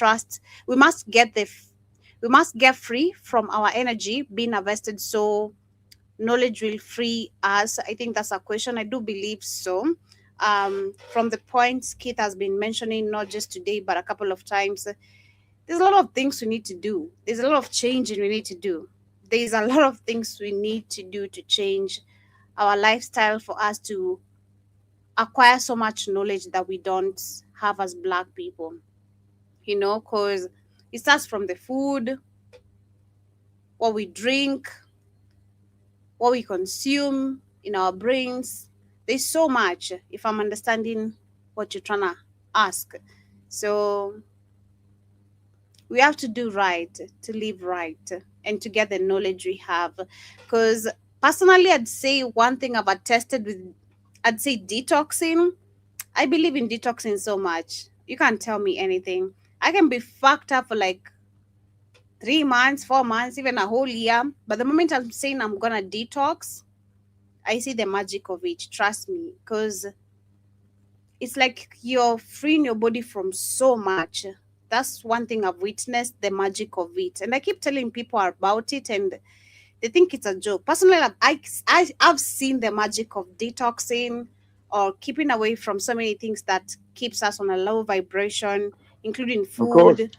get free from our energy being invested, so knowledge will free us. I think that's a question. I do believe so. From the points Keith has been mentioning, not just today, but a couple of times, there's a lot of things we need to do. There's a lot of changing we need to do. There's a lot of things we need to do to change our lifestyle for us to acquire so much knowledge that we don't have as Black people, because it starts from the food, what we drink, what we consume in our brains. There's so much, if I'm understanding what you're trying to ask. So we have to do right, to live right, and to get the knowledge we have. Because personally, I'd say one thing I've attested with, I'd say detoxing. I believe in detoxing so much. You can't tell me anything. I can be fucked up for like 3 months, 4 months, even a whole year. But the moment I'm saying I'm going to detox, I see the magic of it. Trust me. Because it's like you're freeing your body from so much. That's one thing I've witnessed, the magic of it. And I keep telling people about it, and they think it's a joke. Personally, I've seen the magic of detoxing, or keeping away from so many things that keeps us on a low vibration, including Of course. food,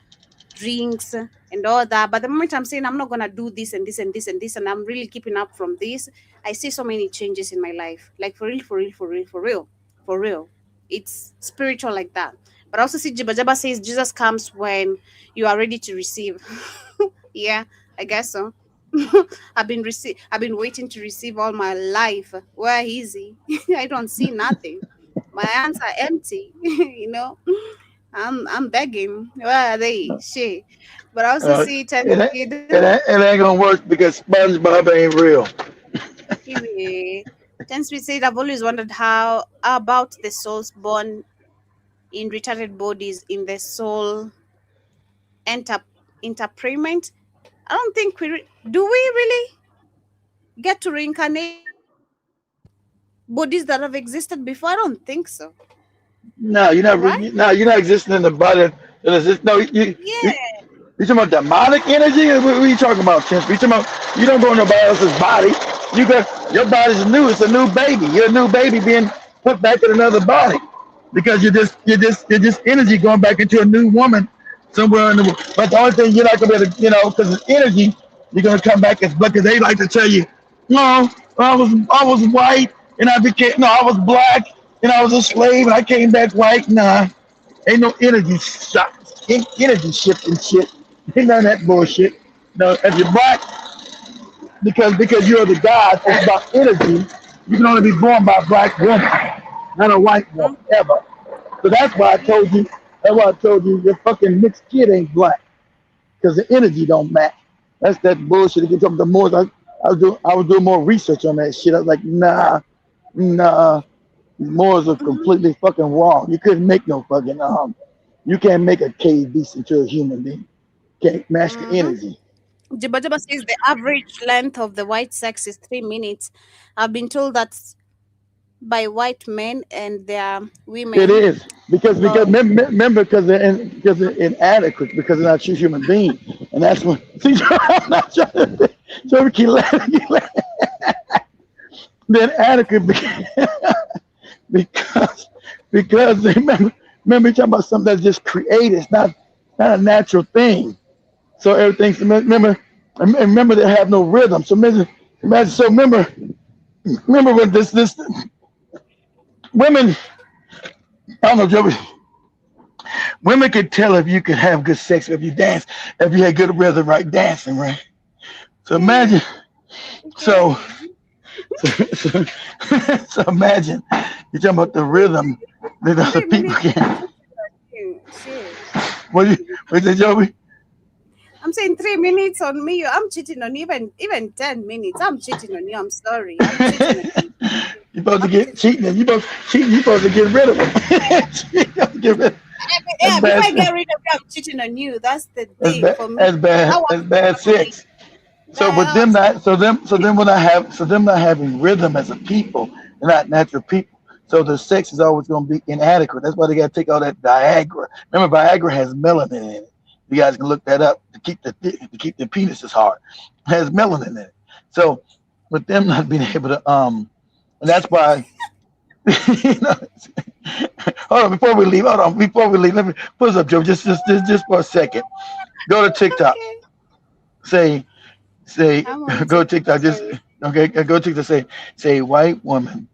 drinks, and all that. But the moment I'm saying I'm not gonna do this and this and this and this, and I'm really keeping up from this, I see so many changes in my life. Like for real, for real, for real, for real, for real. It's spiritual like that. But I also see Jibba Jabba says Jesus comes when you are ready to receive. Yeah, I guess so. I've been waiting to receive all my life. Where is he? I don't see nothing. My hands are empty. I'm begging. Where are they? Shit. But I also see It ain't gonna work because SpongeBob ain't real. Anyway, Ten Speed said, I've always wondered how about the souls born in retarded bodies in the soul interpayment. I don't think do we really get to reincarnate bodies that have existed before? I don't think so. No, you're not. Right? No, you're not existing in the body. No, you talking about demonic energy? What are you talking about, Chance? You talking about you don't go in nobody else's body. Your body's new. It's a new baby. You're a new baby being put back in another body because you're just energy going back into a new woman somewhere in the world. But the only thing you're not gonna be able to, because it's energy, you're gonna come back as black. Because they like to tell you, no, I was white and I was black and I was a slave and I came back white. Nah, ain't no energy energy shifting shit. Ain't none of that bullshit. No, if you're black, because you're the God, it's about energy. You can only be born by a black woman, not a white woman, ever. So that's why I told you. Your fucking mixed kid ain't black, because the energy don't match. That's that bullshit. Again, the more I was doing more research on that shit. I was like, nah. These Moors are completely fucking wrong. You couldn't make no fucking you can't make a cave beast into a human being. Can't match the energy. Jibba Jabba says the average length of the white sex is 3 minutes. I've been told that by white men and their women. It is because remember because they're inadequate because they're not true human beings, and that's when. See, I'm not trying to. So we keep laughing. They're inadequate because they remember you're talking about something that's just created. It's not a natural thing. So everything's remember they have no rhythm. So imagine. So remember when this women. I don't know, Joey. Women could tell if you could have good sex if you dance, if you had good rhythm, right? Dancing, right? So imagine. So imagine you're talking about the rhythm that other people can. What did Joey? I'm saying 3 minutes on me. I'm cheating on you. Even 10 minutes. I'm cheating on you. I'm sorry. I'm cheating on you. You're supposed to get cheating. You're supposed to get rid of it. Yeah, before I get rid of you, I'm cheating on you. That's the thing for me. That's bad sex. So with them not having rhythm as a people, they're not natural people. So the sex is always going to be inadequate. That's why they got to take all that Viagra. Remember, Viagra has melanin in it. You guys can look that up to keep the penises hard. It has melanin in it. So with them not being able to and that's why hold on before we leave, let me put this up, Joe, just for a second. Go to TikTok. Say go to TikTok, go to TikTok, say white woman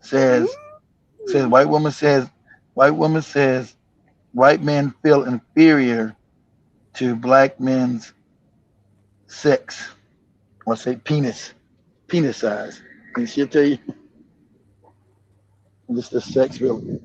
says white men feel inferior to black men's sex, or say penis size. And she'll tell you just the sex really.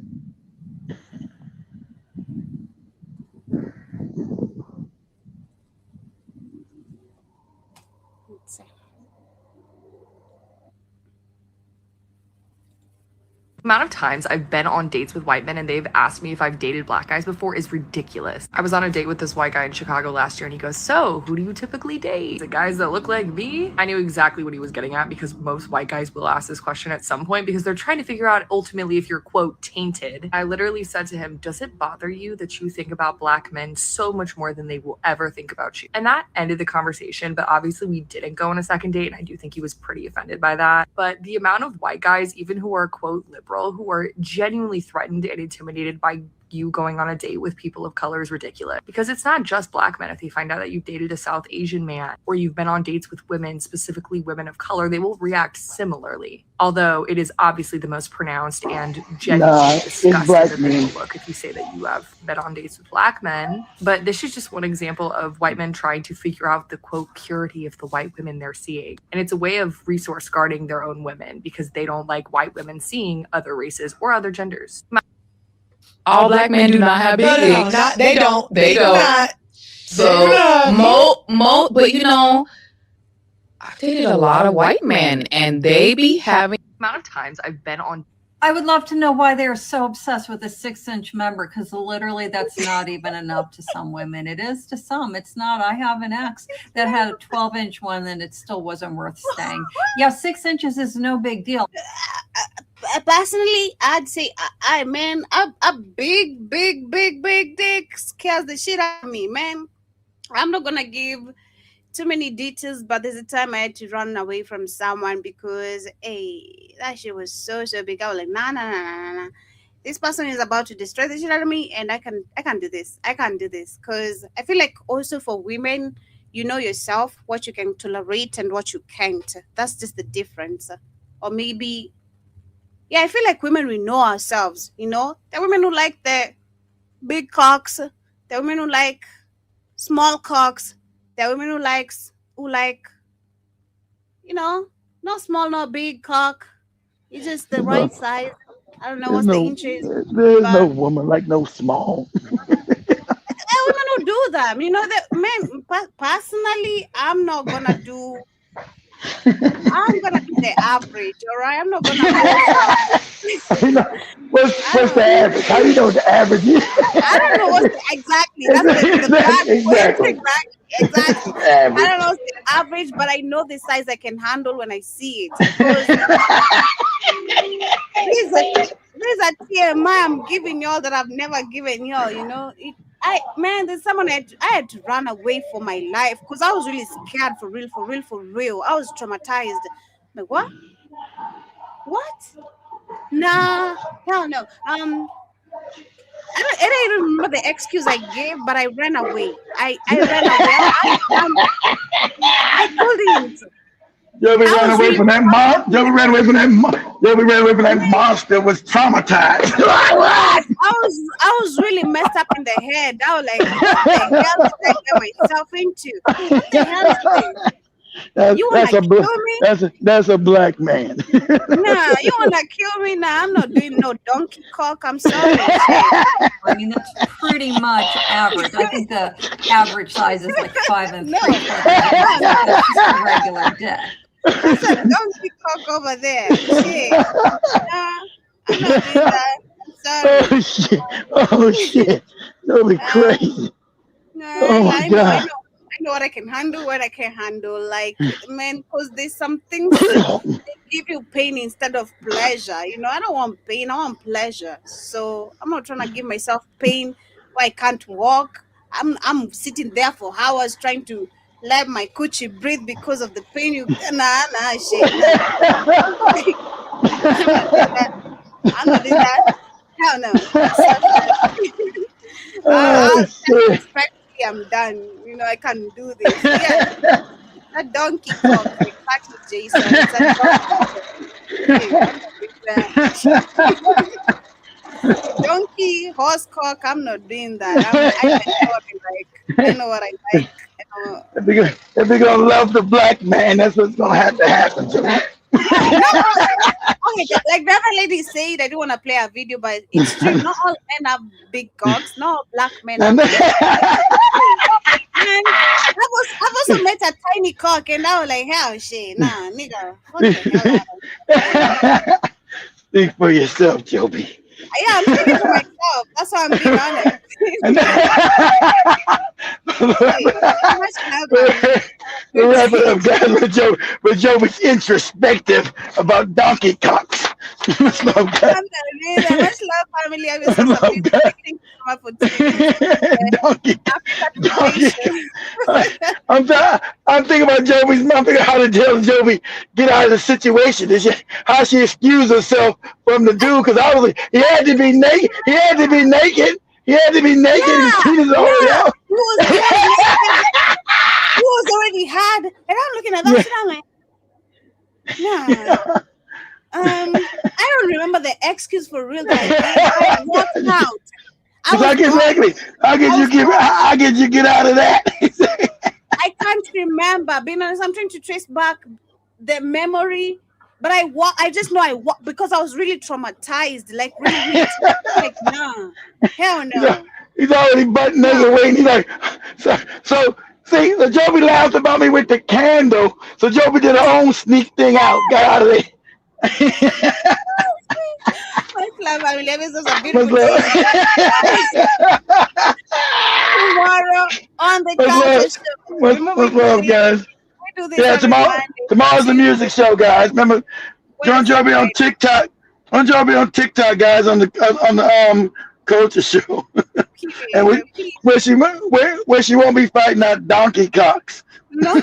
amount of times I've been on dates with white men and they've asked me if I've dated black guys before is ridiculous. I was on a date with this white guy in Chicago last year and he goes, so who do you typically date? The guys that look like me? I knew exactly what he was getting at because most white guys will ask this question at some point because they're trying to figure out ultimately if you're quote tainted. I literally said to him, does it bother you that you think about black men so much more than they will ever think about you? And that ended the conversation, but obviously we didn't go on a second date and I do think he was pretty offended by that. But the amount of white guys, even who are quote liberal, liberal who are genuinely threatened and intimidated by you going on a date with people of color is ridiculous. Because it's not just black men. If they find out that you've dated a South Asian man or you've been on dates with women, specifically women of color, they will react similarly. Although it is obviously the most pronounced and genuinely disgusting that they will look if you say that you have been on dates with black men. But this is just one example of white men trying to figure out the quote purity of the white women they're seeing. And it's a way of resource guarding their own women because they don't like white women seeing other races or other genders. All black men do not have big dicks. They don't. They don't. So, but you know, I've dated a lot of white men and they be having. The amount of times I've been on. I would love to know why they're so obsessed with a 6-inch member, because literally that's not even enough to some women. It is to some. It's not. I have an ex that had a 12-inch one and it still wasn't worth staying. Yeah, 6 inches is no big deal. Personally, I'd say, man, a big dick scares the shit out of me, man. I'm not gonna give too many details, but there's a time I had to run away from someone because, hey, that shit was so big. I was like, nah. This person is about to destroy the shit out of me, and I can't do this. I can't do this, because I feel like also for women, you know yourself what you can tolerate and what you can't. That's just the difference. Or maybe. Yeah, I feel like women, we know ourselves, you know? There are women who like the big cocks. There are women who like small cocks. There are women who like, you know, not small, not big cock. It's just the right size. I don't know what's the inches. There's no woman like no small. There are women who do that. You know, that men, personally, I'm gonna do the average, all right? I'm not gonna what's the average? How you know what the average is? I don't know what's exactly. That's exactly. I don't know what's the average, but I know the size I can handle when I see it. There's a TMI I'm giving y'all that I've never given y'all, you know? There's someone I had to run away for my life because I was really scared for real. I was traumatized. Like, what? Nah, hell no. I don't even remember the excuse I gave, but I ran away. I ran away. I couldn't. You ever ran away from that monster? You ever ran away from that monster? Was traumatized. I was really messed up in the head. I was like, what the hell did I get myself into? What the hell is this? That's a black man. Nah, you wanna kill me? Nah, I'm not doing no donkey cock. I'm sorry. I mean, that's pretty much average. I think the average size is like 5 3/4. That's just a regular dick. That's a donkey cock over there. Shit. Nah, I'm not doing that. I'm sorry. Oh shit. That'll be crazy. Oh my God. I know what I can handle, what I can't handle. Like, man, because there's some things that give you pain instead of pleasure. You know, I don't want pain, I want pleasure. So I'm not trying to give myself pain where I can't walk. I'm sitting there for hours trying to let my coochie breathe because of the pain. Shit. I'm not doing that. Hell no. I'm done. You know, I can't do this. Yeah, that donkey cock, exactly, Jason. It's a donkey, horse cock. I'm not doing that. I know what I like. If they're gonna love the black man, that's what's gonna have to happen to them. Okay, like the other lady said, I don't want to play a video, but it's true. Not all men have big cocks. Not all black men have big cocks. And I've also met a tiny cock, and I was like, hell, shit, nah, nigga. What the hell? Speak for yourself, Joby. Yeah, I'm speaking for myself. That's why I'm being honest. We'll wrap it up, guys, with Joey's introspective about donkey cocks. Much love, guys. Much love, family. I was I'm thinking about Joey's mom. Thinking how to tell Joey get out of the situation. How she excused herself from the dude because obviously he had to be naked. He had to be naked. His penis already out. He was already had, and I'm looking at that shit. I'm like, nah. I don't remember the excuse for real. I walked out. How did you get out of that? I can't remember. Being honest, I'm trying to trace back the memory, but I just know I walked because I was really traumatized. Like really like nah, hell no. He's already butt naked waiting. He's like, so Joby laughed about me with the candle. So Joby did her own sneak thing out, got out of there. Tomorrow on the couch. What's love, guys? Yeah, tomorrow's the music show, guys. Remember, John Joby on TikTok. John Joby on TikTok, guys, on the culture show. And where she won't be fighting out donkey cocks. No.